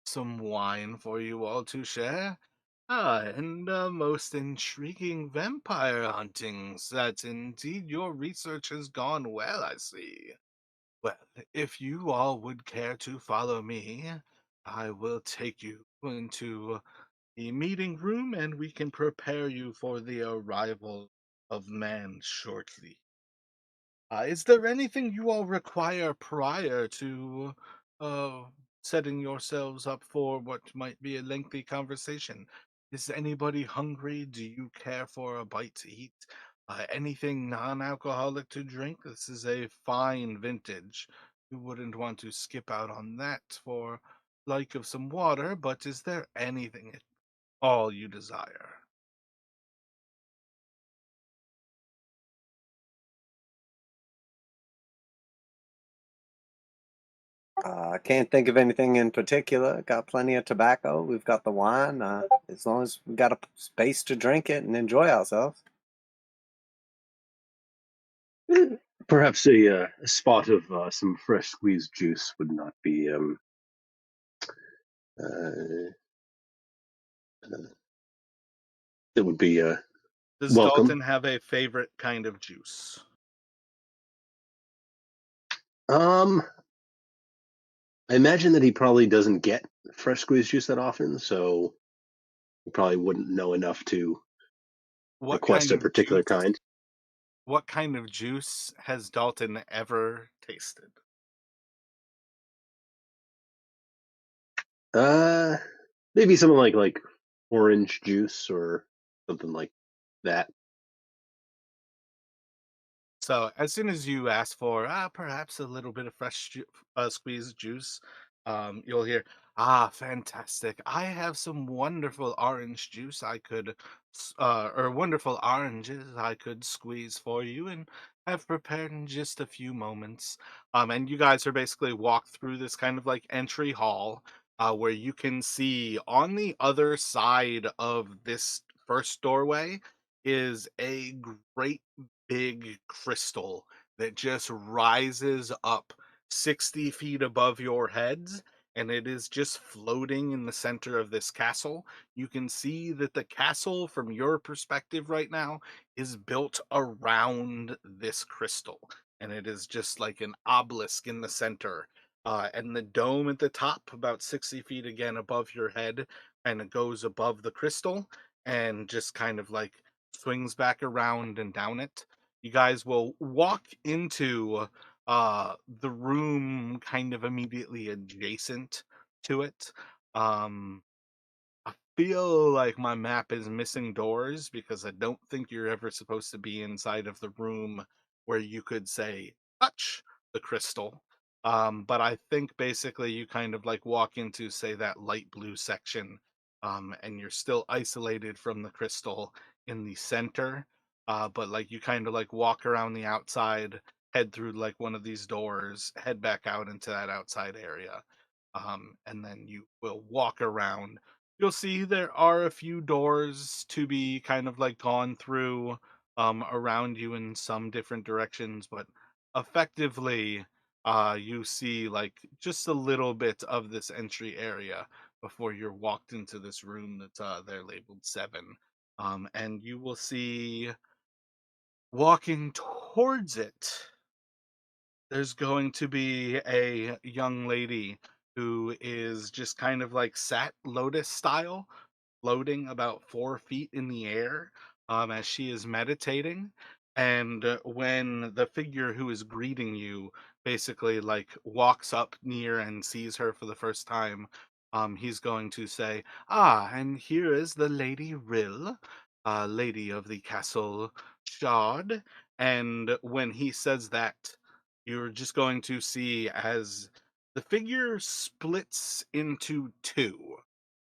some wine for you all to share. And most intriguing vampire huntings. That indeed your research has gone well, I see. Well, if you all would care to follow me, I will take you into the meeting room and we can prepare you for the arrival of man shortly. Is there anything you all require prior to uh, setting yourselves up for what might be a lengthy conversation? Is anybody hungry? Do you care for a bite to eat? Anything non alcoholic to drink? This is a fine vintage. You wouldn't want to skip out on that for like of some water, but is there anything at all you desire? I can't think of anything in particular. Got plenty of tobacco. We've got the wine. As long as we got a space to drink it and enjoy ourselves. Perhaps a spot of some fresh squeezed juice would not be uh, it would be Does welcome. Dalton have a favorite kind of juice? Um, I imagine that he probably doesn't get fresh squeezed juice that often, so he probably wouldn't know enough to What request kind a of particular juice? kind. What kind of juice has Dalton ever tasted? Uh, Maybe something like orange juice or something like that. So as soon as you ask for perhaps a little bit of fresh squeezed juice, you'll hear, "Ah, fantastic! I have some wonderful orange juice I could, or wonderful oranges I could squeeze for you, and have prepared in just a few moments." And you guys are basically walked through this kind of like entry hall, where you can see on the other side of this first doorway is a great big crystal that just rises up 60 feet above your heads, and it is just floating in the center of this castle. You can see that the castle, from your perspective right now, is built around this crystal, and it is just like an obelisk in the center. And the dome at the top, about 60 feet again above your head, and it goes above the crystal and just kind of like swings back around and down it. You guys will walk into the room kind of immediately adjacent to it. Um I feel like my map is missing doors because I don't think you're ever supposed to be inside of the room where you could say touch the crystal. But I think basically you kind of like walk into, say, that light blue section, and you're still isolated from the crystal in the center. But like you kind of like walk around the outside, head through like one of these doors, head back out into that outside area. And then you will walk around. You'll see there are a few doors to be kind of like gone through around you in some different directions, but effectively you see like just a little bit of this entry area before you're walked into this room that's they're labeled 7. And you will see walking towards it, there's going to be a young lady who is just kind of like sat lotus style, floating about 4 feet in the air, as she is meditating. And when the figure who is greeting you basically like walks up near and sees her for the first time, he's going to say, "Ah, and here is the Lady Rill, lady of the castle Shard." And when he says that, you're just going to see as the figure splits into two.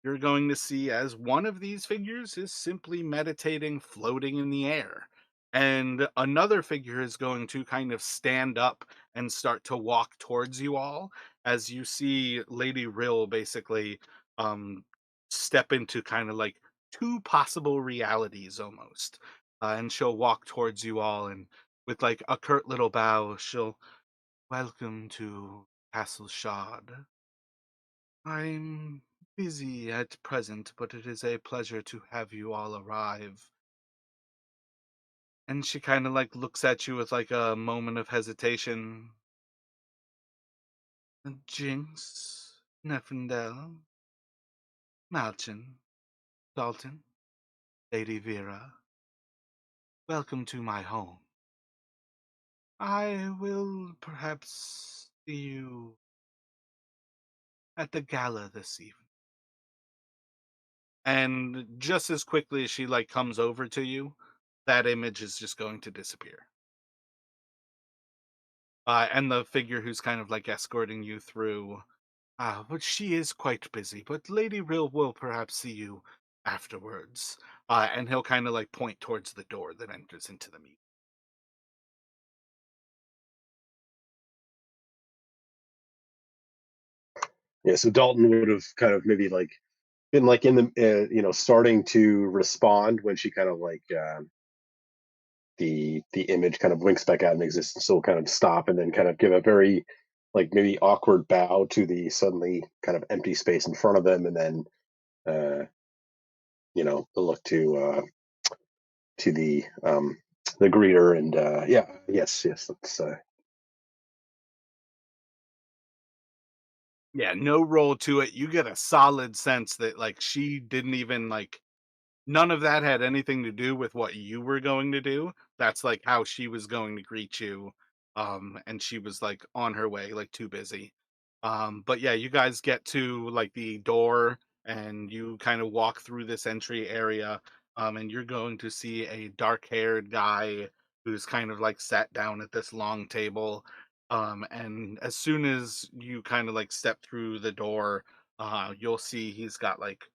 You're going to see as one of these figures is simply meditating, floating in the air. And another figure is going to kind of stand up and start to walk towards you all as you see Lady Rill basically um, step into kind of like two possible realities almost. And she'll walk towards you all, and with like a curt little bow, she'll, "Welcome to Castle Shard. I'm busy at present, but it is a pleasure to have you all arrive." And she kind of like looks at you with like a moment of hesitation. "Jinx, Neffendel, Malchin, Dalton, Lady Vera, welcome to my home. I will perhaps see you at the gala this evening." And just as quickly as she like comes over to you, that image is just going to disappear. And the figure who's kind of like escorting you through But she is quite busy. But Lady Rill will perhaps see you afterwards. And he'll kind of like point towards the door that enters into the meeting. Yeah, so Dalton would have kind of maybe like been like in the starting to respond when she kind of like the image kind of winks back out in existence. So we'll kind of stop and then kind of give a very like maybe awkward bow to the suddenly kind of empty space in front of them, and then look to the greeter and yeah, yes, let's Yeah, no roll to it. You get a solid sense that like she didn't even like none of that had anything to do with what you were going to do. That's like how she was going to greet you. And she was like on her way, like too busy. But yeah, you guys get to like the door and you kind of walk through this entry area. And you're going to see a dark-haired guy who's kind of like sat down at this long table. And as soon as you kind of like step through the door, you'll see he's got like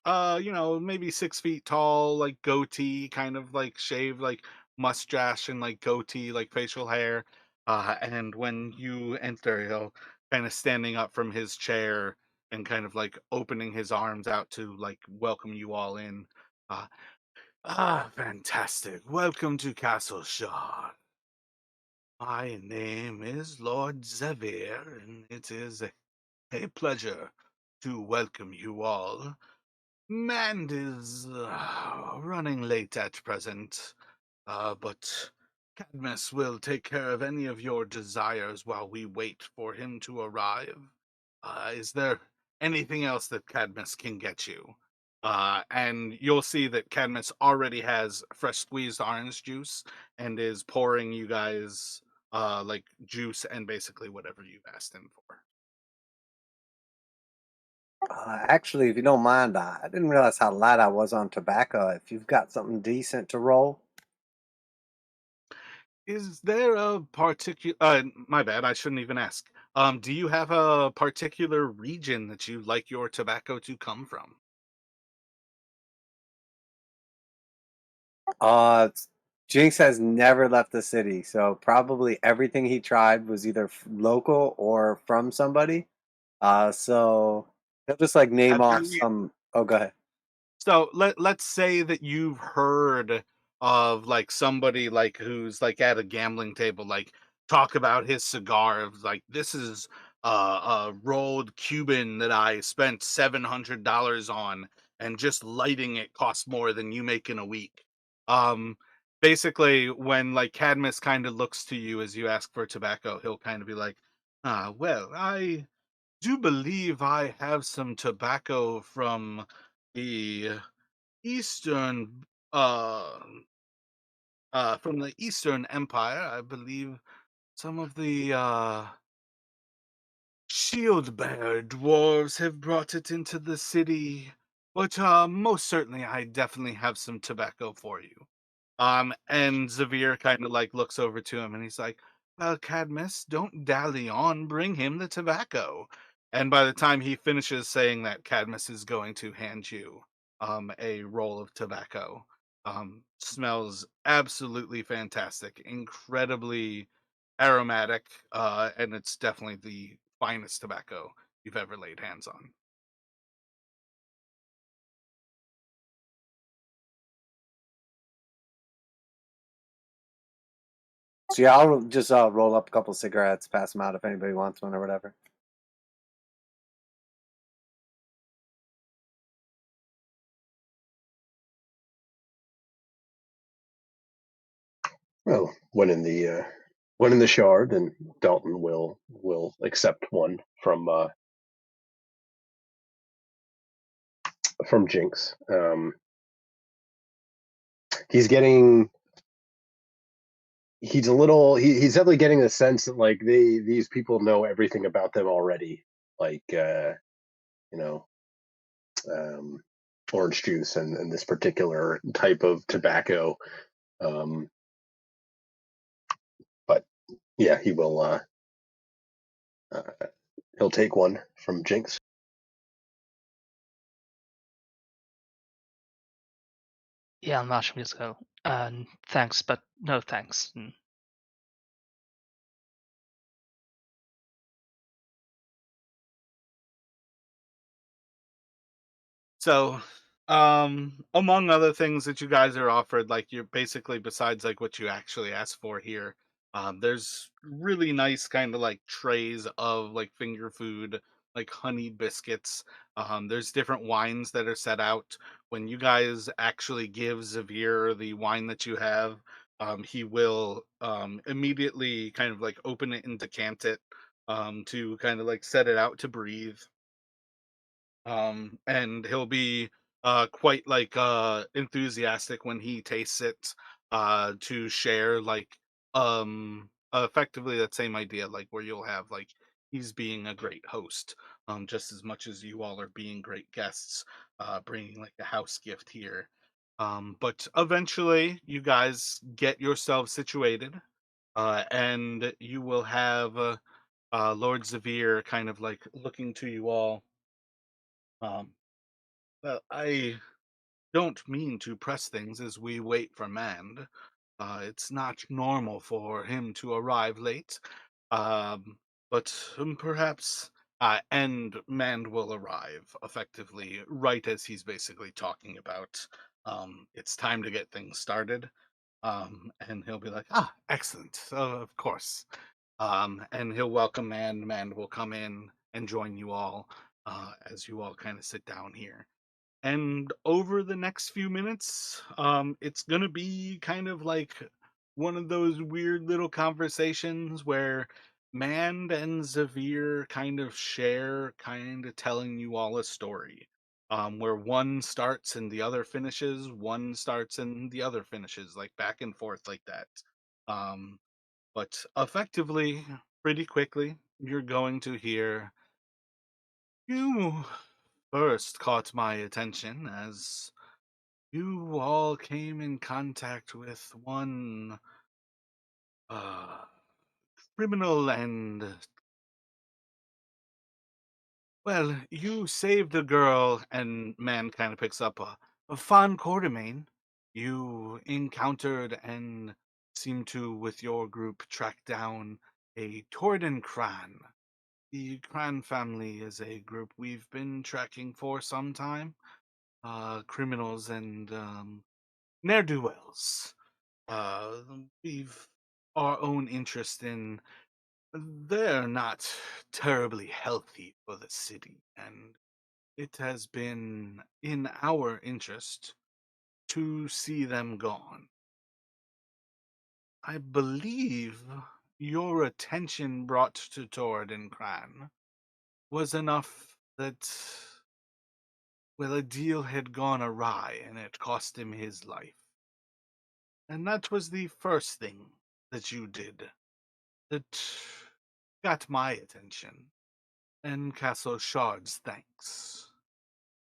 maybe 6 feet tall, like goatee, kind of like shaved, like mustache and like goatee, like facial hair. And when you enter, he'll kind of standing up from his chair and kind of like opening his arms out to like welcome you all in. Uh, Fantastic. Welcome to Castle Shard. My name is Lord Xavier, and it is a pleasure to welcome you all. Mand is running late at present, but Cadmus will take care of any of your desires while we wait for him to arrive. Is there anything else that Cadmus can get you? And you'll see that Cadmus already has fresh squeezed orange juice and is pouring you guys like juice and basically whatever you've asked him for. Actually, if you don't mind, I didn't realize how light I was on tobacco. If you've got something decent to roll. Is there a particular my bad, I shouldn't even ask. Do you have a particular region that you like your tobacco to come from? Uh, Jinx has never left the city, so probably everything he tried was either local or from somebody. So he'll just like name Have off you some. Oh, go ahead. So let's say that you've heard of like somebody like who's like at a gambling table, like talk about his cigar of like this is a rolled Cuban that I spent $700 on, and just lighting it costs more than you make in a week. Um, Basically, when like Cadmus kind of looks to you as you ask for tobacco, he'll kind of be like, well, I do believe I have some tobacco the Eastern uh from the Eastern Empire. I believe some of the shield bearer dwarves have brought it into the city. But most certainly I definitely have some tobacco for you. And Xavier kind of like looks over to him and he's like, well, Cadmus, don't dally on, bring him the tobacco. And by the time he finishes saying that, Cadmus is going to hand you a roll of tobacco. Smells absolutely fantastic, incredibly aromatic, and it's definitely the finest tobacco you've ever laid hands on. So yeah, I'll just roll up a couple cigarettes, pass them out if anybody wants one or whatever. well when in the shard, and Dalton will accept one from Jinx. He's getting he's a little he's definitely getting the sense that like these people know everything about them already, like you know um orange juice and this particular type of tobacco. um but yeah, he will He'll take one from Jinx. Yeah, I'm watching this go. Thanks, but no thanks. So, among other things that you guys are offered, like you're basically besides like what you actually asked for here, there's really nice kind of like trays of like finger food, like honeyed biscuits. There's different wines that are set out. When you guys actually give Zavir the wine that you have, he will immediately kind of like open it and decant it to kind of like set it out to breathe, and he'll be quite like enthusiastic when he tastes it, to share like effectively that same idea, like where you'll have like he's being a great host, just as much as you all are being great guests, bringing like a house gift here. But eventually you guys get yourselves situated, and you will have Lord Zavir kind of like looking to you all. um, well, I don't mean to press things as we wait for Mand. It's not normal for him to arrive late. Um, but perhaps, and Mand will arrive effectively right as he's basically talking about it's time to get things started. And he'll be like, ah, excellent, of course. And he'll welcome Mand. Mand will come in and join you all as you all kind of sit down here. And over the next few minutes, it's gonna be kind of like one of those weird little conversations where Mand and Zavir kind of share, kind of telling you all a story. Where one starts and the other finishes, one starts and the other finishes, like back and forth like that. Um, but effectively, pretty quickly, you're going to hear, you first caught my attention as you all came in contact with one uh, criminal, and, well, you saved a girl, and man kind of picks up a Fawn Quartermain. You encountered and seemed to, with your group, track down a Torden Cran. The Cran family is a group we've been tracking for some time. Criminals and ne'er-do-wells. Uh, we've our own interest in. They're not terribly healthy for the city, and it has been in our interest to see them gone. I believe your attention brought to Tord and Cran was enough that, well, a deal had gone awry and it cost him his life. And that was the first thing that you did that got my attention and Castle Shard's thanks.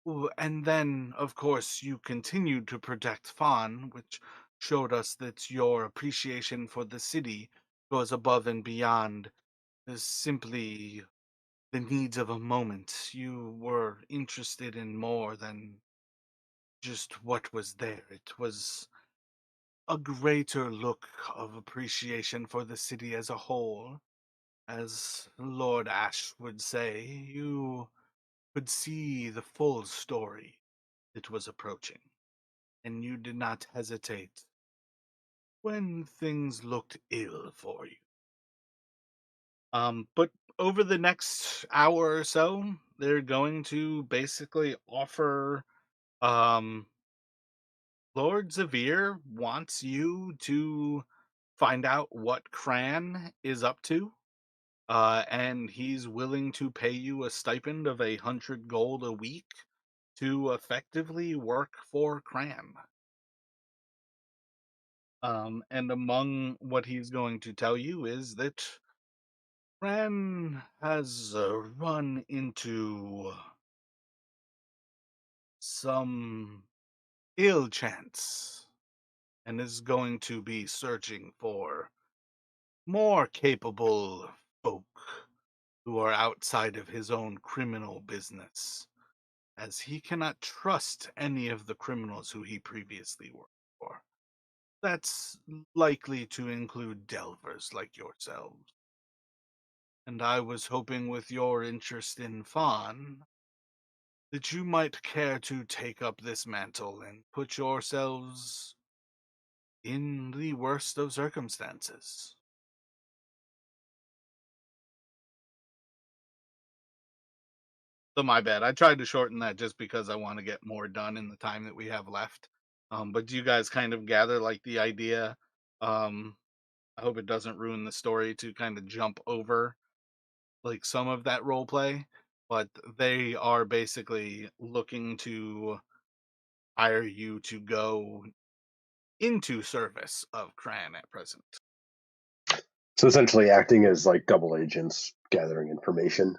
Ooh, and then, of course, you continued to protect Fawn, which showed us that your appreciation for the city goes above and beyond simply the needs of a moment. You were interested in more than just what was there. It was a greater look of appreciation for the city as a whole. As Lord Ash would say, you could see the full story that was approaching, and you did not hesitate when things looked ill for you. But over the next hour or so, they're going to basically offer, um, Lord Zavir wants you to find out what Cran is up to. And he's willing to pay you a stipend of 100 gold a week to effectively work for Cran. And among what he's going to tell you is that Cran has run into some ill chance and is going to be searching for more capable folk who are outside of his own criminal business, as he cannot trust any of the criminals who he previously worked for. That's likely to include delvers like yourselves. And I was hoping with your interest in Fawn that you might care to take up this mantle and put yourselves in the worst of circumstances. So my bad. I tried to shorten that just because I want to get more done in the time that we have left. But do you guys kind of gather like the idea? Um, I hope it doesn't ruin the story to kind of jump over like some of that role play, but they are basically looking to hire you to go into service of Cran at present. So essentially acting as like double agents, gathering information.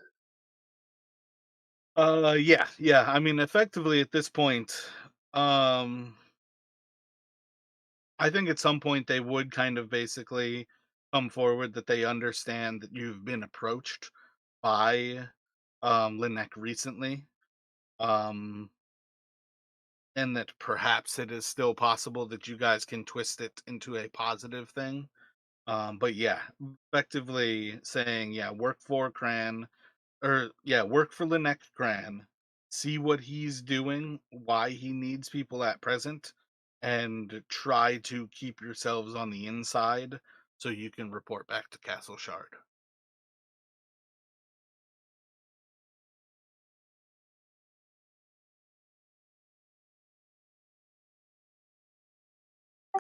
Yeah. I mean, effectively at this point, um, I think at some point they would kind of basically come forward that they understand that you've been approached by Linek recently. Um, and that perhaps it is still possible that you guys can twist it into a positive thing. But yeah, effectively saying, yeah, work for Cran, or yeah, work for Linek Cran, see what he's doing, why he needs people at present, and try to keep yourselves on the inside so you can report back to Castle Shard.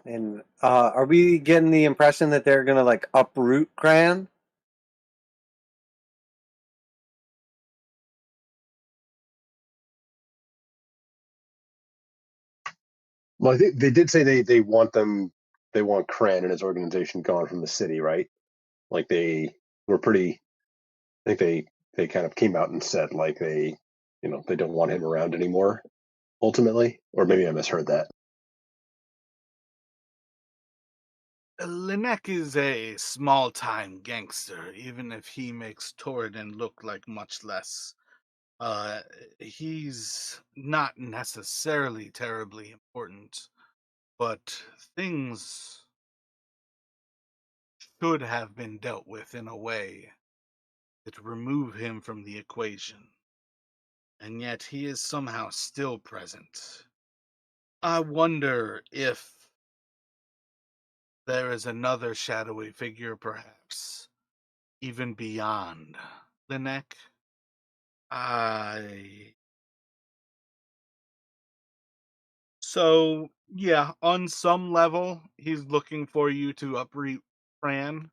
And are we getting the impression that they're gonna like uproot Cran? Well, I think they did say they want they want Cran and his organization gone from the city, right? Like they were pretty. I think they kind of came out and said like they don't want him around anymore. Ultimately, or maybe I misheard that. Linek is a small time gangster, even if he makes Torridon look like much less. Uh, he's not necessarily terribly important, but things should have been dealt with in a way that remove him from the equation. And yet he is somehow still present. I wonder if there is another shadowy figure, perhaps, even beyond Linek. I So yeah, on some level, he's looking for you to uproot Fran.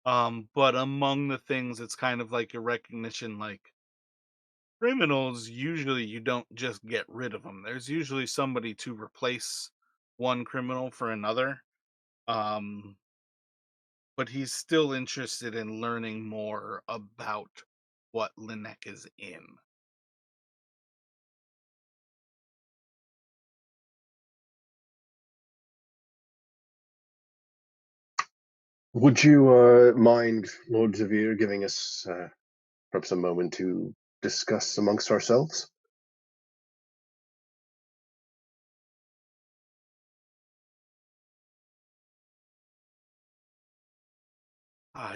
But among the things, it's kind of like a recognition, like criminals. Usually, you don't just get rid of them. There's usually somebody to replace one criminal for another. Um, but he's still interested in learning more about what Linek is in. Would you mind, Lord Zavir, giving us perhaps a moment to discuss amongst ourselves?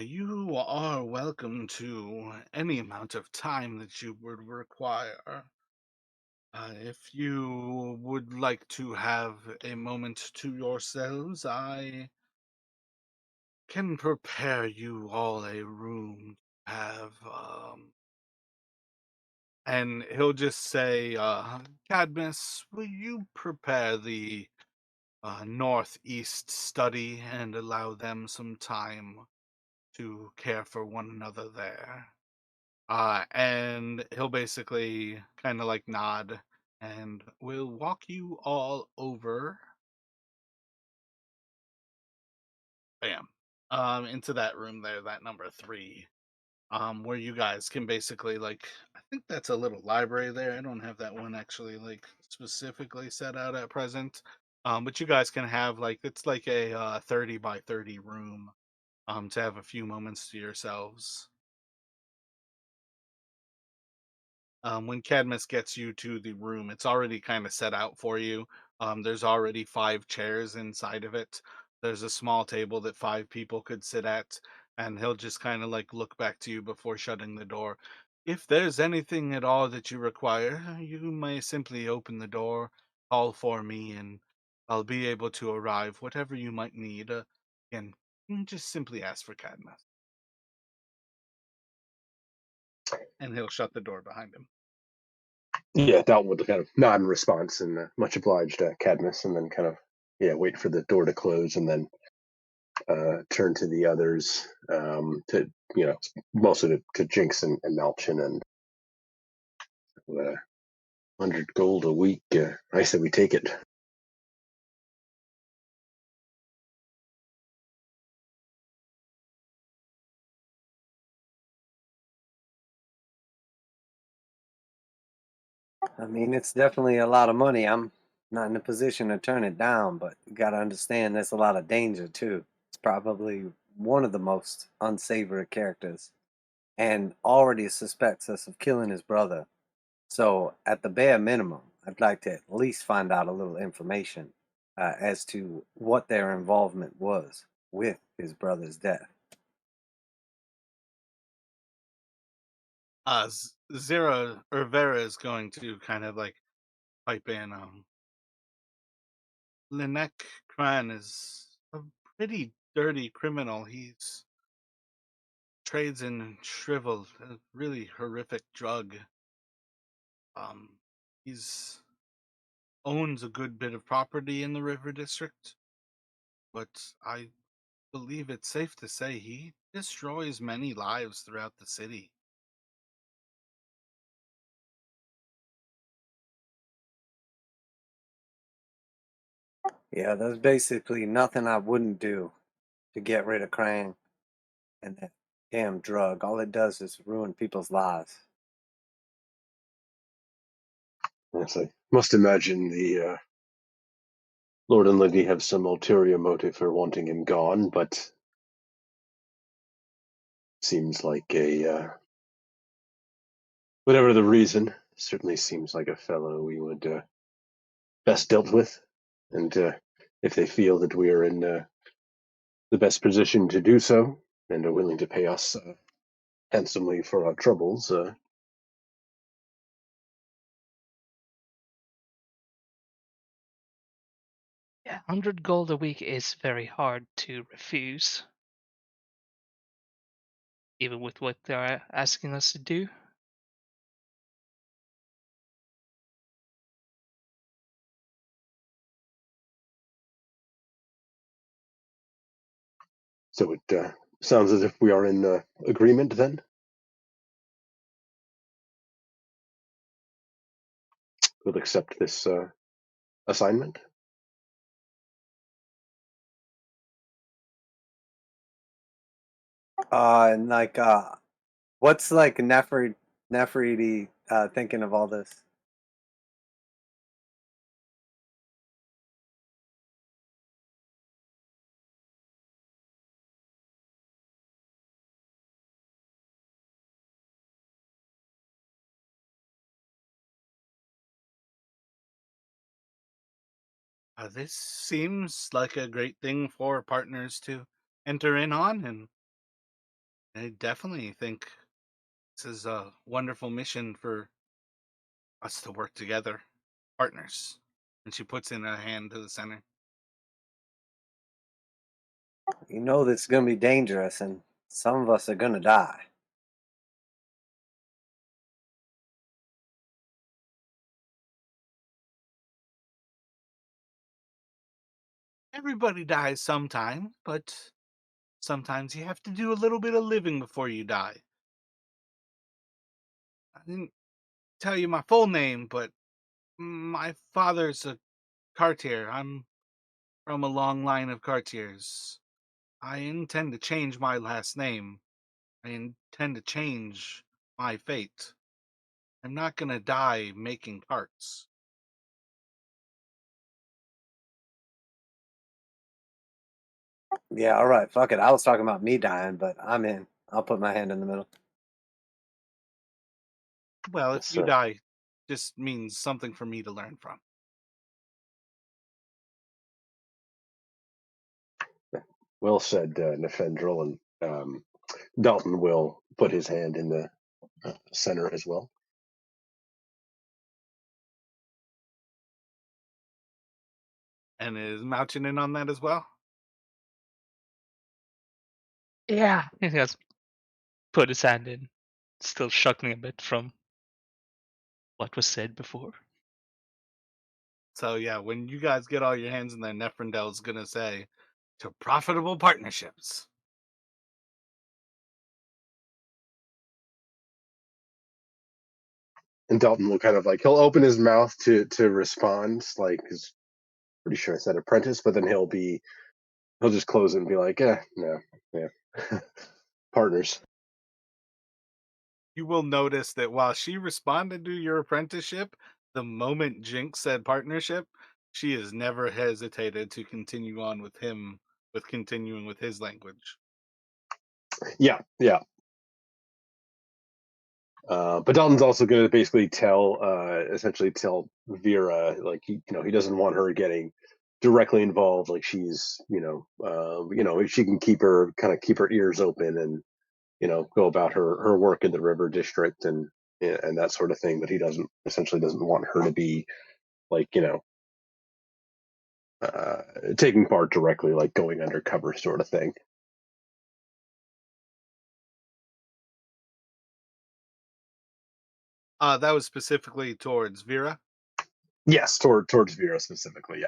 You are welcome to any amount of time that you would require. If you would like to have a moment to yourselves, I can prepare you all a room to have. And he'll just say, Cadmus, will you prepare the northeast study and allow them some time to care for one another there? And he'll basically kind of like nod and we'll walk you all over, bam, into that room there, that number 3, where you guys can basically like, I think that's a little library there. I don't have that one actually like specifically set out at present. But you guys can have like, it's like a 30 by 30 room, to have a few moments to yourselves. When Cadmus gets you to the room, it's already kind of set out for you. There's already 5 chairs inside of it. There's a small table that 5 people could sit at, and he'll just kind of like look back to you before shutting the door. If there's anything at all that you require, you may simply open the door, call for me, and I'll be able to arrive. Whatever you might need, again, just simply ask for Cadmus, and he'll shut the door behind him. Yeah, Dalton would kind of nod in response and much obliged, Cadmus, and then kind of wait for the door to close and then turn to the others, to mostly to Jinx and Malchin, and 100 gold a week. I said we take it. I mean, it's definitely a lot of money. I'm not in a position to turn it down, but you got to understand there's a lot of danger too. It's probably one of the most unsavory characters and already suspects us of killing his brother. So, at the bare minimum, I'd like to at least find out a little information as to what their involvement was with his brother's death. Zera or Vera is going to kind of like pipe in. Linek Kran is a pretty dirty criminal. He's trades in shrivel, a really horrific drug. Um, he's owns a good bit of property in the River District, but I believe it's safe to say he destroys many lives throughout the city. Yeah, there's basically nothing I wouldn't do to get rid of Krang and that damn drug. All it does is ruin people's lives. Yes, I must imagine the Lord and Lady have some ulterior motive for wanting him gone, but seems like whatever the reason, certainly seems like a fellow we would best dealt with. And if they feel that we are in the best position to do so and are willing to pay us handsomely for our troubles, Yeah, 100 gold a week is very hard to refuse, even with what they're asking us to do. so it sounds as if we are in agreement then. We'll accept this assignment. And like, what's like Nefertiti thinking of all this? This seems like a great thing for partners to enter in on, and I definitely think this is a wonderful mission for us to work together, partners. And she puts in a hand to the center. You know this is gonna be dangerous, and some of us are gonna die. Everybody dies sometime, but sometimes you have to do a little bit of living before you die. I didn't tell you my full name, but my father's a Cartier. I'm from a long line of Cartiers. I intend to change my last name. I intend to change my fate. I'm not gonna die making carts. Yeah, all right, fuck it. I was talking about me dying, but I'm in. I'll put my hand in the middle. Well, if Yes, you sir. die, just means something for me to learn from. Well said, Nefendril, and Dalton will put his hand in the center as well. And is Mouchin in on that as well? Yeah. He has put his hand in, still shuckling a bit from what was said before. So yeah, when you guys get all your hands in there, Nephrindel's gonna say, to profitable partnerships. And Dalton will kind of like he'll open his mouth to respond, like he's pretty sure I said apprentice, but then he'll just close it and be like, no, yeah, partners. You will notice that while she responded to your apprenticeship, the moment Jinx said partnership, she has never hesitated to continue on with him with continuing with his language. Yeah, yeah. But Dalton's also going to basically essentially tell Vera, like he doesn't want her getting directly involved. Like she's, if she can keep her ears open and go about her work in the River District and that sort of thing. But he doesn't want her to be like taking part directly, like going undercover sort of thing. That was specifically towards Vera. Yes, towards Vera specifically. Yeah.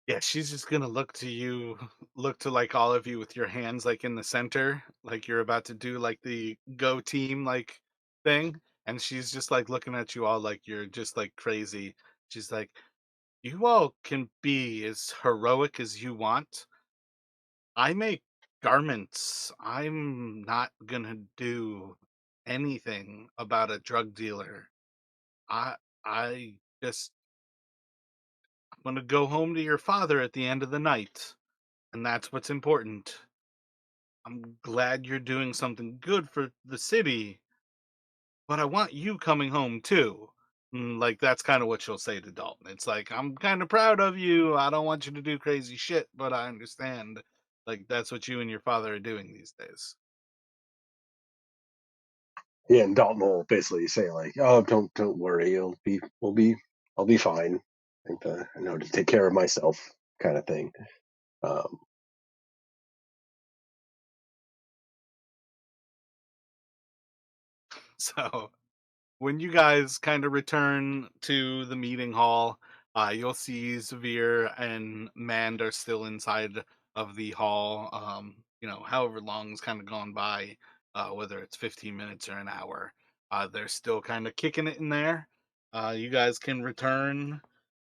Yeah, she's just gonna look to you, look to like all of you with your hands like in the center, like you're about to do like the go team like thing. And she's just like looking at you all like you're just like crazy. She's like, you all can be as heroic as you want. I make garments. I'm not gonna do anything about a drug dealer. I I just I'm gonna go home to your father at the end of the night, and that's what's important. I'm glad you're doing something good for the city, but I want you coming home too. Like that's kind of what she'll say to Dalton. It's like I'm kind of proud of you. I don't want you to do crazy shit, but I understand. Like that's what you and your father are doing these days. Yeah, and Dalton will basically say like, "Oh, don't worry, I'll be fine. And, I know to take care of myself, kind of thing." Um, So when you guys kind of return to the meeting hall, you'll see Severe and Mand are still inside of the hall. However long's kind of gone by, whether it's 15 minutes or an hour, they're still kind of kicking it in there. You guys can return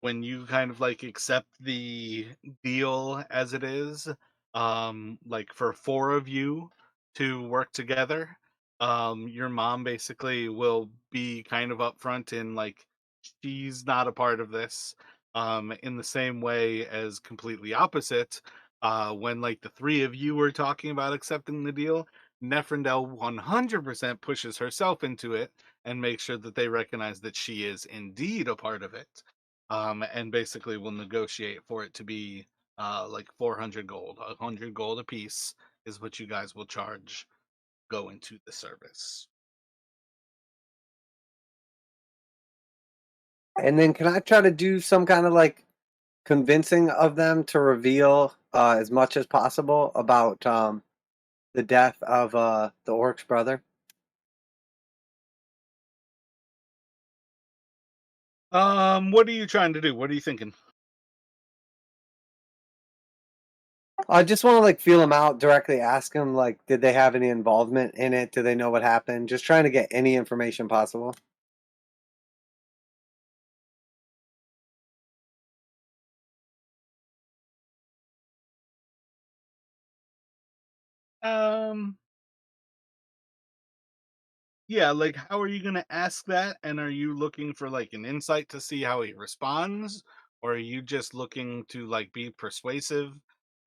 when you kind of like accept the deal as it is, like for four of you to work together. Your mom basically will be kind of upfront in like she's not a part of this. In the same way as completely opposite, when like the three of you were talking about accepting the deal, Neferndel 100% pushes herself into it and makes sure that they recognize that she is indeed a part of it, and basically will negotiate for it to be like 400 gold. 100 gold apiece is what you guys will charge go into the service. And then can I try to do some kind of like convincing of them to reveal as much as possible about the death of the orc's brother? What are you trying to do? What are you thinking? I just want to like feel them out, directly ask them like, did they have any involvement in it? Do they know what happened? Just trying to get any information possible. Um, yeah, like how are you gonna ask that? And are you looking for like an insight to see how he responds? Or are you just looking to like be persuasive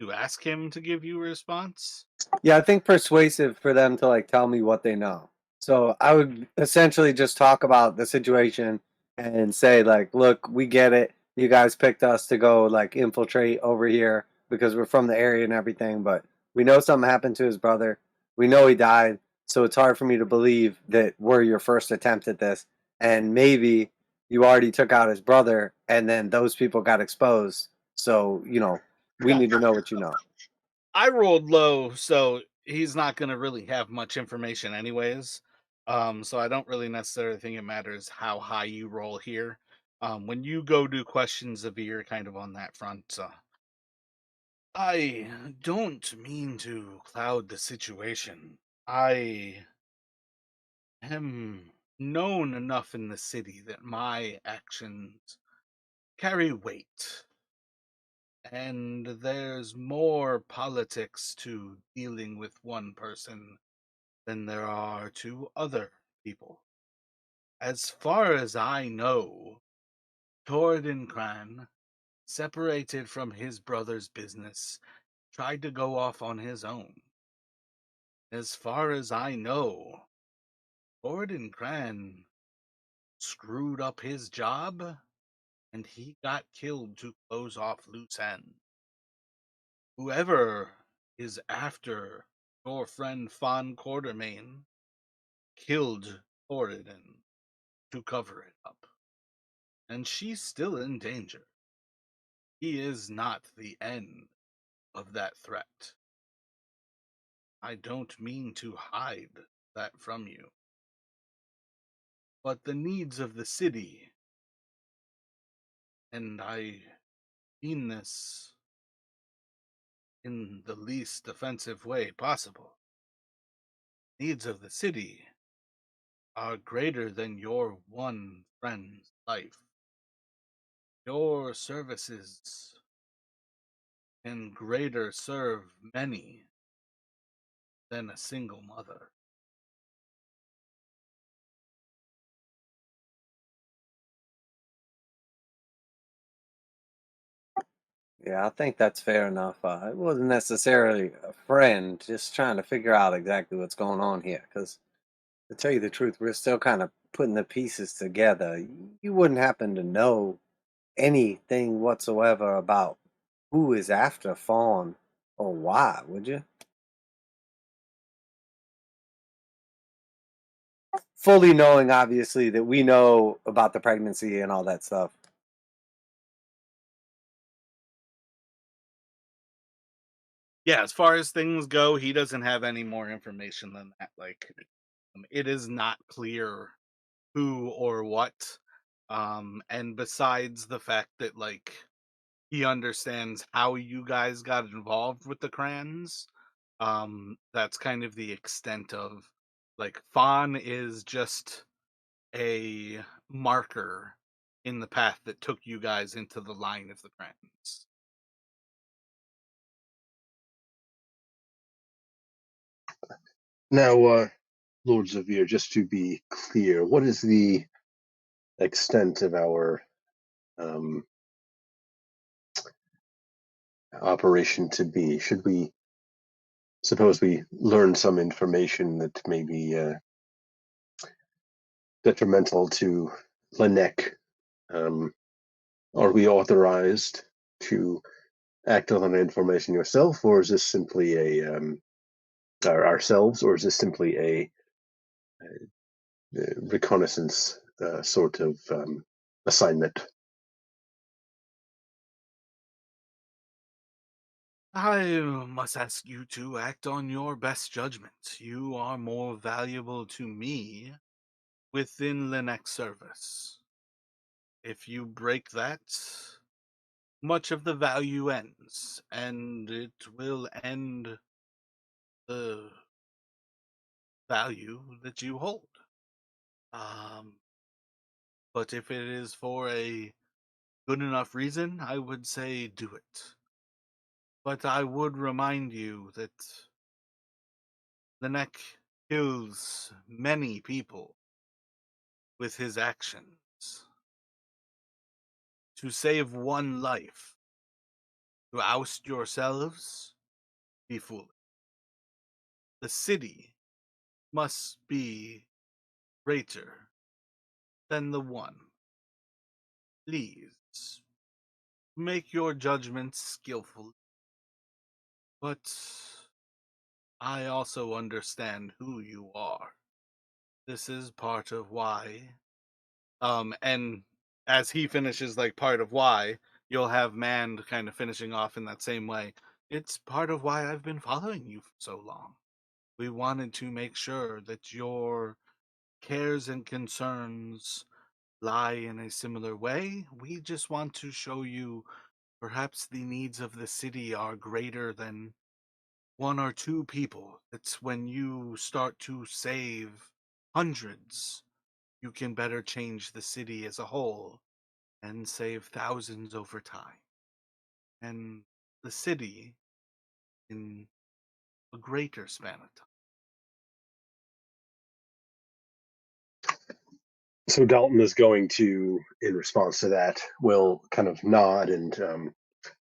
to ask him to give you a response? Yeah, I think persuasive for them to like tell me what they know. So I would essentially just talk about the situation and say like, look, we get it. You guys picked us to go like infiltrate over here because we're from the area and everything, but we know something happened to his brother. We know he died, so it's hard for me to believe that we're your first attempt at this. And maybe you already took out his brother and then those people got exposed. So, we Well, need to know what you know. I rolled low, so he's not going to really have much information, anyways. So I don't really necessarily think it matters how high you roll here. When you go do questions of ear, kind of on that front, I don't mean to cloud the situation. I am known enough in the city that my actions carry weight, and there's more politics to dealing with one person than there are to other people. As far as I know, Torridon Cran separated from his brother's business, tried to go off on his own. As far as I know, Torridon Cran screwed up his job and he got killed to close off loose ends. Whoever is after your friend Fawn Quartermain killed Torridon to cover it up, and she's still in danger. He is not the end of that threat. I don't mean to hide that from you, but the needs of the city, and I mean this in the least offensive way possible, needs of the city are greater than your one friend's life. Your services can greater serve many than a single mother. Yeah, I think that's fair enough. It wasn't necessarily a friend, just trying to figure out exactly what's going on here. Because to tell you the truth, we're still kind of putting the pieces together. You wouldn't happen to know anything whatsoever about who is after Fawn or why, would you? Fully knowing, obviously, that we know about the pregnancy and all that stuff. Yeah, as far as things go, he doesn't have any more information than that. It is not clear who or what. And besides the fact that he understands how you guys got involved with the Crans, that's kind of the extent of Fawn is just a marker in the path that took you guys into the line of the Crans. Now, Lord Zavir, just to be clear, what is the extent of our um, operation to be? Should we suppose we learn some information that may be detrimental to Lanek? Um, are we authorized to act on that information yourself, or is this simply a ourselves, or is this simply a reconnaissance sort of assignment? I must ask you to act on your best judgment. You are more valuable to me within Linux service. If you break that, much of the value ends, and it will end the value that you hold. Um, but if it is for a good enough reason, I would say do it. But I would remind you that the neck kills many people with his actions. To save one life To oust yourselves, be foolish. The city must be greater than the one. Please make your judgments skillfully, but I also understand who you are. This is part of why. And as he finishes like part of why, you'll have Mand kind of finishing off in that same way. It's part of why I've been following you for so long. We wanted to make sure that your cares and concerns lie in a similar way. We just want to show you perhaps the needs of the city are greater than one or two people. It's when you start to save hundreds, you can better change the city as a whole and save thousands over time. And the city in a greater span of time. So Dalton is going to, in response to that, will kind of nod and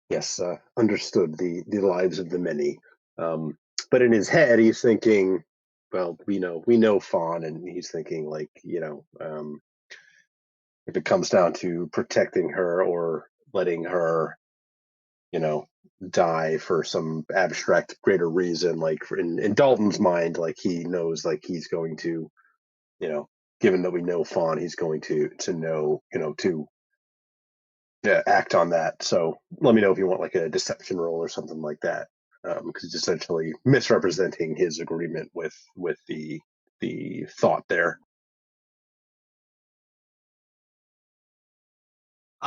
yes, understood the lives of the many. But in his head, he's thinking, well, we know Fawn, and he's thinking like, if it comes down to protecting her or letting her, you know, die for some abstract greater reason, like in Dalton's mind, like he knows, like he's going to, you know, given that we know Fawn, he's going to know, to act on that. So let me know if you want like a deception roll or something like that, because it's essentially misrepresenting his agreement with the thought there.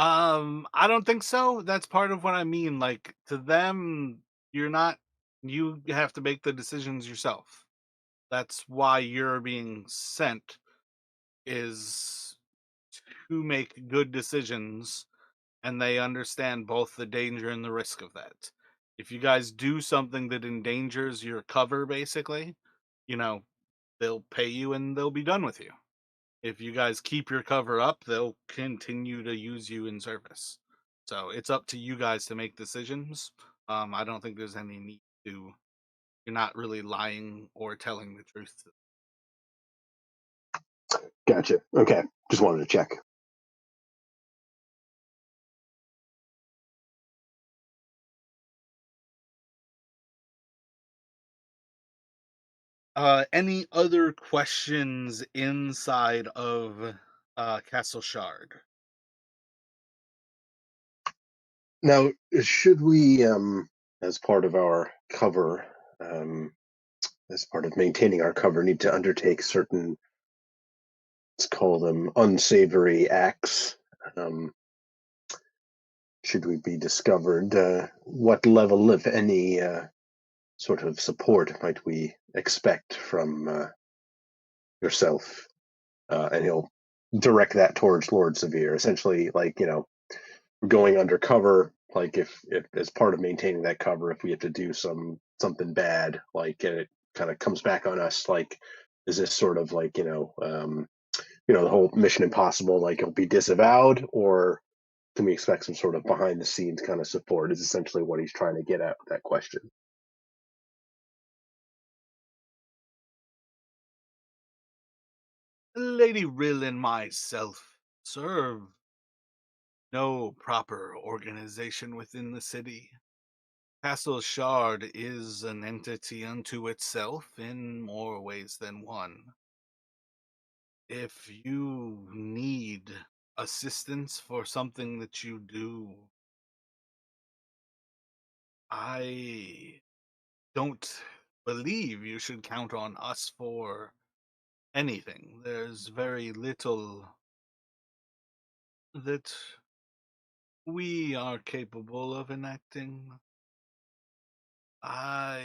I don't think so. That's part of what I mean. Like to them, you're not. You have to make the decisions yourself. That's why you're being sent is to make good decisions, and they understand both the danger and the risk of that. If you guys do something that endangers your cover, basically, you know, they'll pay you and they'll be done with you. If you guys keep your cover up, they'll continue to use you in service. So it's up to you guys to make decisions. I don't think there's any need to. You're not really lying or telling the truth. Gotcha. Okay, just wanted to check. Any other questions inside of Castle Shard? Now, should we, as part of our cover, as part of maintaining our cover, need to undertake certain, let's call them unsavory acts? Um, should we be discovered, what level, if any, sort of support might we expect from yourself? And he'll direct that towards Lord Severe. Essentially, like, going undercover. Like, if as part of maintaining that cover, if we have to do something bad, like, and it kind of comes back on us, like, is this sort of like, the whole Mission Impossible, like it'll be disavowed, or can we expect some sort of behind the scenes kind of support? Is essentially what he's trying to get at with that question. Lady Rill and myself serve no proper organization within the city. Castle Shard is an entity unto itself in more ways than one. If you need assistance for something that you do, I don't believe you should count on us for anything. There's very little that we are capable of enacting. I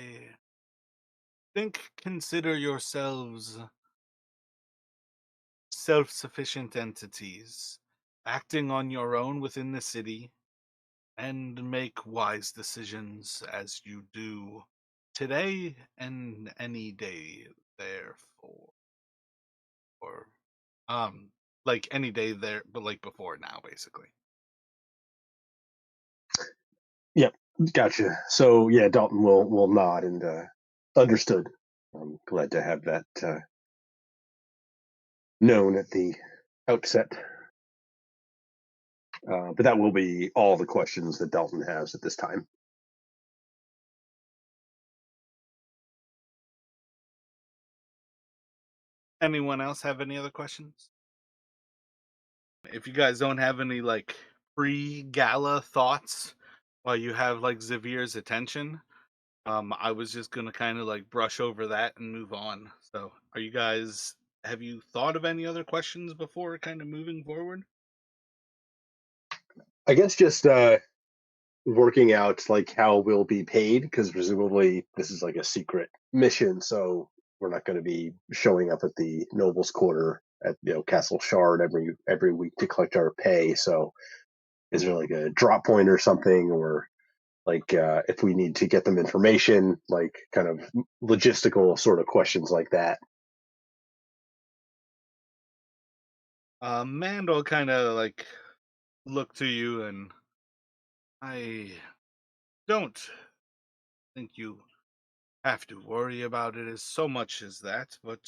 think consider yourselves self sufficient entities, acting on your own within the city, and make wise decisions as you do today and any day therefore. Or, um, like any day there, but like before now, basically. Yep. Gotcha. So yeah, Dalton will nod and understood. I'm glad to have that known at the outset. But that will be all the questions that Dalton has at this time. Anyone else have any other questions? If you guys don't have any like pre-gala thoughts while you have like Xavier's attention, I was just gonna kind of like brush over that and move on. So, have you thought of any other questions before kind of moving forward? I guess just working out like how we'll be paid because presumably this is like a secret mission, so we're not going to be showing up at the nobles' quarter at Castle Shard every week to collect our pay. So is there like a drop point or something, or like if we need to get them information, like kind of logistical sort of questions like that? Mandel kind of like look to you, and I don't think you have to worry about it as so much as that, but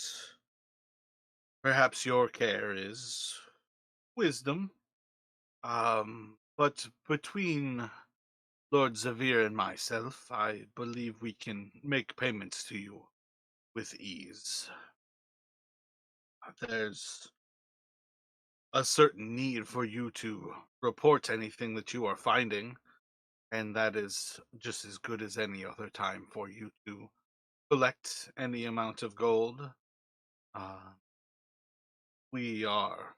perhaps your care is wisdom. But between Lord Xavier and myself, I believe we can make payments to you with ease. There's a certain need for you to report anything that you are finding, and that is just as good as any other time for you to collect any amount of gold. Uh, we are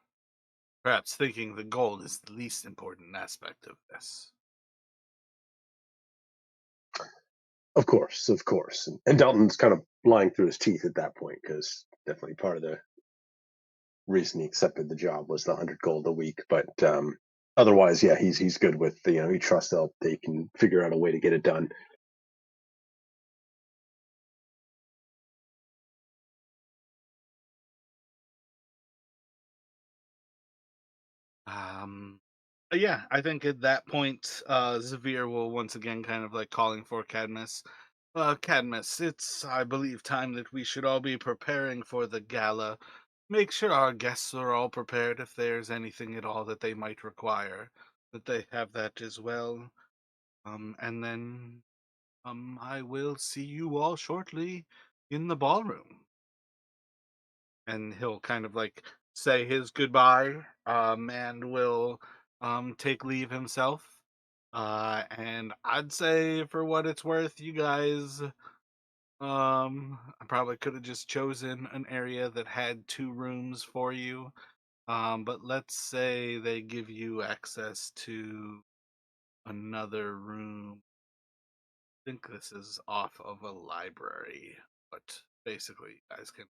perhaps thinking the gold is the least important aspect of this. Of course. And Dalton's kind of lying through his teeth at that point because definitely part of the reason he accepted the job was the 100 gold a week. But otherwise, yeah, he's good with he trusts they can figure out a way to get it done. Um, yeah, I think at that point, Xavier will once again kind of like calling for Cadmus. Cadmus, it's, I believe, time that we should all be preparing for the gala. Make sure our guests are all prepared if there's anything at all that they might require, that they have that as well. And then, I will see you all shortly in the ballroom. And he'll kind of like say his goodbye, and will take leave himself. And I'd say for what it's worth, you guys, I probably could have just chosen an area that had 2 rooms for you. But let's say they give you access to another room. I think this is off of a library, but basically you guys can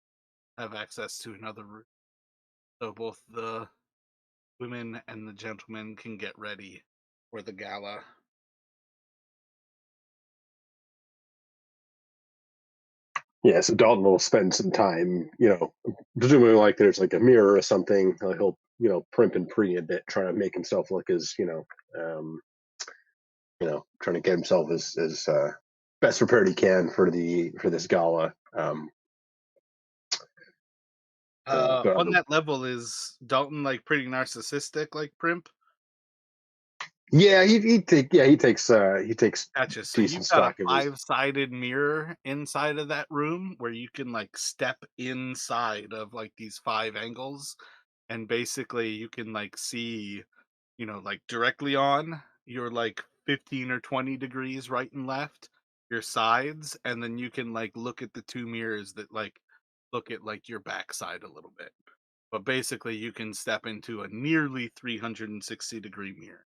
have access to another room. So both the women and the gentlemen can get ready for the gala. Yeah, so Dalton will spend some time, presumably like there's like a mirror or something. He'll primp and pre a bit, trying to make himself look as um, trying to get himself as best prepared he can for this gala. But On that level, is Dalton like pretty narcissistic, like Primp? yeah, he takes Gotcha. So decent you've got a stock of his. five-sided mirror inside of that room where you can like step inside of like these 5 angles, and basically you can like see, like directly on your like 15 or 20 degrees right and left, your sides, and then you can like look at the 2 mirrors that like look at like your backside a little bit. But basically you can step into a nearly 360-degree mirror.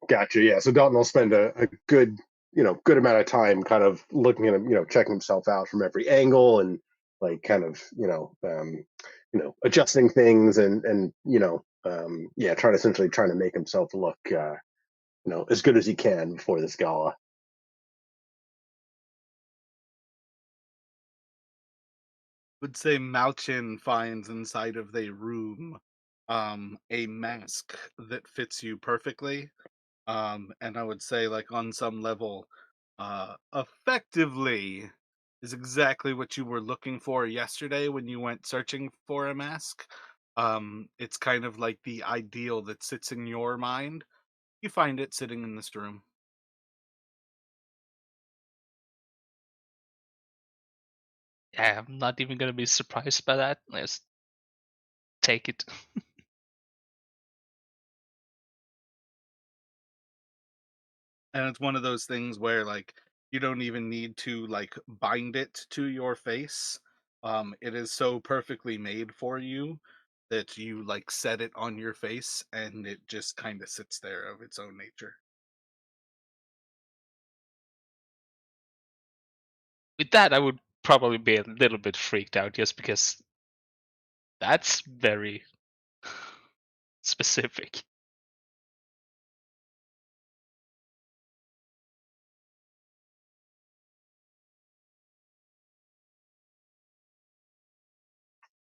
Gotcha. Yeah. So Dalton will spend a good amount of time kind of looking at him, checking himself out from every angle and like kind of, adjusting things and yeah, trying to make himself look, as good as he can before this gala. Would say Malchin finds inside of the room a mask that fits you perfectly. And I would say, like, on some level, effectively is exactly what you were looking for yesterday when you went searching for a mask. It's kind of like the ideal that sits in your mind. You find it sitting in this room. Yeah, I'm not even gonna be surprised by that. Let's take it. And it's one of those things where, like, you don't even need to, like, bind it to your face. It is so perfectly made for you that you, like, set it on your face and it just kind of sits there of its own nature. With that, I would probably be a little bit freaked out just because that's very specific.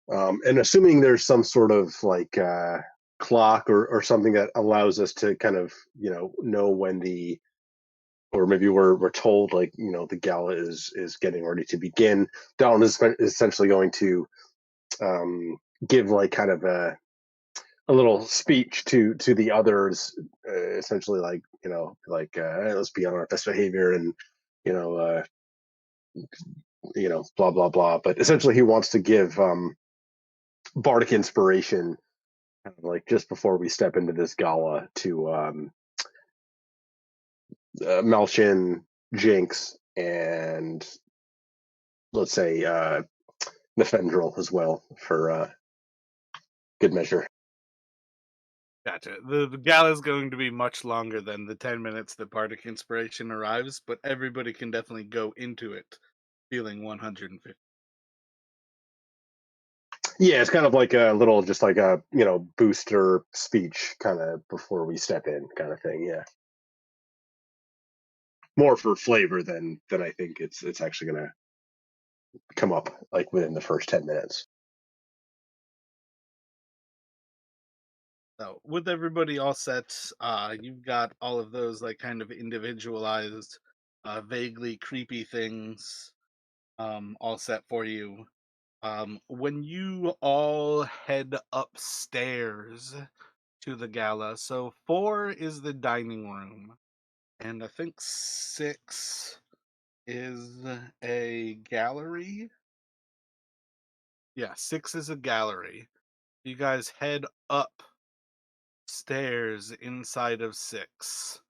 And assuming there's some sort of like clock or something that allows us to kind of know when the or maybe we're told like the gala is getting ready to begin. Donald is essentially going to um, give like kind of a little speech to the others, essentially like like hey, let's be on our best behavior and you know uh, blah blah blah. But essentially, he wants to give bardic inspiration, kind of like just before we step into this gala to Malchin, Jinx, and let's say Nefendril as well for good measure. Gotcha. The gala is going to be much longer than the 10 minutes that Bardic Inspiration arrives, but everybody can definitely go into it feeling 150. Yeah, it's kind of like a little, just like a booster speech, kind of before we step in, kind of thing. Yeah, more for flavor than I think it's actually gonna come up like within the first 10 minutes. So, with everybody all set, you've got all of those like kind of individualized, vaguely creepy things all set for you. When you all head upstairs to the gala, so 4 is the dining room, and I think 6 is a gallery. Yeah, 6 is a gallery. You guys head upstairs inside of 6.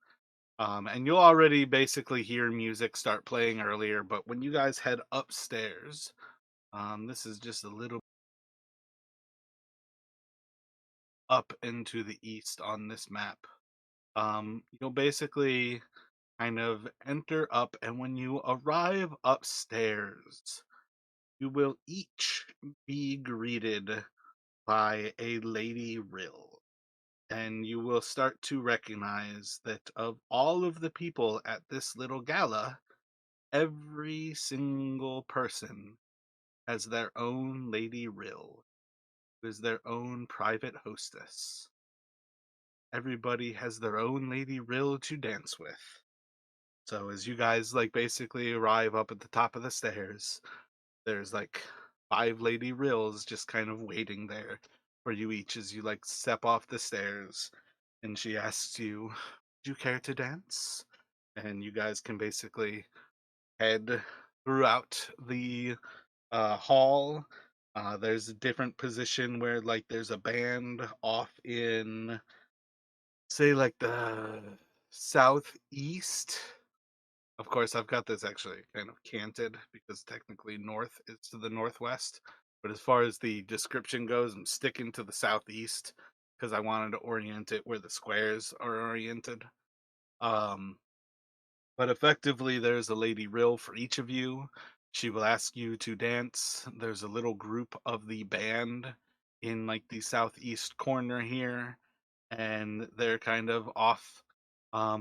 And you'll already basically hear music start playing earlier, but when you guys head upstairs, this is just a little up into the east on this map. You'll basically kind of enter up, and when you arrive upstairs, you will each be greeted by a Lady Rill. And you will start to recognize that of all of the people at this little gala, every single person has their own Lady Rill, who is their own private hostess. Everybody has their own Lady Rill to dance with. So as you guys like basically arrive up at the top of the stairs, there's like 5 Lady Rills just kind of waiting there for you each as you like step off the stairs, and she asks you, "Would you care to dance?" And you guys can basically head throughout the hall. There's a different position where like there's a band off in, say, like the southeast. Of course, I've got this actually kind of canted because technically north is to the northwest. But as far as the description goes, I'm sticking to the southeast because I wanted to orient it where the squares are oriented. Um, but effectively, there's a Lady Rill for each of you. She will ask you to dance. There's a little group of the band in like the southeast corner here, and they're kind of off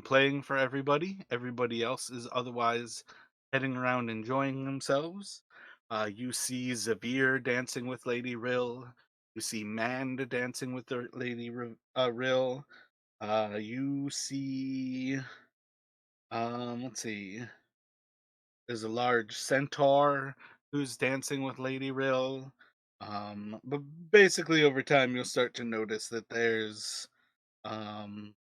playing for everybody. Everybody else is otherwise heading around enjoying themselves. You see Zavir dancing with Lady Rill. You see Mand dancing with the Lady Rill. You see, let's see. There's a large centaur who's dancing with Lady Rill. But basically, over time, you'll start to notice that there's um,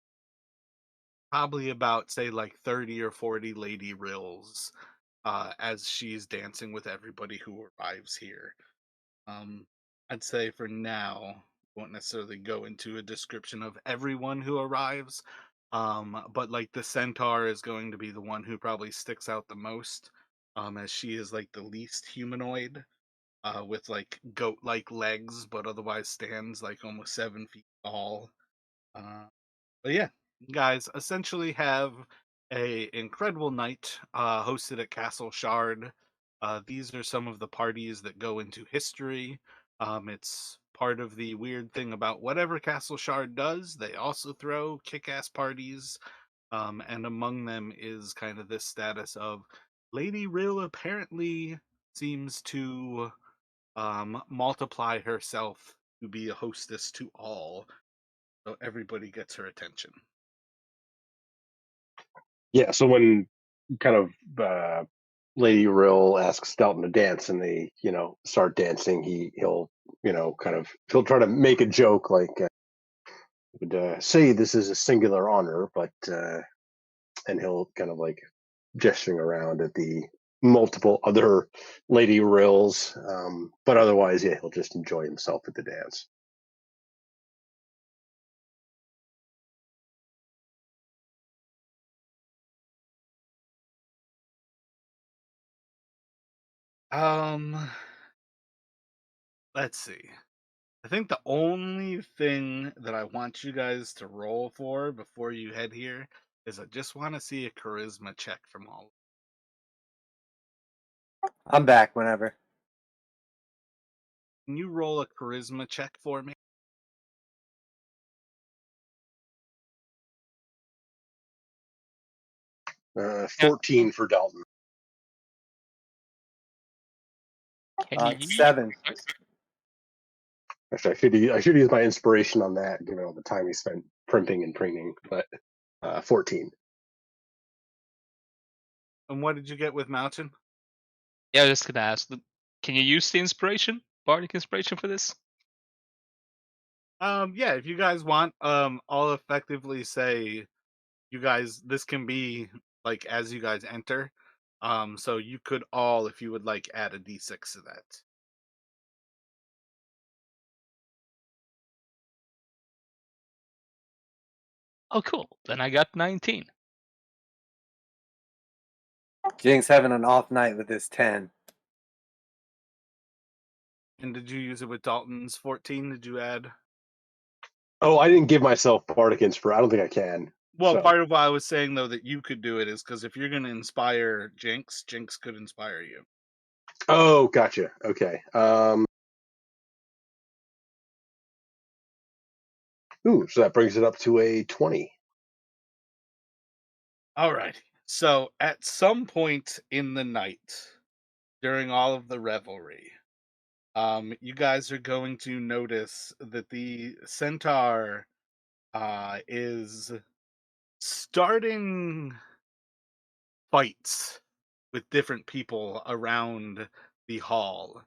probably about, say, like 30 or 40 Lady Rills as she's dancing with everybody who arrives here. Um, I'd say for now, won't necessarily go into a description of everyone who arrives. But like the centaur is going to be the one who probably sticks out the most, as she is like the least humanoid, with like goat-like legs, but otherwise stands like almost 7 feet tall. Uh, but yeah, you guys essentially have a incredible night hosted at Castle Shard. These are some of the parties that go into history. It's part of the weird thing about whatever Castle Shard does. They also throw kick-ass parties, and among them is kind of this status of Lady Rill apparently seems to multiply herself to be a hostess to all, so everybody gets her attention. Yeah, so when kind of Lady Rill asks Dalton to dance and they, start dancing, he'll, kind of he'll try to make a joke like would say this is a singular honor, but and he'll kind of like gesturing around at the multiple other Lady Rills, but otherwise, yeah, he'll just enjoy himself at the dance. Um, let's see. I think the only thing that I want you guys to roll for before you head here is I just want to see a charisma check from all. I'm back whenever. Can you roll a charisma check for me? Yeah. 14 for Dalton. Can you use? 7. Sorry? Actually, I should use my inspiration on that, given all the time he spent primping and preening. But 14. And what did you get with Mountain? Yeah, I was just gonna ask. Can you use the inspiration, bardic inspiration, for this? Yeah, if you guys want, I'll effectively say you guys this can be like as you guys enter. So you could all, if you would like, add a d6 to that. Oh, cool. Then I got 19. Jinx having an off night with his 10. And did you use it with Dalton's 14? Did you add? Oh, I didn't give myself Bardic Inspire. I don't think I can. Well, So, part of why I was saying though that you could do it is because if you're going to inspire Jinx, Jinx could inspire you. oh, gotcha. Okay. So that brings it up to a 20. All right. So at some point in the night, during all of the revelry, you guys are going to notice that the centaur is starting fights with different people around the hall,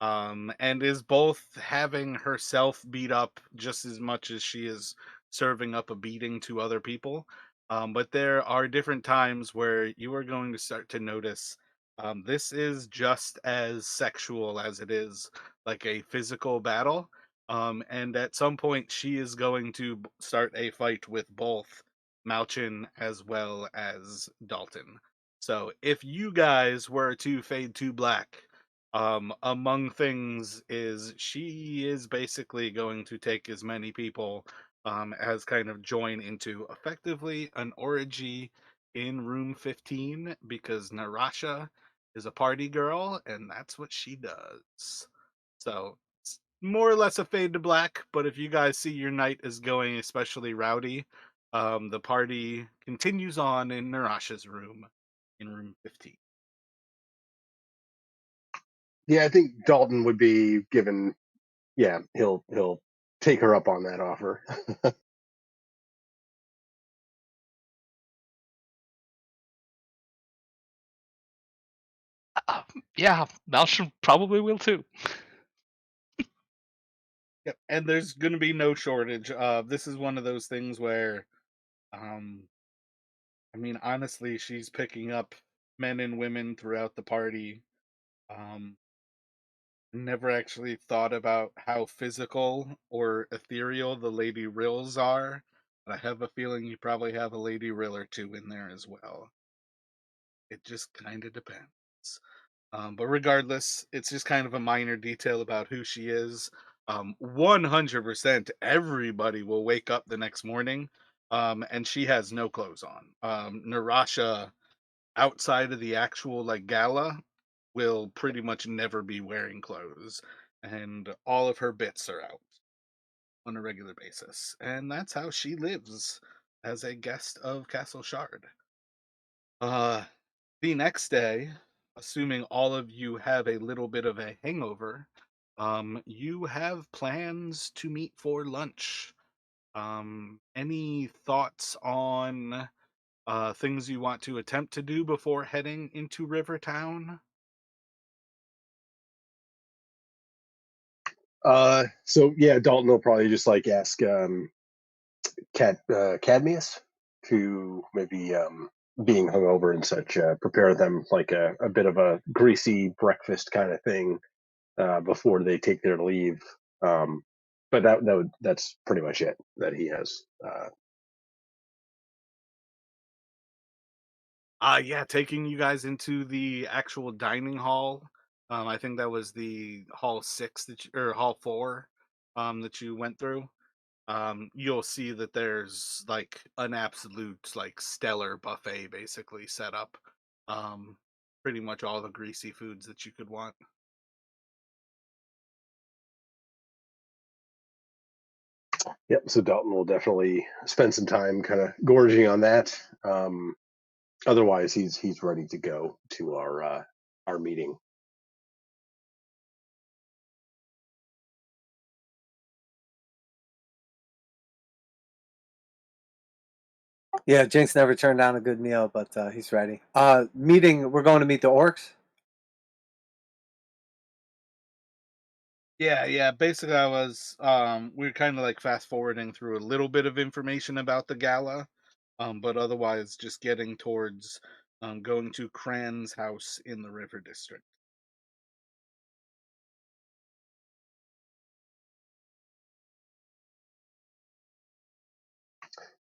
and is both having herself beat up just as much as she is serving up a beating to other people. But there are different times where you are going to start to notice this is just as sexual as it is like a physical battle. And at some point, she is going to start a fight with both Malchin as well as Dalton. So if you guys were to fade to black, among things is she is basically going to take as many people as kind of join into effectively an orgy in room 15 because Narasha is a party girl and that's what she does. So it's more or less a fade to black, but if you guys see your night is going especially rowdy, the party continues on in Narasha's room in room 15. Yeah, I think Dalton would be given. Yeah, he'll take her up on that offer. Yeah, Malsham probably will too. Yep, and there's going to be no shortage. This is one of those things where, um, I mean, honestly, she's picking up men and women throughout the party. Um, Never actually thought about how physical or ethereal the Lady Rills are, but I have a feeling you probably have a Lady Rill or two in there as well. It just kind of depends. But regardless, it's just kind of a minor detail about who she is. 100% everybody will wake up the next morning, and she has no clothes on. Narasha, outside of the actual like gala, will pretty much never be wearing clothes, and all of her bits are out on a regular basis. And that's how she lives as a guest of Castle Shard. Uh, the next day, assuming all of you have a little bit of a hangover, you have plans to meet for lunch. Any thoughts on things you want to attempt to do before heading into Rivertown? So yeah, Dalton will probably just like ask Cadmius to maybe being hungover and such, prepare them like a bit of a greasy breakfast kind of thing before they take their leave. But that's pretty much it that he has. Yeah, taking you guys into the actual dining hall. I think that was the hall 6 or hall 4 that you went through. You'll see that there's like an absolute like stellar buffet basically set up. Um, Pretty much all the greasy foods that you could want. Yep. So Dalton will definitely spend some time kind of gorging on that. Otherwise, he's ready to go to our meeting. Yeah, Jinx never turned down a good meal, but he's ready. We're going to meet the orcs. Yeah. Basically, we are kind of like fast forwarding through a little bit of information about the gala, but otherwise just getting towards going to Cran's house in the River District.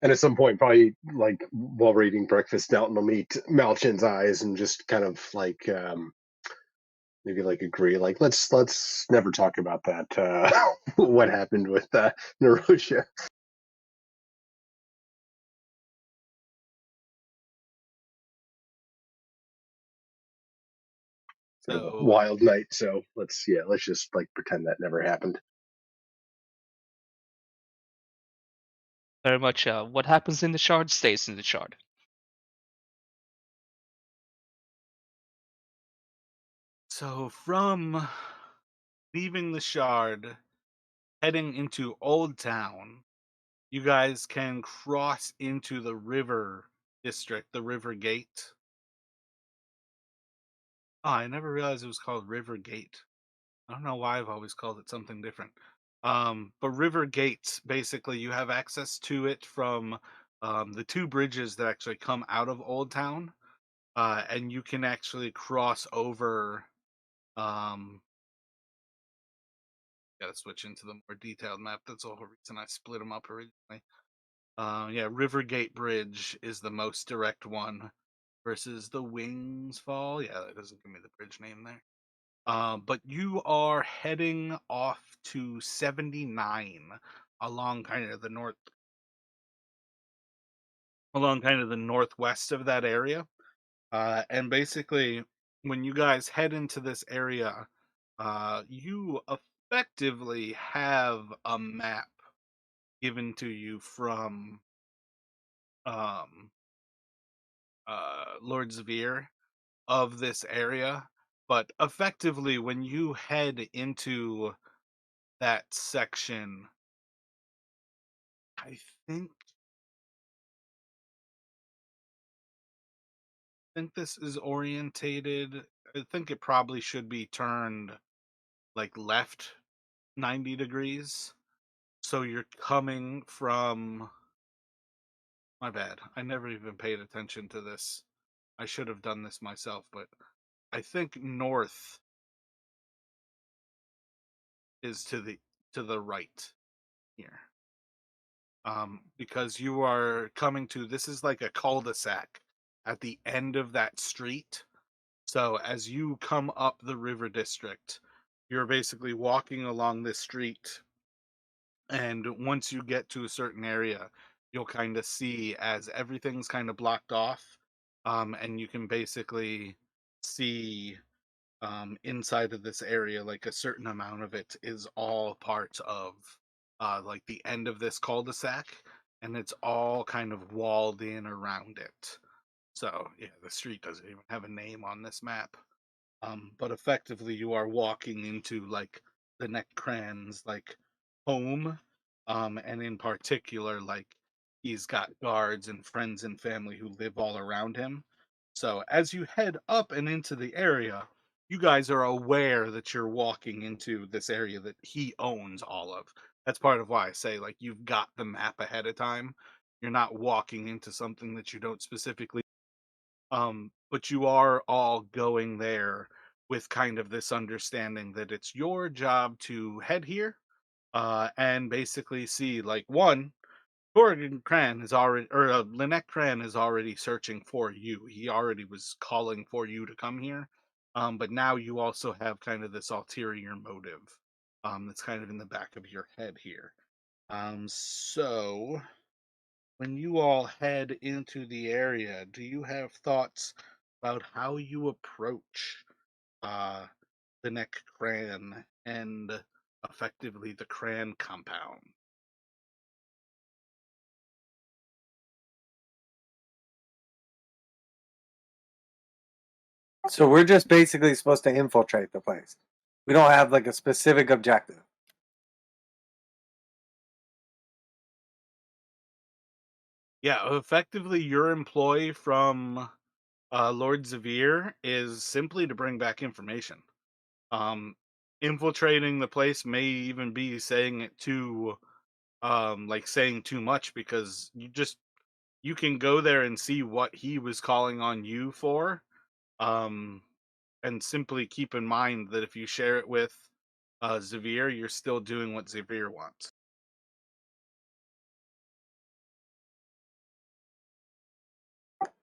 And at some point, probably like while we're eating breakfast, Dalton will meet Malchin's eyes and just kind of like maybe like agree, like let's never talk about that. What happened with Narosha? Sort of a So, wild night. So let's just like pretend that never happened. Very much what happens in the shard stays in the shard. so from leaving the Shard, heading into Old Town, you guys can cross into the River District, the River Gate. Oh, I never realized it was called River Gate. I don't know why I've always called it something different. But River Gates, basically, you have access to it from the two bridges that actually come out of Old Town, and you can actually cross over. Um, Gotta switch into the more detailed map. That's the whole reason I split them up originally. Yeah, Rivergate Bridge is the most direct one versus the Wings Fall. Yeah, that doesn't give me the bridge name there. But you are heading off to 79 along kind of the northwest of that area. And basically, when you guys head into this area, you effectively have a map given to you from um, Lord Zavir of this area. But effectively, when you head into that section, I think this is orientated. I think it probably should be turned like left 90 degrees. So you're coming from. My bad. I never even paid attention to this. I should have done this myself, but I think north is to the right here. Because you are coming to, this is like a cul-de-sac at the end of that street. So as you come up the river district, you're basically walking along this street, and once you get to a certain area, you'll kind of see as everything's kind of blocked off, and you can basically see inside of this area, like a certain amount of it is all part of like the end of this cul-de-sac, and it's all kind of walled in around it. So yeah, the street doesn't even have a name on this map. But effectively you are walking into like the Neck Cran's like home, and in particular, like he's got guards and friends and family who live all around him. So as you head up and into the area, you guys are aware that you're walking into this area that he owns all of. That's part of why I say like you've got the map ahead of time. You're not walking into something that you don't specifically, but you are all going there with kind of this understanding that it's your job to head here, and basically see like one, Corrigan Cran is already, or Lynette Cran is already searching for you. He already was calling for you to come here, but now you also have kind of this ulterior motive, that's kind of in the back of your head here. So when you all head into the area, do you have thoughts about how you approach uh, the Neck Cran and effectively the Cran compound? So we're just basically supposed to infiltrate the place. We don't have like a specific objective. Yeah, effectively, your employ from Lord Zavir is simply to bring back information. Um, Infiltrating the place may even be saying it too, like saying too much, because you can go there and see what he was calling on you for, um, and simply keep in mind that if you share it with Zavir, you're still doing what Zavir wants.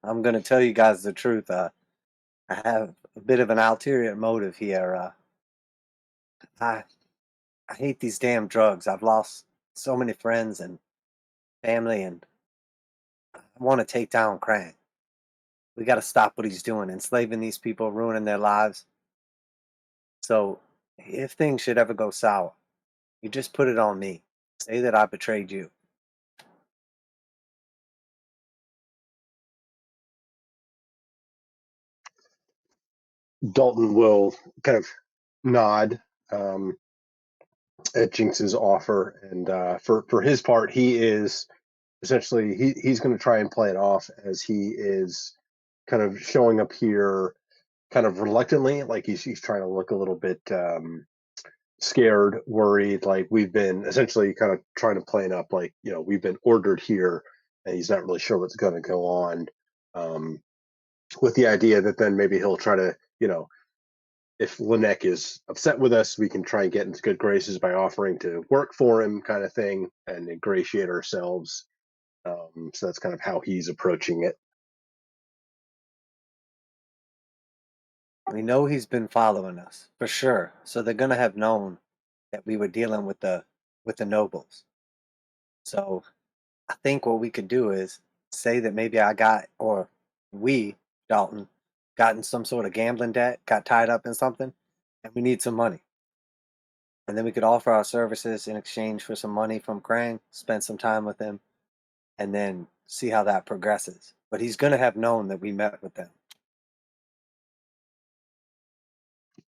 I'm gonna tell you guys the truth. I have a bit of an ulterior motive here. I I hate these damn drugs. I've lost so many friends and family, and I want to take down Krang. We got to stop what he's doing, enslaving these people, ruining their lives. So, if things should ever go sour, you just put it on me. Say that I betrayed you. Dalton will kind of nod um, at Jinx's offer, and for his part, he is essentially he's going to try and play it off as he is kind of showing up here, kind of reluctantly, like he's trying to look a little bit scared, worried, like we've been essentially kind of trying to play it up, like we've been ordered here, and he's not really sure what's going to go on. Um, with the idea that then maybe he'll try to, if Lynette is upset with us, we can try and get into good graces by offering to work for him, kind of thing, and ingratiate ourselves. So that's kind of how he's approaching it. We know he's been following us for sure, so they're gonna have known that we were dealing with the nobles. So I think what we could do is say that maybe I got, or we, Dalton, got in some sort of gambling debt, got tied up in something, and we need some money. And then we could offer our services in exchange for some money from Krang, spend some time with him, and then see how that progresses. But he's going to have known that we met with them.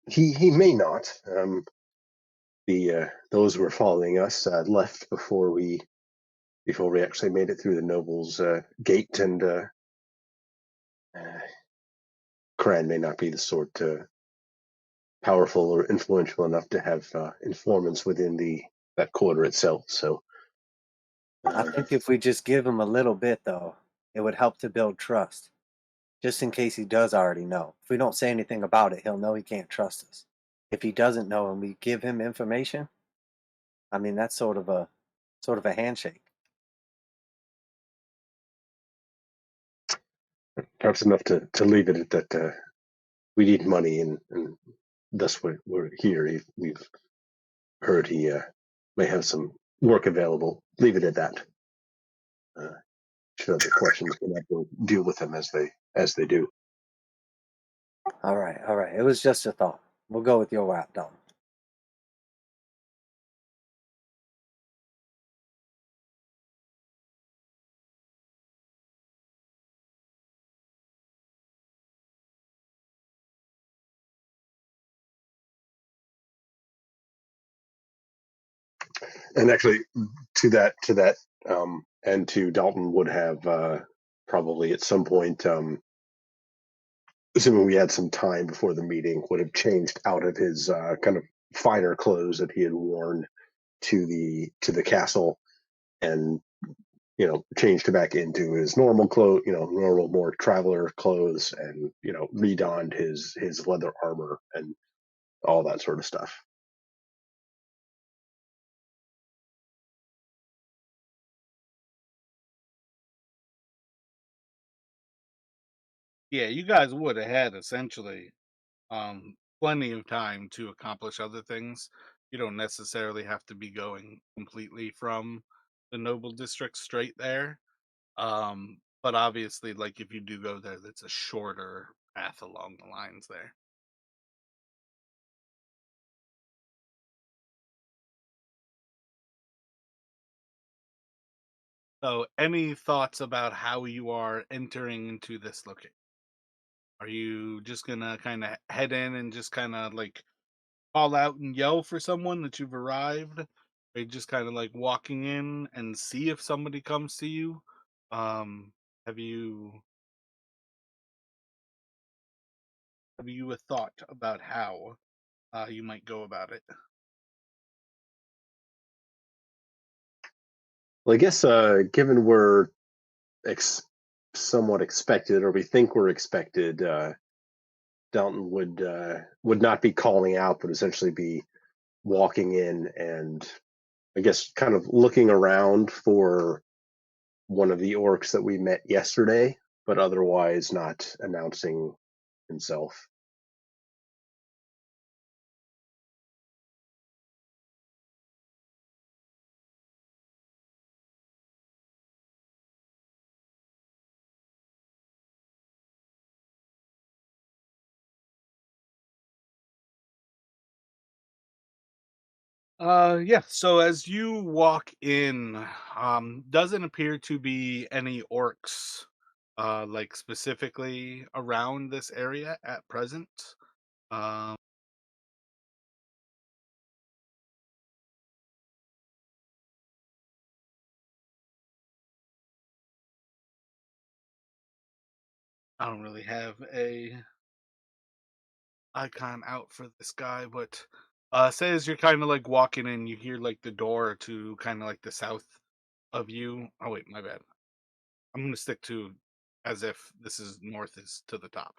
He may not. The those who were following us left before we actually made it through the nobles' gate, and uh, Cran may not be the sort powerful or influential enough to have informants within that quarter itself. So I think if we just give him a little bit, though, it would help to build trust. Just in case he does already know. If we don't say anything about it, he'll know he can't trust us. If he doesn't know and we give him information, I mean that's sort of a handshake. perhaps enough to leave it at that. We need money, and thus we're here. We've heard he may have some work available. Leave it at that. Should other questions come up, we'll deal with them as they do. All right, all right. It was just a thought. We'll go with your route, Dalton. And actually, to that, and to Dalton would have probably at some point, assuming we had some time before the meeting, would have changed out of his kind of finer clothes that he had worn to the castle, and changed back into his normal clothes, normal more traveler clothes, and redonned his leather armor and all that sort of stuff. Yeah, you guys would have had essentially plenty of time to accomplish other things. You don't necessarily have to be going completely from the Noble District straight there. But obviously, like if you do go there, that's a shorter path along the lines there. So, any thoughts about how you are entering into this location? Are you just gonna kind of head in and just kind of like call out and yell for someone that you've arrived? Are you just kind of like walking in and see if somebody comes to you? Have you a thought about how you might go about it? Well, I guess given we're ex- somewhat expected, or we think we're expected, Dalton would not be calling out, but essentially be walking in and I guess kind of looking around for one of the orcs that we met yesterday, but otherwise not announcing himself. Yeah. So as you walk in, doesn't appear to be any orcs, like specifically around this area at present. Um, I don't really have a icon out for this guy, but say as you're kind of like walking in, you hear like the door to kind of like the south of you. Oh wait, my bad. I'm gonna stick to as if this is north is to the top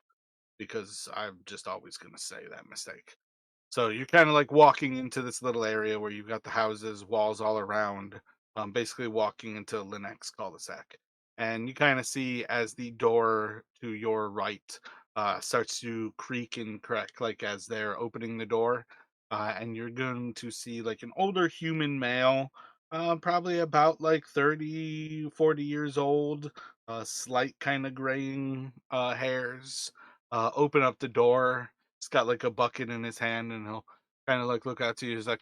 because I'm just always gonna say that mistake. So you're kind of like walking into this little area where you've got the houses, walls all around, basically walking into Linux cul-de-sac. And you kind of see as the door to your right starts to creak and crack, like as they're opening the door. And you're going to see like an older human male, probably about like 30, 40 years old, slight kind of graying hairs, open up the door. He's got like a bucket in his hand, and he'll kind of like look out to you. He's like,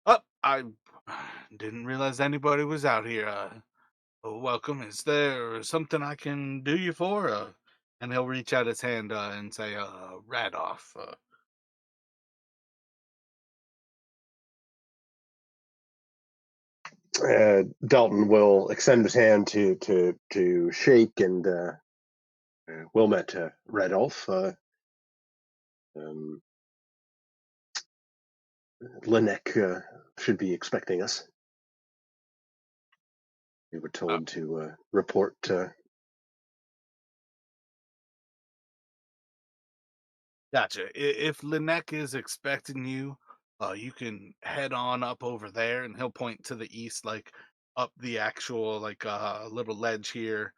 "Oh, I didn't realize anybody was out here. Welcome. Is there something I can do you for?" And he'll reach out his hand and say, "Rat off." Dalton will extend his hand to shake and Well met, Radolf. Um, Linek should be expecting us. We were Uh, told to report. Gotcha. If Linek is expecting you, you can head on up over there, and he'll point to the east, like up the actual like little ledge here.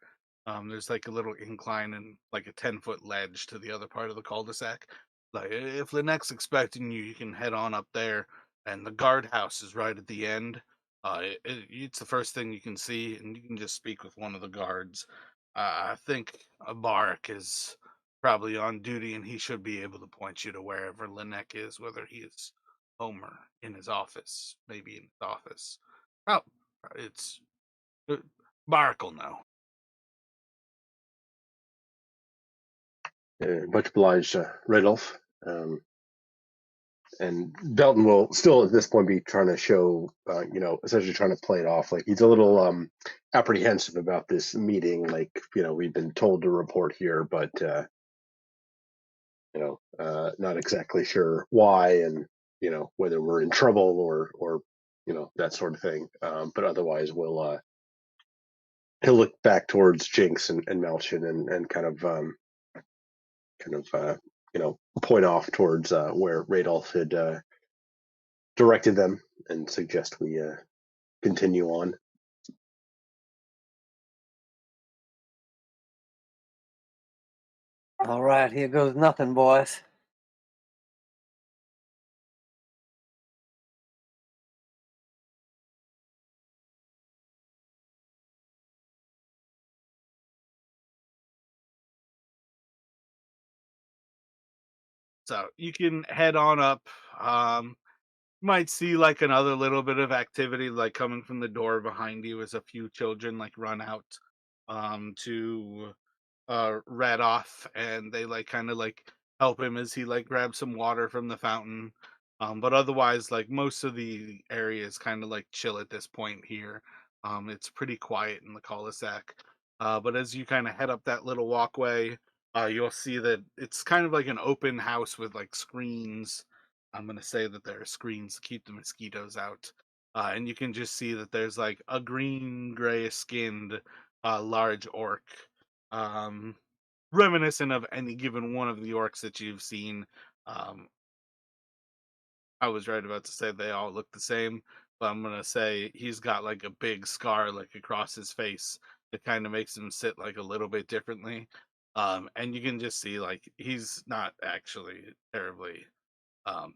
There's like a little incline and like a 10-foot ledge to the other part of the cul-de-sac. Like if Linek's expecting you, you can head on up there, and the guardhouse is right at the end. It's the first thing you can see, and you can just speak with one of the guards. I think a Barak is probably on duty, and he should be able to point you to wherever Linek is, whether he is home or in his office, maybe in his office. Oh, it's uh, Barak will know. Much obliged, Radolf. And Belton will still at this point be trying to show, essentially trying to play it off like he's a little apprehensive about this meeting. Like, we've been told to report here, but not exactly sure why, and whether we're in trouble or that sort of thing. But otherwise, he'll look back towards Jinx and Melchin and point off towards where Radolf had directed them and suggest we continue on. All right, here goes nothing, boys. So you can head on up. Might see like another little bit of activity, like coming from the door behind you as a few children like run out to Red off, and they like kind of like help him as he like grabs some water from the fountain. But otherwise, like most of the area is kind of like chill at this point here. It's pretty quiet in the cul-de-sac. But as you kind of head up that little walkway, you'll see that it's kind of like an open house with like screens. I'm gonna say that there are screens to keep the mosquitoes out. And you can just see that there's like a green, gray skinned large orc, um, reminiscent of any given one of the orcs that you've seen. Um, I was right about to say they all look the same, but I'm gonna say he's got like a big scar like across his face that kind of makes him sit like a little bit differently. And you can just see like he's not actually terribly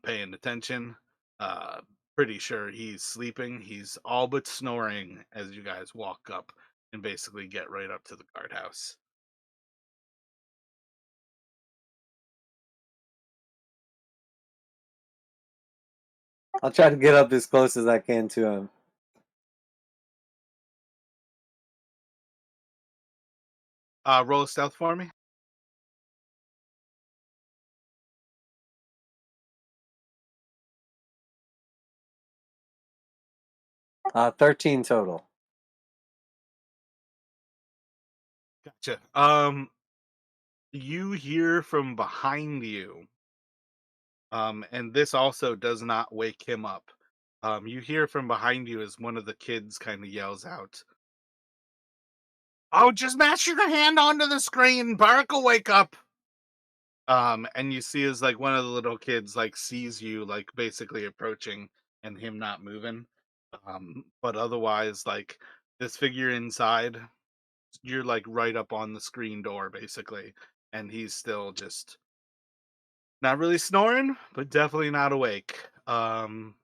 paying attention. Uh, Pretty sure he's sleeping. He's all but snoring as you guys walk up and basically get right up to the guardhouse. I'll try to get up as close as I can to him. Roll a stealth for me. 13 total. Gotcha. You hear from behind you, and this also does not wake him up. You hear from behind you as one of the kids kind of yells out, "Oh, just mash your hand onto the screen. Bark will wake up." And you see as like one of the little kids like sees you like basically approaching and him not moving. But otherwise, like this figure inside, you're like right up on the screen door basically, and he's still just not really snoring, but definitely not awake. And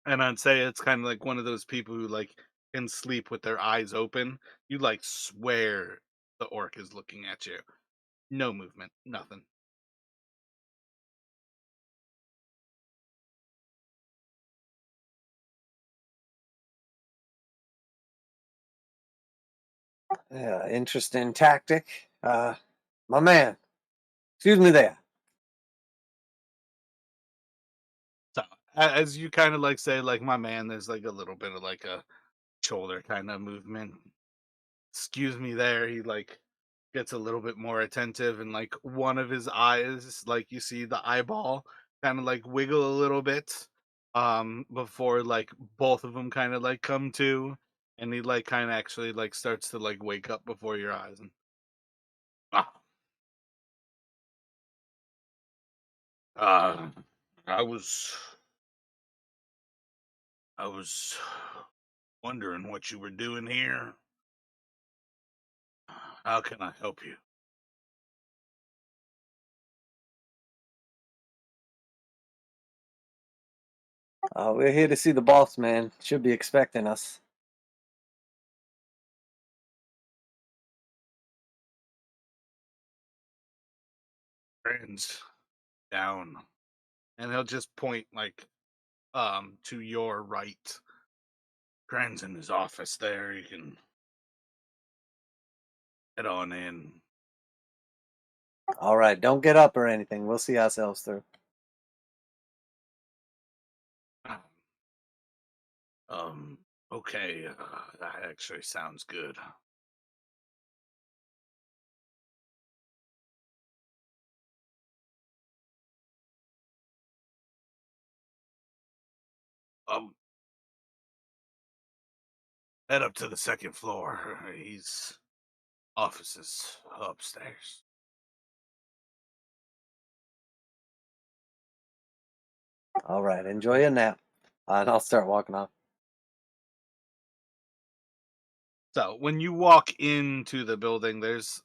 I'd say it's kind of like one of those people who like can sleep with their eyes open. You like swear the orc is looking at you. No movement, nothing. Yeah, interesting tactic. My man, excuse me there. So as you kind of like say, like my man, there's like a little bit of like a shoulder kind of movement. Excuse me there. He like gets a little bit more attentive, and like one of his eyes, like you see the eyeball kind of like wiggle a little bit before like both of them kind of like come to, and he like kind of actually like starts to like wake up before your eyes. And ah, uh, I was I was wondering what you were doing here. How can I help you? We're here to see the boss, man. Should be expecting us. Friends down, and he'll just point like to your right. Grand's in his office there. You can head on in. All right, don't get up or anything. We'll see ourselves through. Um, okay, that actually sounds good. Um, head up to the second floor. He's offices upstairs. All right, enjoy your nap. And I'll start walking off. So when you walk into the building, there's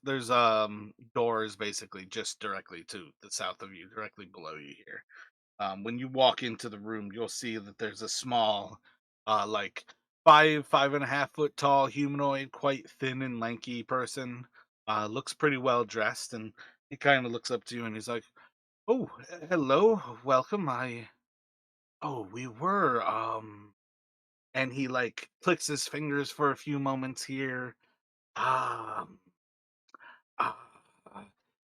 doors basically just directly to the south of you, directly below you here. When you walk into the room, you'll see that there's a small, like 5.5 foot tall humanoid, quite thin and lanky person. Looks pretty well dressed, and he kind of looks up to you and he's like, "Oh, hello, welcome. We were, and he like clicks his fingers for a few moments here. Um, uh,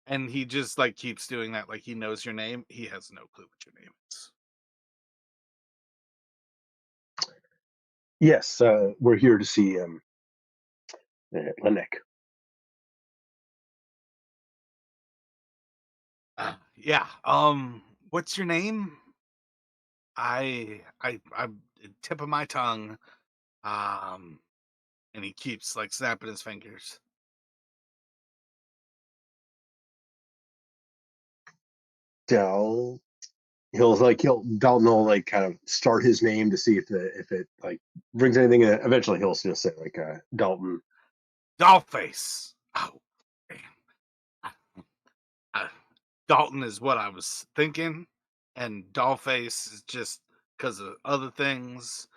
and he just like keeps doing that, like he knows your name. He has no clue what your name is. Yes, we're here to see Linek. Yeah. What's your name? I tip of my tongue. Um, and he keeps like snapping his fingers. Del. Dalton will like kind of start his name to see if it like brings anything. And eventually he'll just say like Dalton. Dollface. Oh, man. Uh, Dalton is what I was thinking, and Dollface is just because of other things.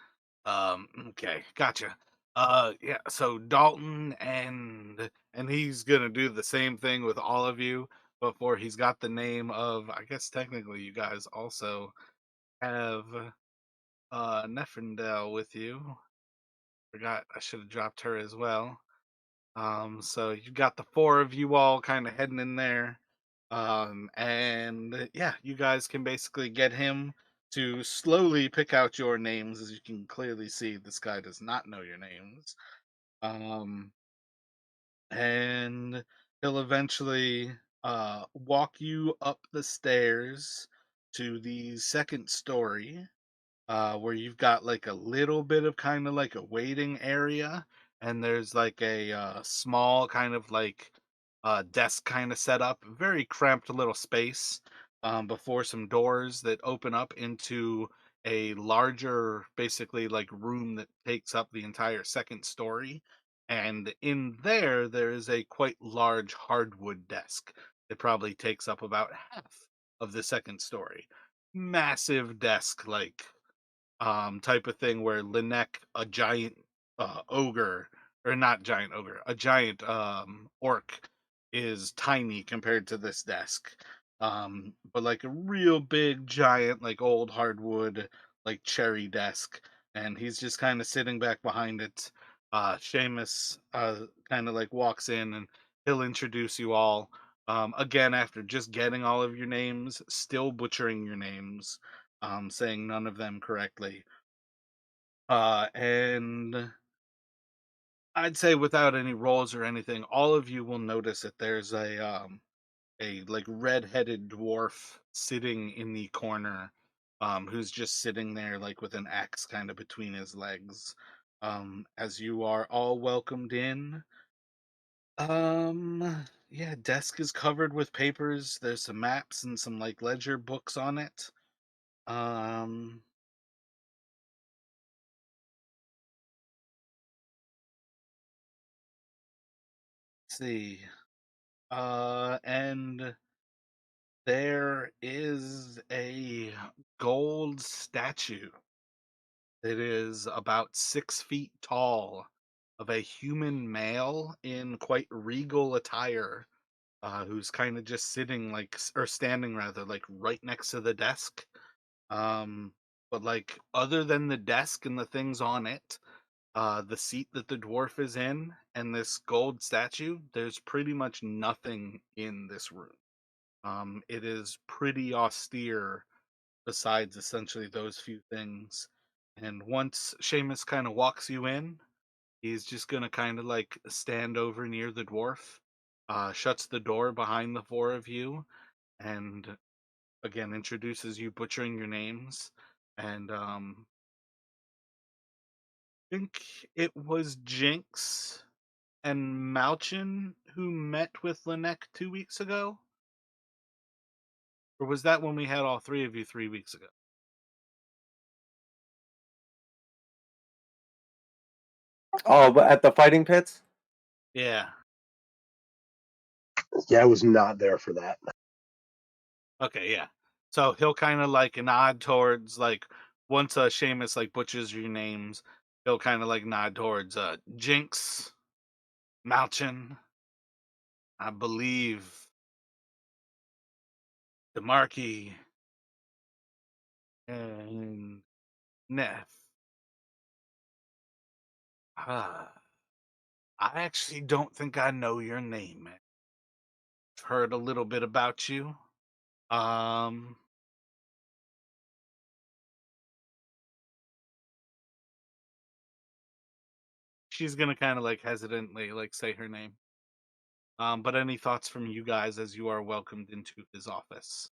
Okay, gotcha. Yeah, so Dalton and he's gonna do the same thing with all of you before he's got the name of, I guess technically you guys also have Neffendel with you. Forgot I should have dropped her as well. So you got the four of you all kind of heading in there. And yeah, you guys can basically get him to slowly pick out your names. As you can clearly see, this guy does not know your names. Um, and he'll eventually walk you up the stairs to the second story, where you've got like a little bit of kind of like a waiting area, and there's like a small kind of like desk kind of set up, very cramped little space, before some doors that open up into a larger, basically like room that takes up the entire second story. And in there is a quite large hardwood desk that probably takes up about half of the second story. Massive desk, like type of thing where Linek, a giant ogre, or not giant ogre, a giant orc, is tiny compared to this desk. But like a real big giant, like old hardwood, like cherry desk, and he's just kind of sitting back behind it. Seamus kind of like walks in and he'll introduce you all. Again, after just getting all of your names, still butchering your names, saying none of them correctly. And I'd say without any rolls or anything, all of you will notice that there's a like red-headed dwarf sitting in the corner, who's just sitting there like with an axe kind of between his legs. As you are all welcomed in. Yeah, desk is covered with papers. There's some maps and some like ledger books on it. Um, let's see. And there is a gold statue that is about 6 feet tall of a human male in quite regal attire, who's kind of just sitting like, or standing rather, like right next to the desk. Um, but like other than the desk and the things on it, the seat that the dwarf is in, and this gold statue, there's pretty much nothing in this room. It is pretty austere besides essentially those few things. And once Seamus kind of walks you in, he's just gonna kind of like stand over near the dwarf, shuts the door behind the four of you, and again introduces you, butchering your names. And I think it was Jinx and Malchin who met with Linek 2 weeks ago, or was that when we had all three of you 3 weeks ago? Oh, but at the fighting pits? Yeah. Yeah, I was not there for that. Okay, yeah. So he'll kind of like nod towards like once Seamus like butchers your names, he'll kind of like nod towards Jinx, Malchin, I believe the Marquis, and Neff. I actually don't think I know your name, man. I've heard a little bit about you. Um, she's gonna kind of like hesitantly like say her name. But any thoughts from you guys as you are welcomed into his office?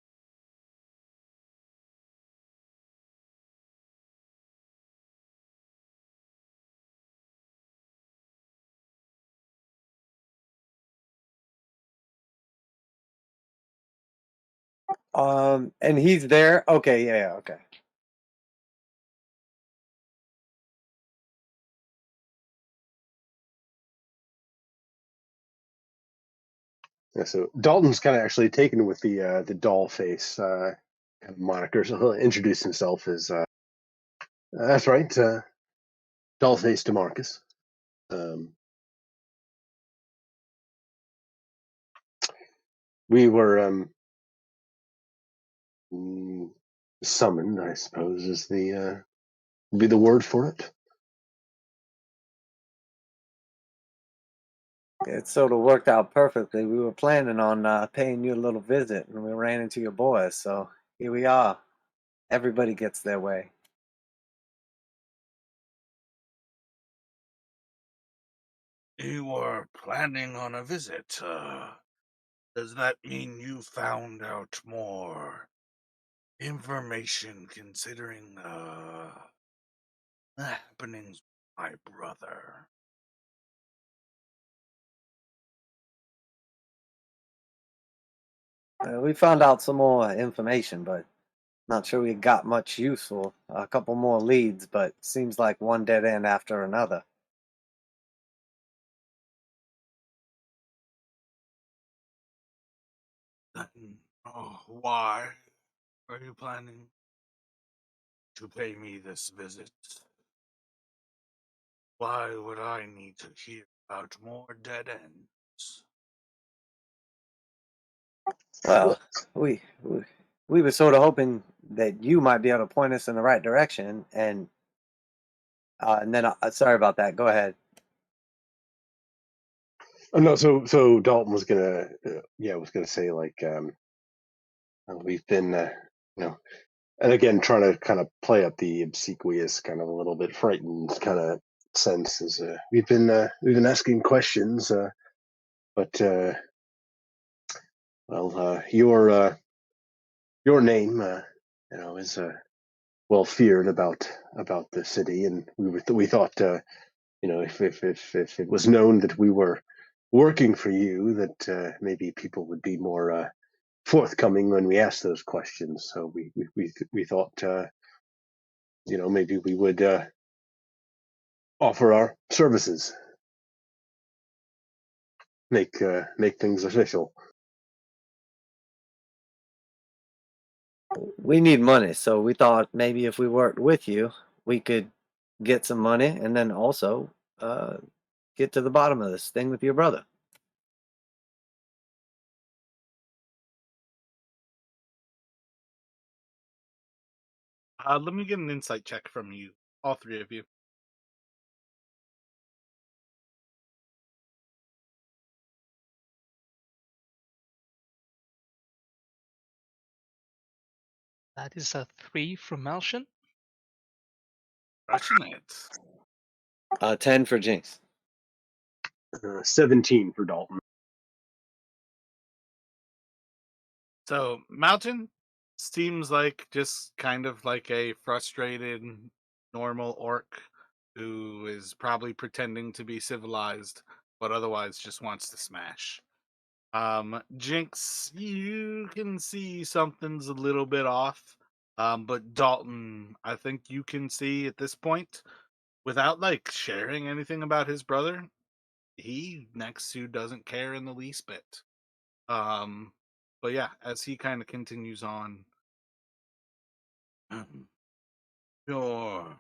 And he's there. Okay, yeah, okay. Yeah, so Dalton's kind of actually taken with the doll face kind of moniker, so he'll introduce himself as that's right, doll face Demarcus. Um, we were summoned, I suppose, is the be the word for it. It sort of worked out perfectly. We were planning on paying you a little visit, and we ran into your boys, so here we are. Everybody gets their way. You were planning on a visit. Does that mean you found out more information considering the happenings with my brother? We found out some more information, but not sure we got much useful. A couple more leads, but seems like one dead end after another. Then, why are you planning to pay me this visit? Why would I need to hear about more dead ends? Well, we were sort of hoping that you might be able to point us in the right direction, and then sorry about that. Go ahead. Oh, no, so Dalton was gonna was gonna say like we've been you know, and again trying to kind of play up the obsequious kind of a little bit frightened kind of sense. Is we've been asking questions, but well, your name, is well feared about the city, and we thought, if it was known that we were working for you, that maybe people would be more forthcoming when we asked those questions. So we thought, maybe we would offer our services, make things official. We need money, so we thought maybe if we worked with you, we could get some money and then also get to the bottom of this thing with your brother. Let me get an insight check from you, all three of you. That is a 3 from Malshin. Crushing it. 10 for Jinx. 17 for Dalton. So Mountain seems like just kind of like a frustrated normal orc who is probably pretending to be civilized, but otherwise just wants to smash. Jinx, you can see something's a little bit off. But Dalton, I think you can see at this point, without like sharing anything about his brother, he next to doesn't care in the least bit. Um, but yeah, as he kind of continues on, your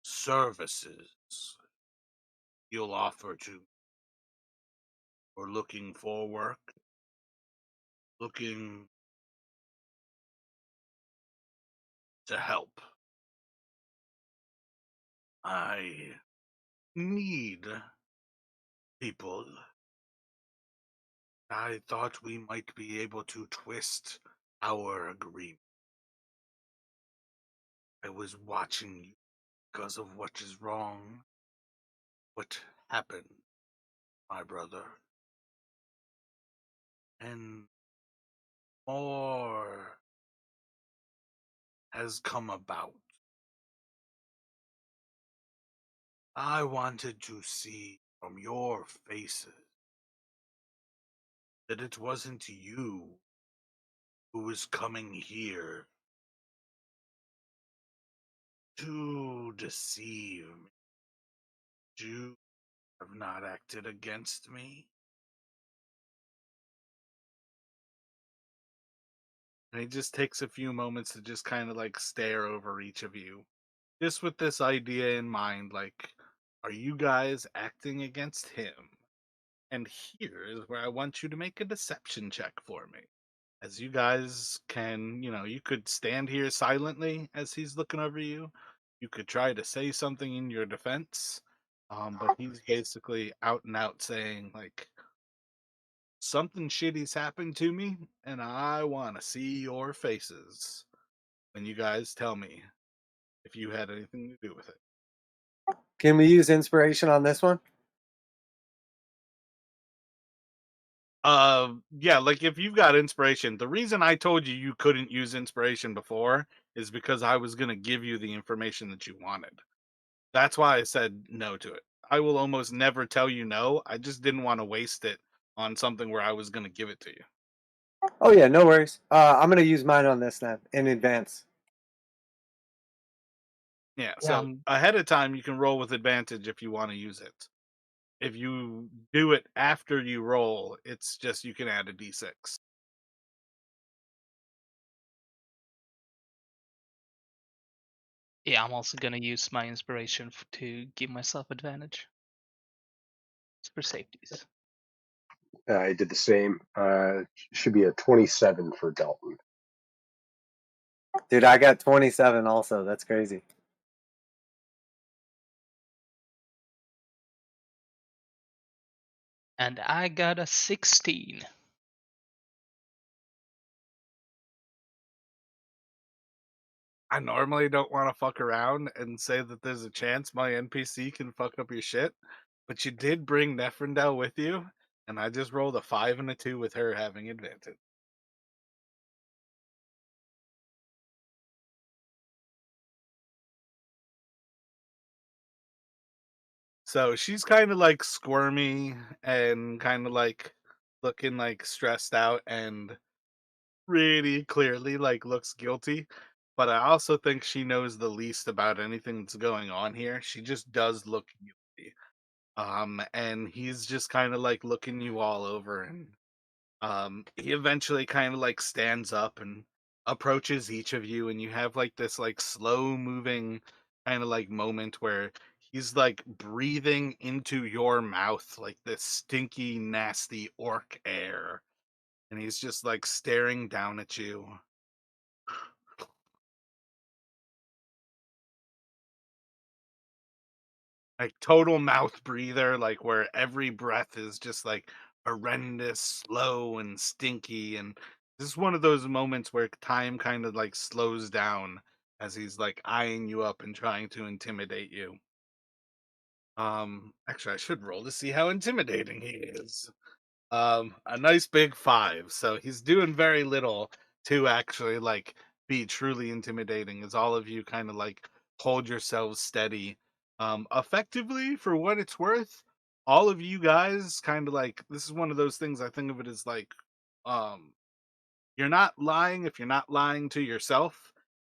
services you'll offer to or looking for work, looking to help. I need people. I thought we might be able to twist our agreement. I was watching you because of what is wrong, what happened, my brother. And more has come about. I wanted to see from your faces that it wasn't you who was coming here to deceive me. You have not acted against me. And he just takes a few moments to just kind of like stare over each of you. Just with this idea in mind, like, are you guys acting against him? And here is where I want you to make a deception check for me. As you guys can, you could stand here silently as he's looking over you. You could try to say something in your defense. But he's basically out and out saying, like, something shitty's happened to me, and I want to see your faces when you guys tell me if you had anything to do with it. Can we use inspiration on this one? Yeah, like if you've got inspiration, the reason I told you you couldn't use inspiration before is because I was going to give you the information that you wanted. That's why I said no to it. I will almost never tell you no. I just didn't want to waste it on something where I was going to give it to you. Oh yeah, no worries. I'm gonna use mine on this then in advance. Yeah, Yeah, so ahead of time you can roll with advantage if you want to use it. If you do it after you roll, it's just you can add a d6. yeah, I'm also gonna use my inspiration to give myself advantage. It's for safeties. I did the same. Should be a 27 for Dalton. Dude, I got 27 also. That's crazy. And I got a 16. I normally don't want to fuck around and say that there's a chance my NPC can fuck up your shit, but you did bring Neferndel with you, and I just rolled a 5 and a 2 with her having advantage. So she's kind of like squirmy and kind of like looking like stressed out and really clearly like looks guilty. But I also think she knows the least about anything that's going on here. She just does look guilty. And he's just kind of like looking you all over, and he eventually kind of like stands up and approaches each of you, and you have like this like slow moving kind of like moment where he's like breathing into your mouth like this stinky nasty orc air, and he's just like staring down at you. Like total mouth breather, like where every breath is just like horrendous, slow and stinky. And this is one of those moments where time kind of like slows down as he's like eyeing you up and trying to intimidate you. Actually I should roll to see how intimidating he is. A nice big 5. So he's doing very little to actually like be truly intimidating, as all of you kind of like hold yourselves steady. Effectively, for what it's worth, all of you guys kind of like, this is one of those things, I think of it as like, um you're not lying if you're not lying to yourself.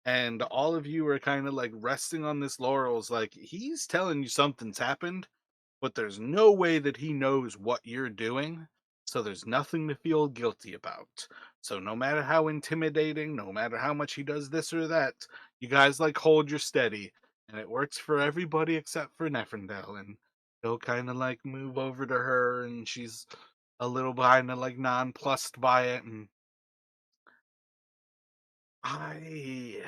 And all of you are kind of like resting on this laurels, like he's telling you something's happened, but there's no way that he knows what you're doing. So there's nothing to feel guilty about. So no matter how intimidating, no matter how much he does this or that, you guys like hold your steady. And it works for everybody except for Neferndel. And he'll kind of like move over to her, and she's a little kind of like nonplussed by it. And I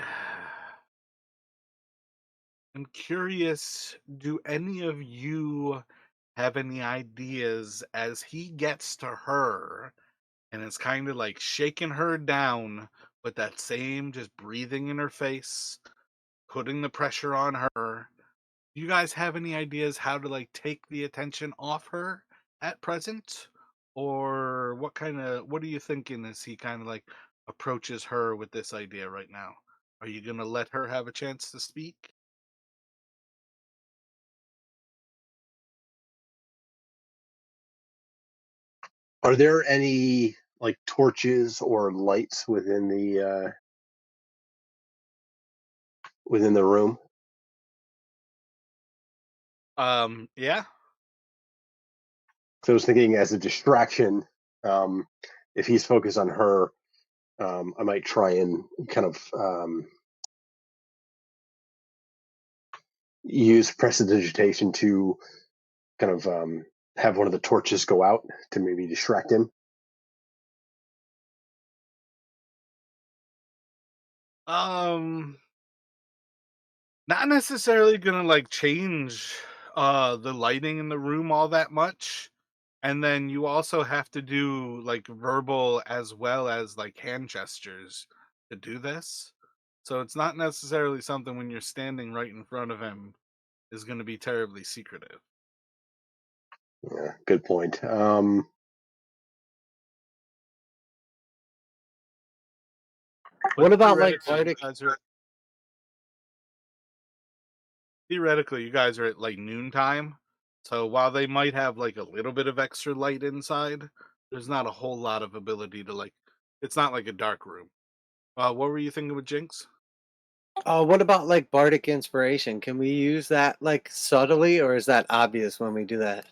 am curious, do any of you have any ideas as he gets to her and it's kind of like shaking her down with that same just breathing in her face, putting the pressure on her? Do you guys have any ideas how to like take the attention off her at present? Or what are you thinking as he kind of like approaches her with this idea right now? Are you going to let her have a chance to speak? Are there any like torches or lights within the room? Yeah. So I was thinking as a distraction, um, if he's focused on her, I might try and kind of use prestidigitation to kind of have one of the torches go out to maybe distract him. Um, Not necessarily gonna like change the lighting in the room all that much. And then you also have to do like verbal as well as like hand gestures to do this. So it's not necessarily something when you're standing right in front of him is going to be terribly secretive. Yeah, good point. But What about like Bardic? theoretically you guys are at like noontime. So while they might have like a little bit of extra light inside, there's not a whole lot of ability to like, it's not like a dark room. What were you thinking with Jinx? What about like Bardic inspiration? Can we use that like subtly, or is that obvious when we do that?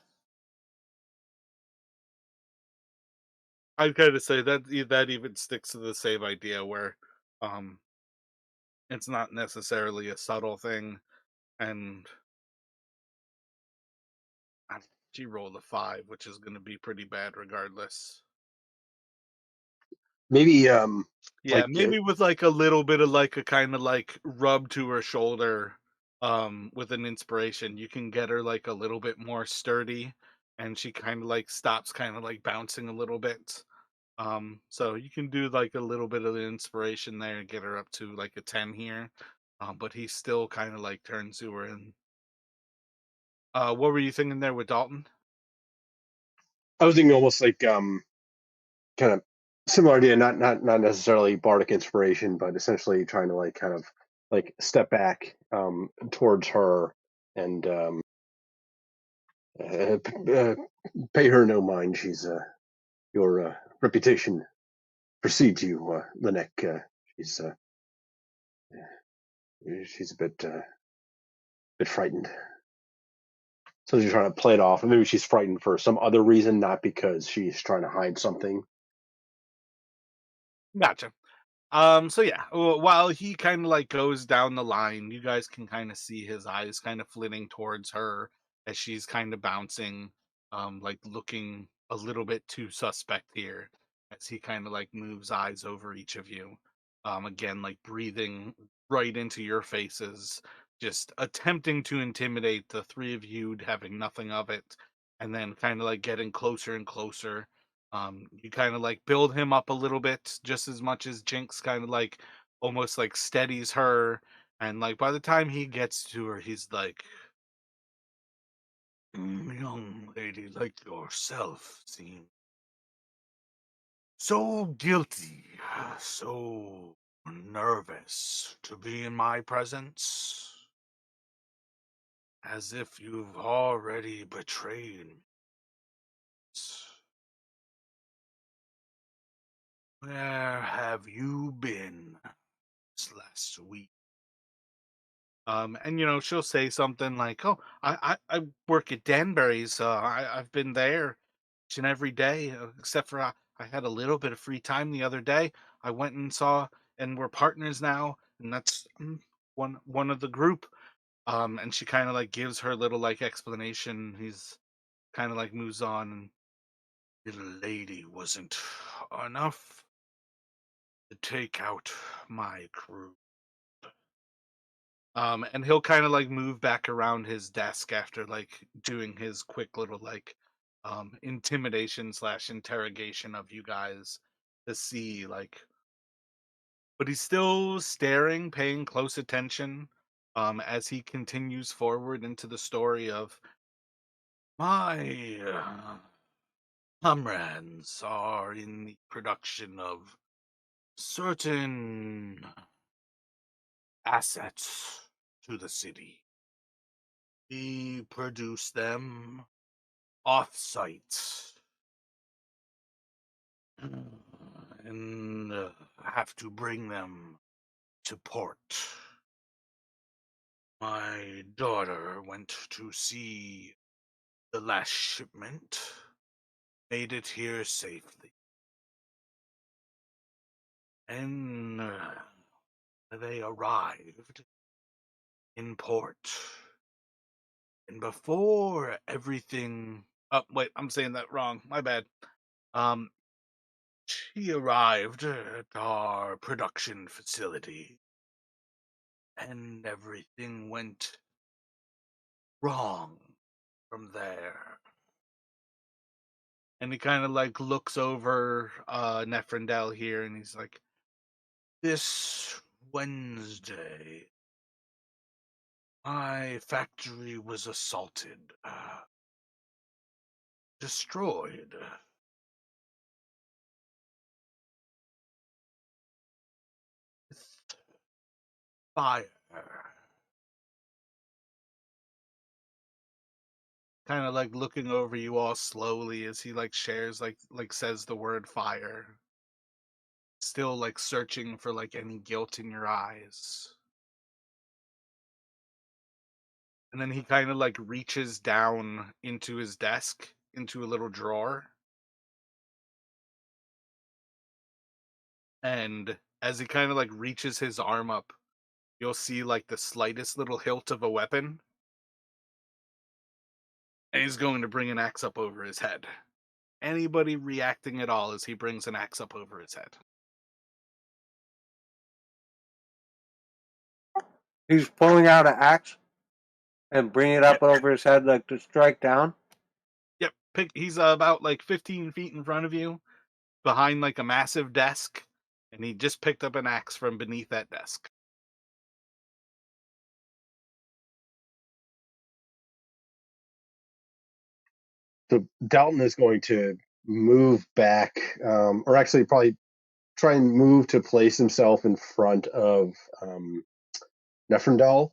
I'd kind of say that that even sticks to the same idea where um it's not necessarily a subtle thing. And she rolled a 5, which is going to be pretty bad regardless. Maybe Yeah, like maybe with like a little bit of like a kind of like rub to her shoulder with an inspiration, you can get her like a little bit more sturdy, and she kind of like stops kind of like bouncing a little bit. So you can do like a little bit of the inspiration there and get her up to like a 10 here. But he still kind of like turns to her and what were you thinking there with Dalton? I was thinking almost like kind of similar idea, not necessarily bardic inspiration, but essentially trying to like kind of like step back towards her and uh, pay her no mind. She's your reputation precedes you, Linek. She's she's a bit frightened. So she's trying to play it off. Maybe she's frightened for some other reason, not because she's trying to hide something. Gotcha. So yeah, while he kind of like goes down the line, you guys can kind of see his eyes kind of flitting towards her as she's kind of bouncing, like looking a little bit too suspect here as he kind of like moves eyes over each of you. Again, like breathing right into your faces, just attempting to intimidate the three of you, having nothing of it, and then kind of like getting closer and closer. You kind of like build him up a little bit, just as much as Jinx kind of like almost like steadies her. And like by the time he gets to her, he's like, young lady like yourself seem so guilty, so nervous to be in my presence, as if you've already betrayed me. Where have you been this last week? And she'll say something like, "Oh, I work at Danbury's. I've been there each and every day, except for I had a little bit of free time the other day. I went and saw, and we're partners now, and that's one of the group." And she kind of like gives her little like explanation. He's kind of like moves on, and little lady wasn't enough to take out my crew. And he'll kind of like move back around his desk after like doing his quick little like intimidation slash interrogation of you guys to see like, but he's still staring, paying close attention as he continues forward into the story of my comrades are in the production of certain assets to the city. We produce them off-site and have to bring them to port. My daughter went to see the last shipment, made it here safely, and they arrived in port. And before everything, oh wait, I'm saying that wrong. My bad. Um, she arrived at our production facility and everything went wrong from there. And he kind of like looks over Neferndel here and he's like, this Wednesday, my factory was assaulted, destroyed. With fire. Kind of like looking over you all slowly as he like shares like says the word fire. Still like searching for like any guilt in your eyes. And then he kind of like reaches down into his desk, into a little drawer. And as he kind of like reaches his arm up, you'll see like the slightest little hilt of a weapon. And he's going to bring an axe up over his head. Anybody reacting at all as he brings an axe up over his head? He's pulling out an axe and bringing it up Yep. over his head like to strike down. Yep. He's about like 15 feet in front of you. behind like a massive desk, and he just picked up an axe from beneath that desk. So Dalton is going to move back, or actually probably try and move to place himself in front of Neferndal.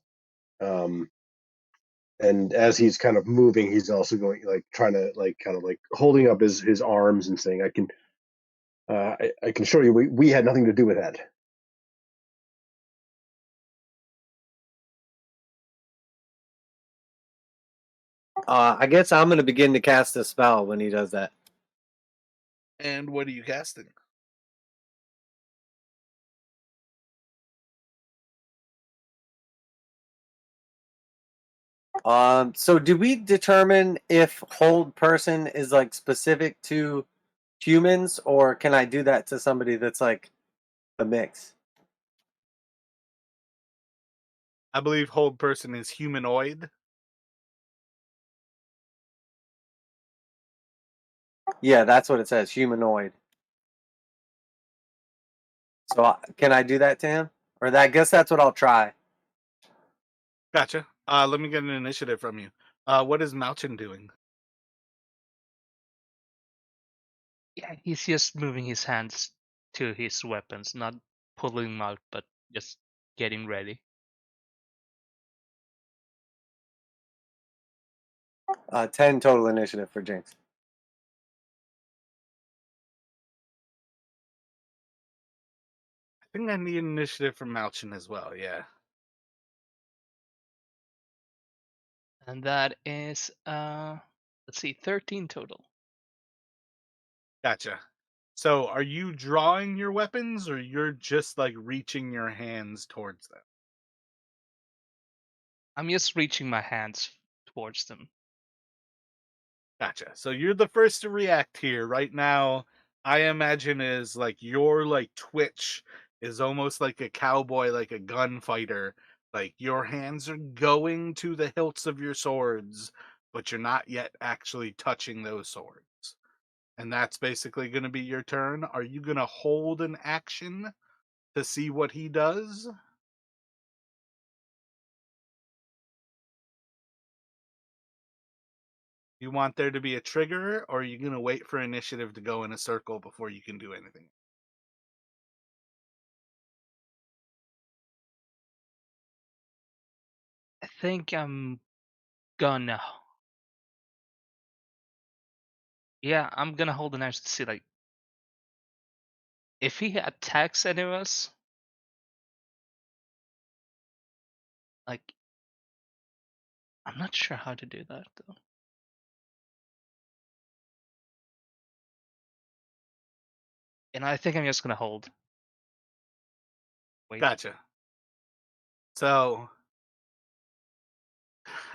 And as he's kind of moving, he's also going like trying to like kind of like holding up his arms and saying, I can show you we had nothing to do with that." I guess I'm gonna begin to cast a spell when he does that. And what are you casting? So did we determine if hold person is like specific to humans, or can I do that to somebody that's like a mix? I believe hold person is humanoid. Yeah, that's what it says, humanoid. So can I do that to him? Or I guess that's what I'll try. Gotcha. Let me get an initiative from you. What is Malchin doing? Yeah, he's just moving his hands to his weapons, not pulling them out, but just getting ready. 10 total initiative for Jinx. I think I need an initiative from Malchin as well. Yeah. And that is let's see, 13 total. Gotcha. So, are you drawing your weapons, or you're just like reaching your hands towards them? I'm just reaching my hands towards them. Gotcha. So you're the first to react here. Right now, I imagine is like your like twitch is almost like a cowboy, like a gunfighter. Like your hands are going to the hilts of your swords, but you're not yet actually touching those swords. And that's basically going to be your turn. Are you going to hold an action to see what he does? You want there to be a trigger, or are you going to wait for initiative to go in a circle before you can do anything? I think I'm gonna. Yeah, I'm gonna hold an action to see like if he attacks any of us. Like, I'm not sure how to do that though. And I think I'm just gonna hold. Wait. Gotcha. So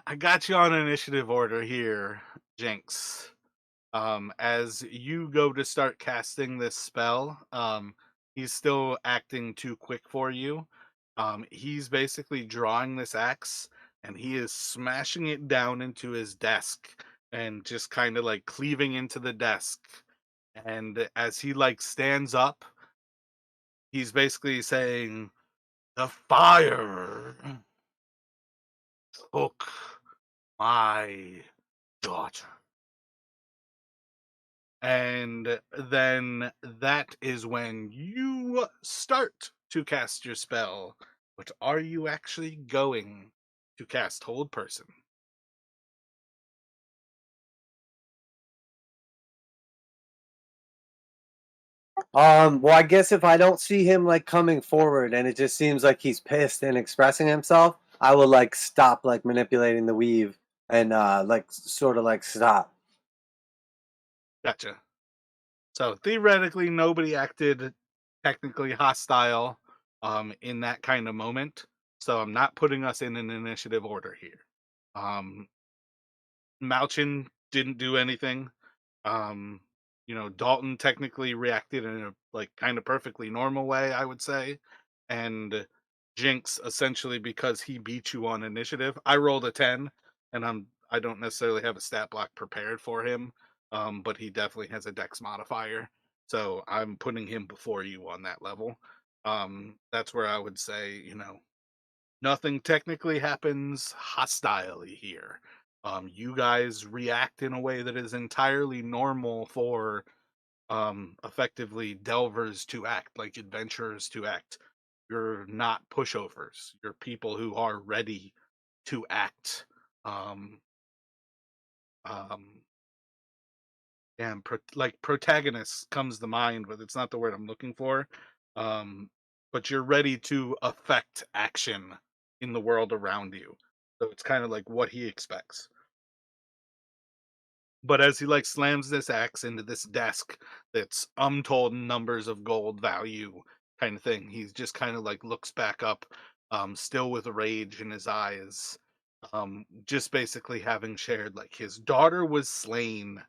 I got you on initiative order here, Jinx. As you go to start casting this spell, he's still acting too quick for you. He's basically drawing this axe and he is smashing it down into his desk and just kind of like cleaving into the desk. And as he like stands up, he's basically saying, "The fire took my daughter." And then that is when you start to cast your spell. But are you actually going to cast Hold Person? Well, I guess if I don't see him like coming forward and it just seems like he's pissed and expressing himself, I will like stop like manipulating the weave and like sort of like stop. Gotcha. So theoretically, nobody acted technically hostile in that kind of moment. So I'm not putting us in an initiative order here. Um, Malchin didn't do anything. Um, Dalton technically reacted in a like kind of perfectly normal way, I would say. And Jinx essentially because he beat you on initiative. I rolled a 10 and I don't necessarily have a stat block prepared for him. But he definitely has a dex modifier. So I'm putting him before you on that level. That's where I would say, nothing technically happens hostilely here. You guys react in a way that is entirely normal for effectively delvers to act, like adventurers to act. You're not pushovers. You're people who are ready to act. Um, um, and like protagonist comes to mind, but it's not the word I'm looking for. Um, but you're ready to affect action in the world around you. So it's kind of like what he expects. But as he like slams this axe into this desk that's untold numbers of gold value kind of thing, he's just kind of like looks back up, still with rage in his eyes. Just basically having shared like his daughter was slain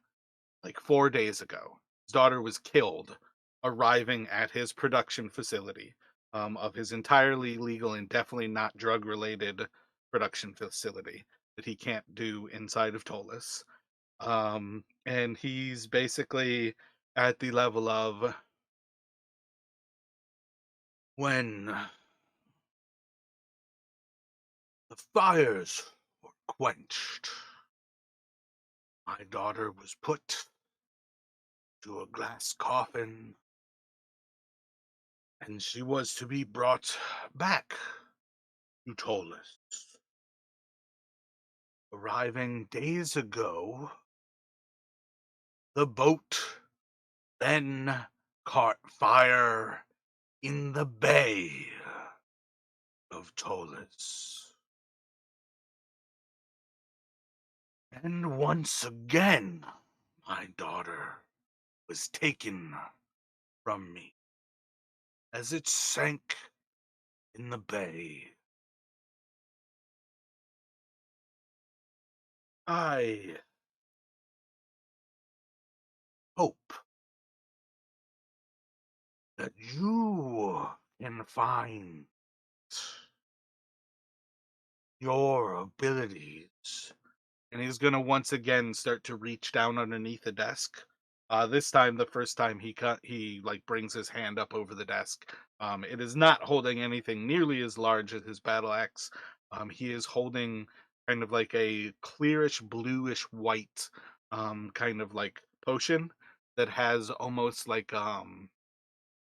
like 4 days ago. His daughter was killed arriving at his production facility, of his entirely legal and definitely not drug related production facility that he can't do inside of Tolis. And he's basically at the level of when the fires were quenched, my daughter was put to a glass coffin, and she was to be brought back to Tolis. Arriving days ago, the boat then caught fire in the bay of Tolis. And once again, my daughter was taken from me as it sank in the bay. I hope that you can find your abilities. And he's gonna once again start to reach down underneath the desk. This time, the first time he like brings his hand up over the desk. It is not holding anything nearly as large as his battle axe. He is holding kind of like a clearish bluish white, kind of like potion that has almost like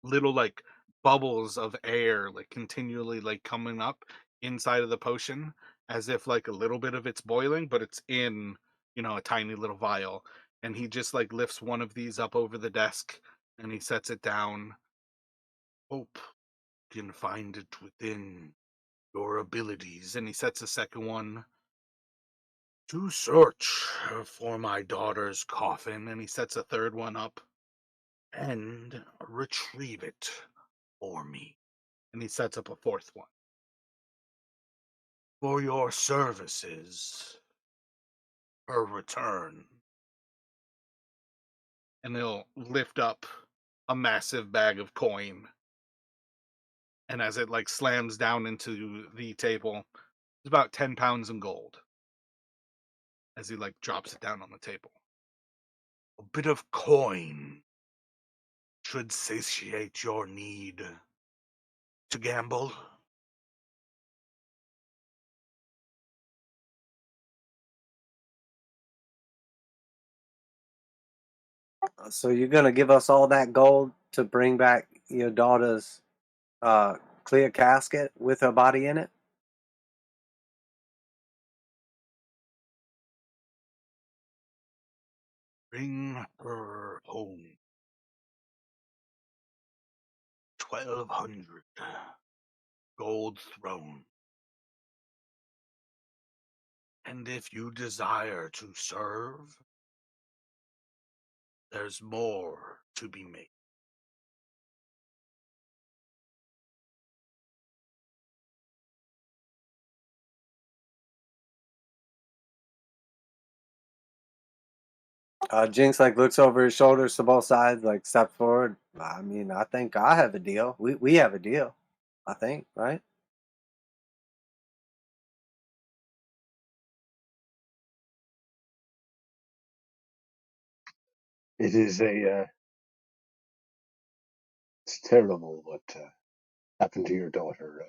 little like bubbles of air like continually like coming up inside of the potion, as if like a little bit of it's boiling, but it's in, a tiny little vial. And he just like lifts one of these up over the desk and he sets it down. Hope you can find it within your abilities. And he sets a second one to search for my daughter's coffin. And he sets a third one up and retrieve it for me. And he sets up a fourth one. For your services, per return. And he'll lift up a massive bag of coin. And as it like slams down into the table, it's about 10 pounds in gold. As he like drops it down on the table. A bit of coin should satiate your need to gamble. So you're gonna give us all that gold to bring back your daughter's clear casket with her body in it? Bring her home. 1,200 gold throne. And if you desire to serve, there's more to be made. Jinx like looks over his shoulders to both sides, like steps forward. I mean, I think I have a deal. We have a deal. I think, right? It is a terrible what happened to your daughter.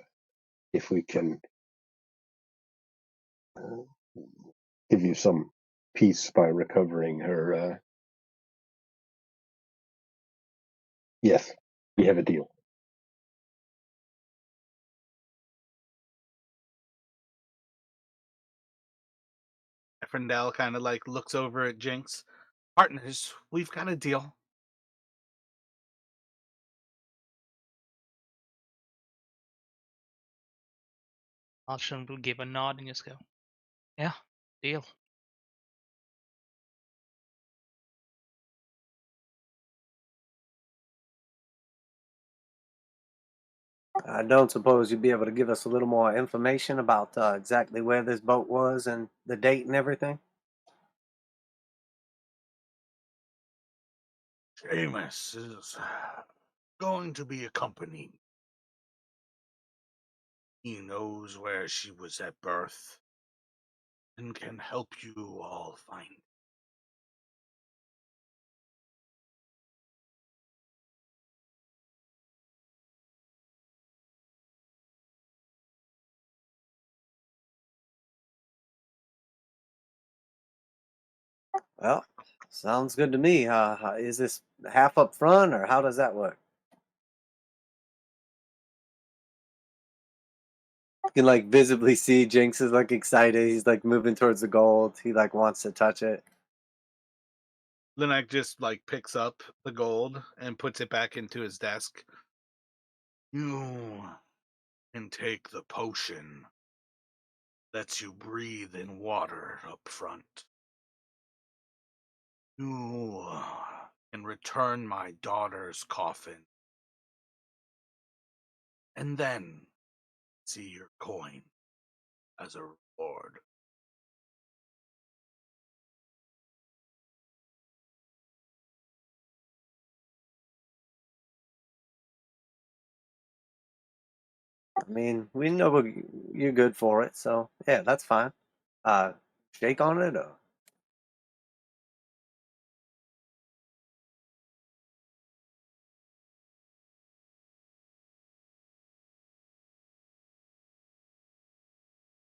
If we can give you some peace by recovering her, yes, we have a deal. Efrindel kind of like looks over at Jinx. Partners, we've got a deal. Alshon will give a nod and just go, "Yeah, deal." I don't suppose you'd be able to give us a little more information about exactly where this boat was and the date and everything? Seamus is going to be accompanied. He knows where she was at birth and can help you all find. Well, sounds good to me. Is this half up front or how does that work? You can like visibly see Jinx is like excited. He's like moving towards the gold. He like wants to touch it. Linek just like picks up the gold and puts it back into his desk. You can take the potion. Lets you breathe in water up front. You can return my daughter's coffin. And then see your coin as a reward. I mean, we know you're good for it, so yeah, that's fine. Shake on it or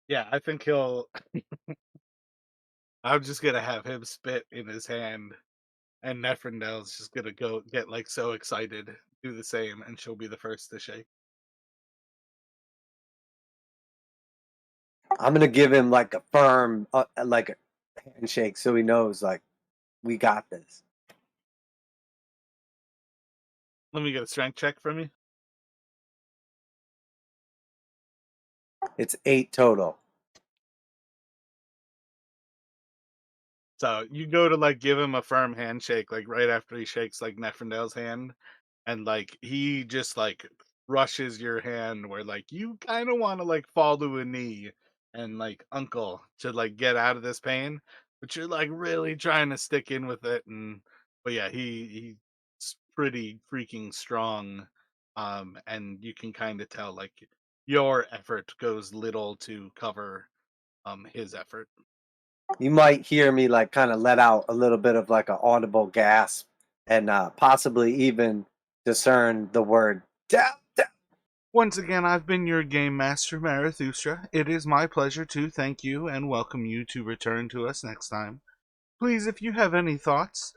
Yeah, I think he'll. I'm just gonna have him spit in his hand, and Nefrendel's just gonna go get like so excited, do the same, and she'll be the first to shake. I'm gonna give him like a firm, like a handshake, so he knows like we got this. Let me get a strength check from you. It's 8 total. So you go to like give him a firm handshake, like right after he shakes like Nefrendel's hand, and like he just like rushes your hand where like you kind of want to like fall to a knee and like uncle to like get out of this pain, but you're like really trying to stick in with it. And but yeah, he's pretty freaking strong, and you can kind of tell like your effort goes little to cover his effort. You might hear me like kind of let out a little bit of like an audible gasp and possibly even discern the word down. Once again, I've been your Game Master, Marathustra. It is my pleasure to thank you and welcome you to return to us next time. Please, if you have any thoughts,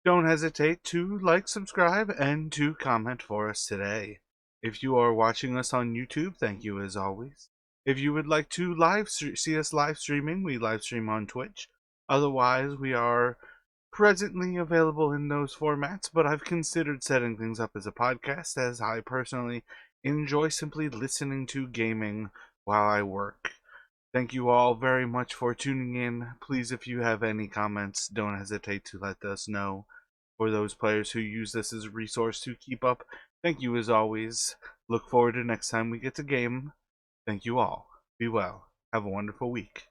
don't hesitate to like, subscribe, and to comment for us today. If you are watching us on YouTube, thank you as always. If you would like to see us live streaming, we live stream on Twitch. Otherwise, we are presently available in those formats, but I've considered setting things up as a podcast as I personally enjoy simply listening to gaming while I work. Thank you all very much for tuning in. Please, if you have any comments, don't hesitate to let us know. For those players who use this as a resource to keep up, thank you as always. Look forward to next time we get to game. Thank you all. Be well. Have a wonderful week.